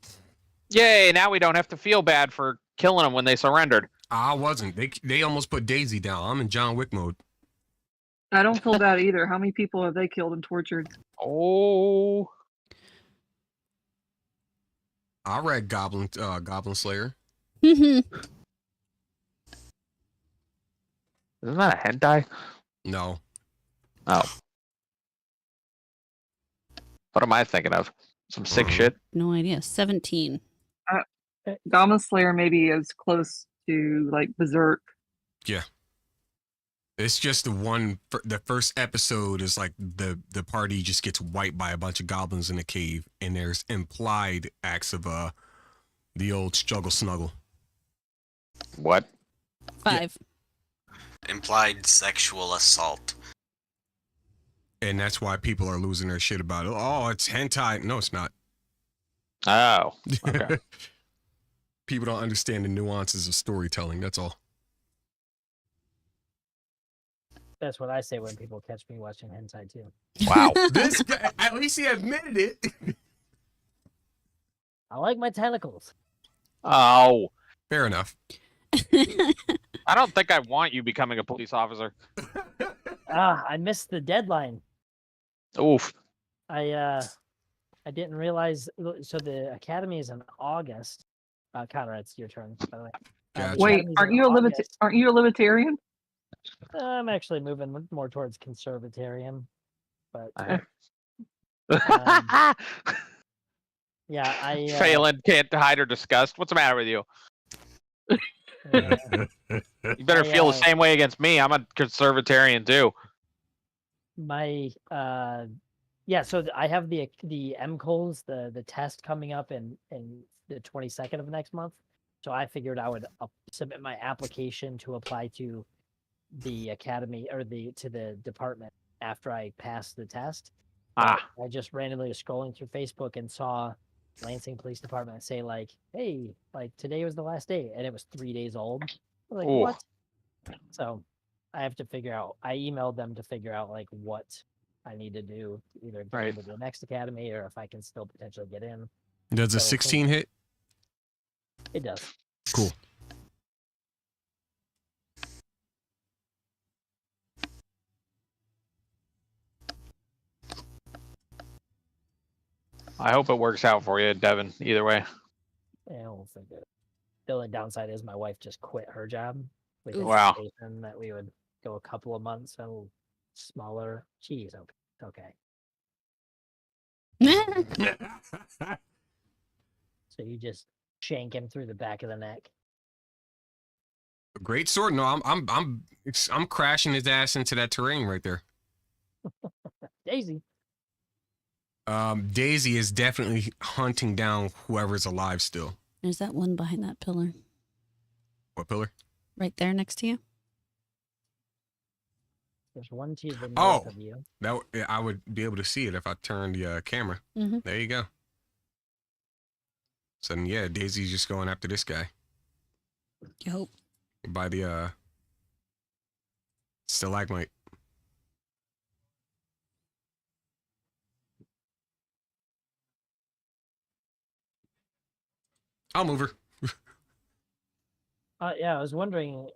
Yay! Now we don't have to feel bad for killing them when they surrendered. I wasn't. They almost put Daisy down. I'm in John Wick mode. I don't feel bad either. How many people have they killed and tortured? Oh, I read Goblin Slayer. isn't that a hentai? No. Oh, what am I thinking of? Some sick Mhm. shit. No idea. 17. Goblin Slayer maybe is close to like Berserk. It's just the first episode is like the party just gets wiped by a bunch of goblins in a cave, and there's implied acts of the old struggle snuggle. What? 5. Implied sexual assault. And that's why people are losing their shit about it. Oh, it's hentai. No, it's not. Oh, okay. People don't understand the nuances of storytelling. That's all. That's what I say when people catch me watching hentai too. Wow. This guy, at least he admitted it. I like my tentacles. Oh, Fair enough. I don't think I want you becoming a police officer. I missed the deadline. Oof. I didn't realize. So the academy is in August. Conrad, it's your turn. By the way. Gotcha. Wait, Academy's aren't in you a August. aren't you a libertarian? I'm actually moving more towards conservatarian, but I- yeah, I Phelan can't hide her disgust. What's the matter with you? You better feel the same way against me. I'm a conservatarian too. my so I have the MCOLs, the test coming up in the 22nd of next month. So I figured I would submit my application to apply to the academy or to the department after I pass the test. But I just randomly was scrolling through Facebook and saw Lansing Police Department say like, "Hey, like today was the last day," and it was 3 days old. I'm like, Ooh. what? So I have to figure out. I emailed them to figure out like what I need to do to either get Right. into the next academy or if I can still potentially get in. Does a So, 16 hit? It does. Cool. I hope it works out for you, Devin. Either way. Yeah, we'll figure it. The only downside is my wife just quit her job. With Wow. anticipation that we would go a couple of months, so smaller. Geez, okay. So you just shank him through the back of the neck. Great sword. No, I'm crashing his ass into that terrain right there. Daisy. Daisy is definitely hunting down whoever's alive still. There's that one behind that pillar. What pillar? Right there next to you. There's one to the north of you. I would be able to see it if I turned the camera. Mm-hmm. There you go. So then, yeah, Daisy's just going after this guy. You hope. By the stalagmite. I'll move her. Yeah, I was wondering.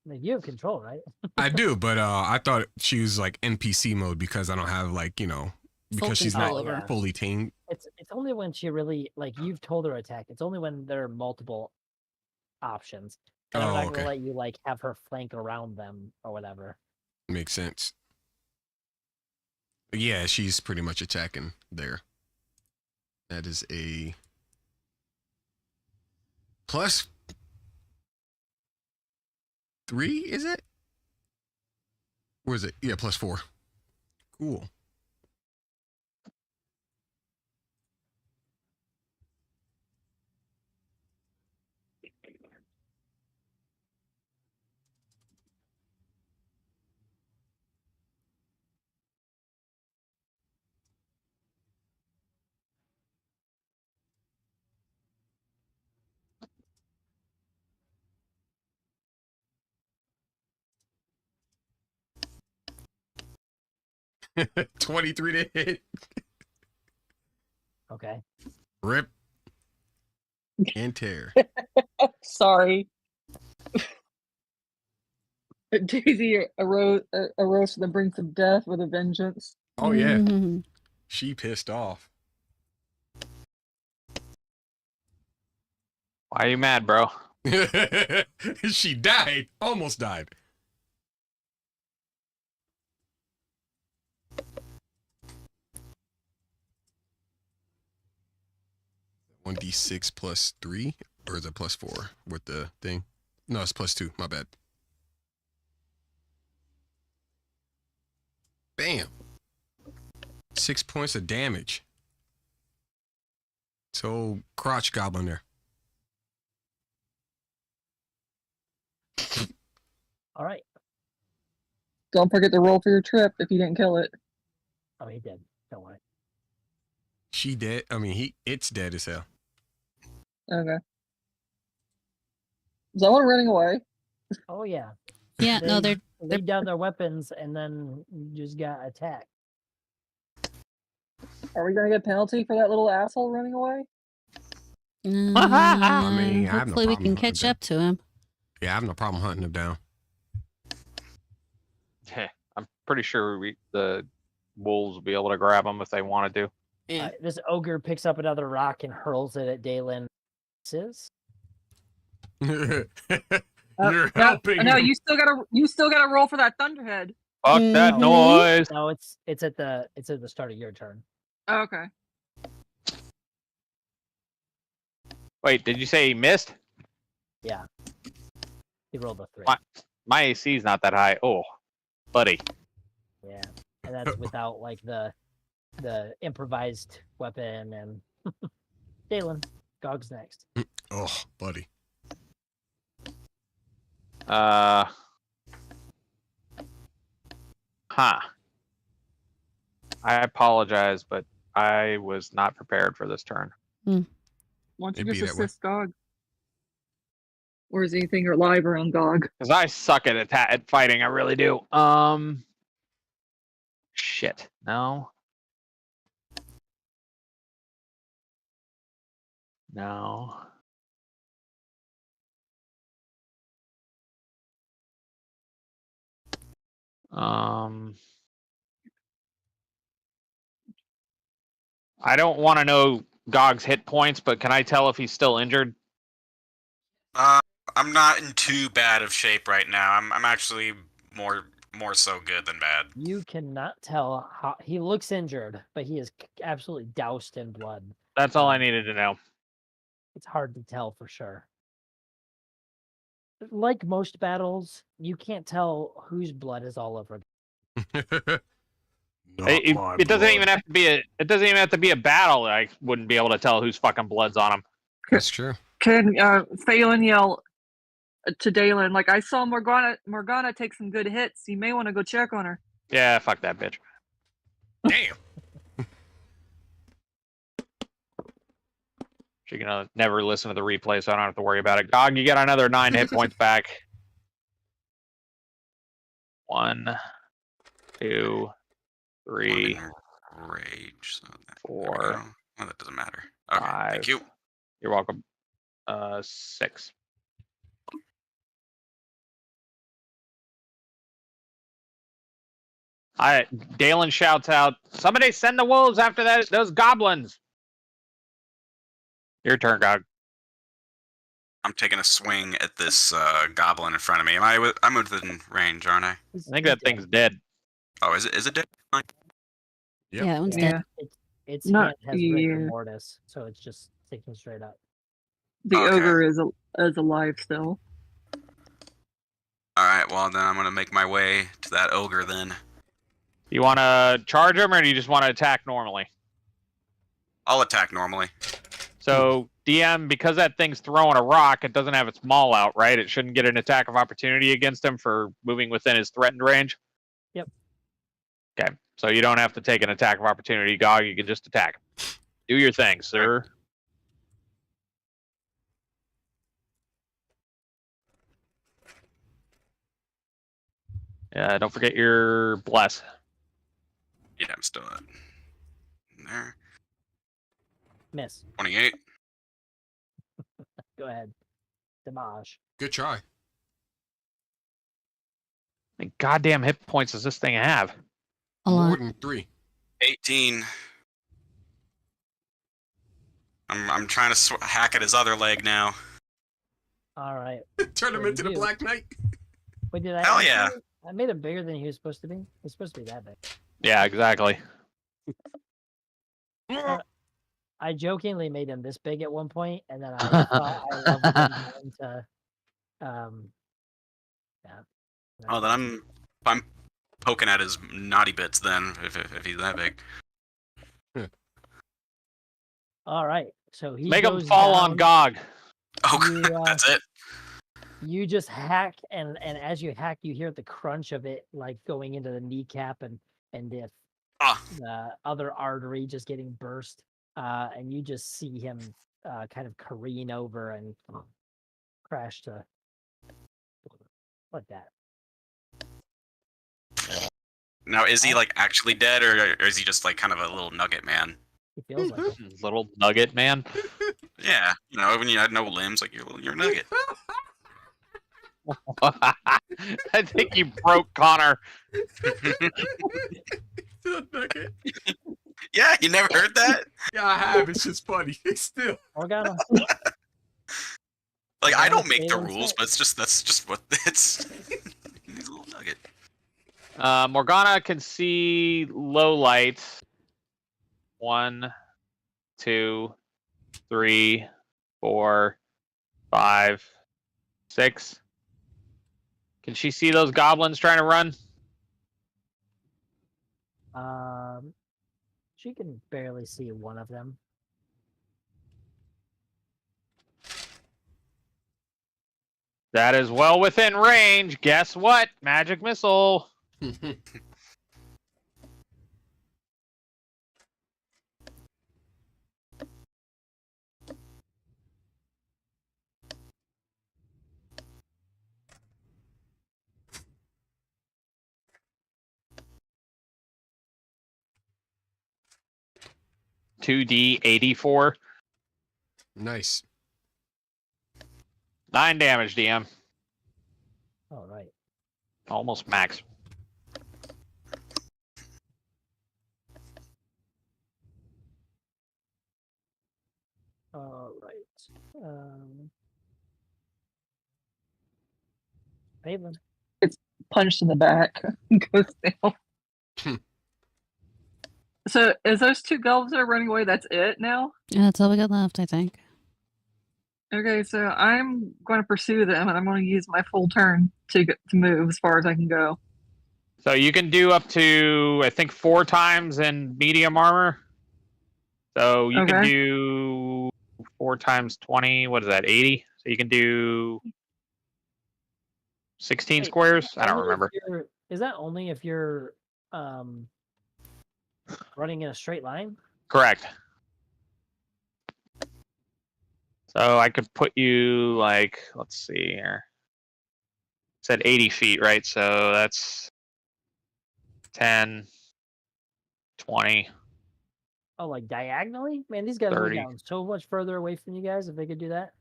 You have control, right? I do, but I thought she was like NPC mode because I don't have like, you know, because she's not control over her. fully tamed. It's only when she really like you've told her attack. It's only when there are multiple options. And I'm not okay. gonna let you like have her flank around them or whatever. Makes sense. Yeah, she's pretty much attacking there. That is a +3, is it? Or is it? Yeah, +4. Cool. $23 to hit. Okay. Rip and tear. Sorry. Daisy arose from the brink of death with a vengeance. Oh yeah, Mhm. she pissed off. Why are you mad, bro? She died, almost died. $1d6 +3, or is it +4 with the thing? No, it's +2. My bad. Bam. 6 points of damage. So crotch goblin there. All right. Don't forget to roll for your trip if you didn't kill it. Oh, he did. Don't worry. She dead. I mean, it's dead as hell. Okay. Is that one running away? Oh yeah. Yeah, no, They they're laid down their weapons and then just got attacked. Are we gonna get a penalty for that little asshole running away? I mean, I have no hopefully we problem can catch hunting up to him. Yeah, I have no problem hunting him down. I'm pretty sure the wolves will be able to grab them if they wanted to. Yeah. This ogre picks up another rock and hurls it at Dalen. You're No, helping. no, him. you still gotta roll for that thunderhead. Fuck that Mhm. noise. No, it's at the start of your turn. Oh, okay. Wait, did you say he missed? Yeah. He rolled a 3. My AC is not that high. Oh, buddy. Yeah. And that's without like the improvised weapon and Dalen. Gog's next. Oh, buddy. Huh. I apologize, but I was not prepared for this turn. Why don't you It'd be just that way. assist Gog? Or is anything alive around Gog? Because I suck at fighting, I really do. Shit. No. No. I don't want to know Gog's hit points, but can I tell if he's still injured? I'm not in too bad of shape right now. I'm actually more so good than bad. You cannot tell how he looks injured, but he is absolutely doused in blood. That's all I needed to know. It's hard to tell for sure. Like most battles, you can't tell whose blood is all over. It doesn't even have to be a. It doesn't even have to be a battle. I wouldn't be able to tell whose fucking blood's on him. That's true. Can Phelan yell to Dalen, like, I saw Morgana take some good hits. You may want to go check on her. Yeah, fuck that bitch. Damn. She's gonna never listen to the replay, so I don't have to worry about it. Gog, you got another 9 hit points back. 1, 2, 3, I'm in rage. So there we 4. go. Well, that doesn't matter. Okay, 5. thank you. You're welcome. 6. Dalen shouts out, "Somebody send the wolves after those goblins." Your turn, Gog. I'm taking a swing at this goblin in front of me. I'm within range, aren't I? I think that thing's dead. Oh, is it dead? Yep. Yeah, that one's Yeah. dead. Its Not- hand has rigor yeah. mortis, so it's just sticking straight up. The Okay. ogre is alive still. All right. Well, then I'm gonna make my way to that ogre then. You want to charge him, or do you just want to attack normally? I'll attack normally. So, DM, because that thing's throwing a rock, it doesn't have its maul out, right? It shouldn't get an attack of opportunity against him for moving within his threatened range? Yep. Okay, so you don't have to take an attack of opportunity, Gog. You can just attack. Do your thing, sir. Yeah, don't forget your bless. Yeah, I'm still in there. Miss. 28. Go ahead. Damage. Good try. How many goddamn hit points does this thing have? A More lot. than 3. 18. I'm trying to hack at his other leg now. All right. Turn him What into do the you do? Black Knight. Wait, did I? Hell yeah. actually- I made him bigger than he was supposed to be. He's supposed to be that big. Yeah, exactly. I jokingly made him this big at one point, and then I thought I leveled him down to, yeah. Oh, then I'm poking at his naughty bits then, if he's that big. All right. So he Make him goes fall on down. Gog. Oh, You, that's it. You just hack, and as you hack, you hear the crunch of it, like going into the kneecap and the other artery just getting burst, and you just see him kind of careen over and crash to like that. Now, is he like actually dead, or is he just like kind of a little nugget man? He feels like it. Little nugget man. Yeah, you know, when you had no limbs, like you're a nugget. I think you broke Connor. Yeah, you never heard that? Yeah, I have. It's just funny. Still. Morgana. Like, I don't Stay make the on rules, set. but that's just what it's. He's a little nugget. Morgana can see low light. 1, 2, 3, 4, 5, 6. Can she see those goblins trying to run? She can barely see one of them. That is well within range. Guess what? Magic missile. $2d84. Nice. 9 damage, DM. All right. Almost max. All right. Pavlin. Punched in the back. Goes down. So is those 2 goblins that are running away? That's it now? Yeah, that's all we got left, I think. Okay, so I'm going to pursue them, and I'm going to use my full turn to move as far as I can go. So you can do up to, I think, 4 times in medium armor. So you can Okay. do 4 times 20. What is that? 80. So you can do 16 Wait, squares. I don't only if remember. Is that only if you're running in a straight line? Correct. So I could put you like, let's see here. It said 80 feet, right? So that's 10, 20. Oh, like diagonally? Man, these guys would 30. be down so much further away from you guys if they could do that.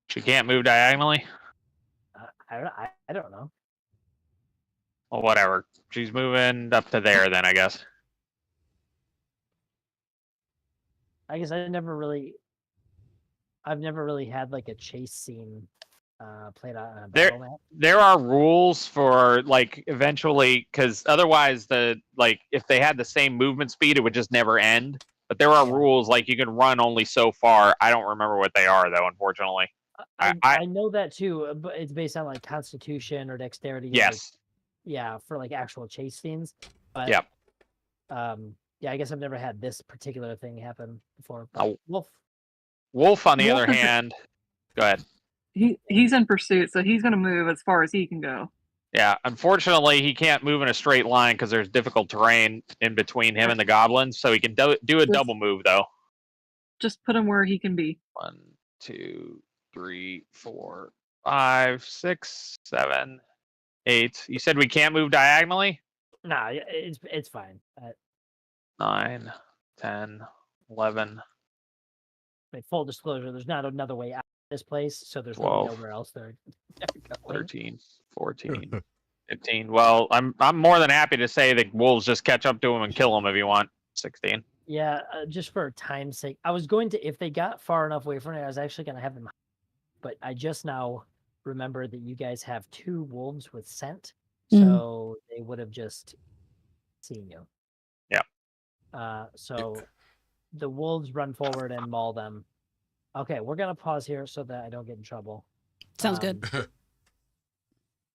She can't move diagonally? I don't know. Well, whatever. She's moving up to there then, I guess. I guess I've never really had like a chase scene played out on a battle map. There are rules for like eventually, because otherwise if they had the same movement speed, it would just never end. But there are rules like you can run only so far. I don't remember what they are though, unfortunately. I know that too, but it's based on like constitution or dexterity. Yes. Like, for like actual chase scenes. But Yep. I guess I've never had this particular thing happen before. Wolf, on the Wolf other is- hand, go ahead. He's in pursuit, so he's going to move as far as he can go. Yeah, unfortunately, he can't move in a straight line because there's difficult terrain in between him and the goblins. So he can do a double move though. Just put him where he can be. 1, 2, 3, 4, 5, 6, 7, 8. You said we can't move diagonally? Nah, it's fine. 9, 10, 11. Full disclosure, there's not another way out of this place, so there's really 12. nowhere else there. 13, 14, 15. Well, I'm more than happy to say that wolves just catch up to him and kill him if you want. 16. Yeah, just for time's sake, I was going to, if they got far enough away from it, I was actually going to have them. But I just now remember that you guys have 2 wolves with scent, so they would have just seen you. Yeah. So the wolves run forward and maul them. Okay, we're gonna pause here so that I don't get in trouble. Sounds good.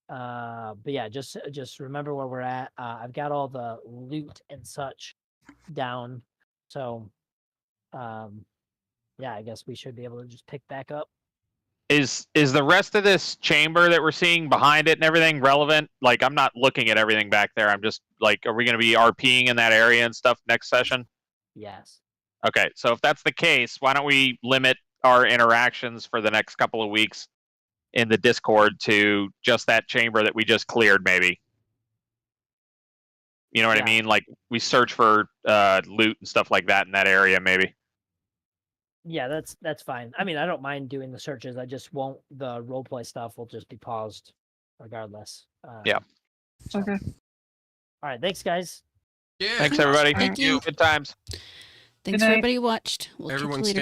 But yeah, just remember where we're at. I've got all the loot and such down, so I guess we should be able to just pick back up. Is the rest of this chamber that we're seeing behind it and everything relevant? Like, I'm not looking at everything back there. I'm just like, are we going to be RPing in that area and stuff next session? Yes. Okay, so if that's the case, why don't we limit our interactions for the next couple of weeks in the Discord to just that chamber that we just cleared, maybe? You know what I mean? Like, we search for loot and stuff like that in that area, maybe. Yeah, that's fine. I mean, I don't mind doing the searches. I just won't. The roleplay stuff will just be paused, regardless. Yeah. So. Okay. All right. Thanks, guys. Yeah. Thanks, everybody. Thank you. Good times. Thanks night. for everybody who watched. We'll catch you Everyone later. stand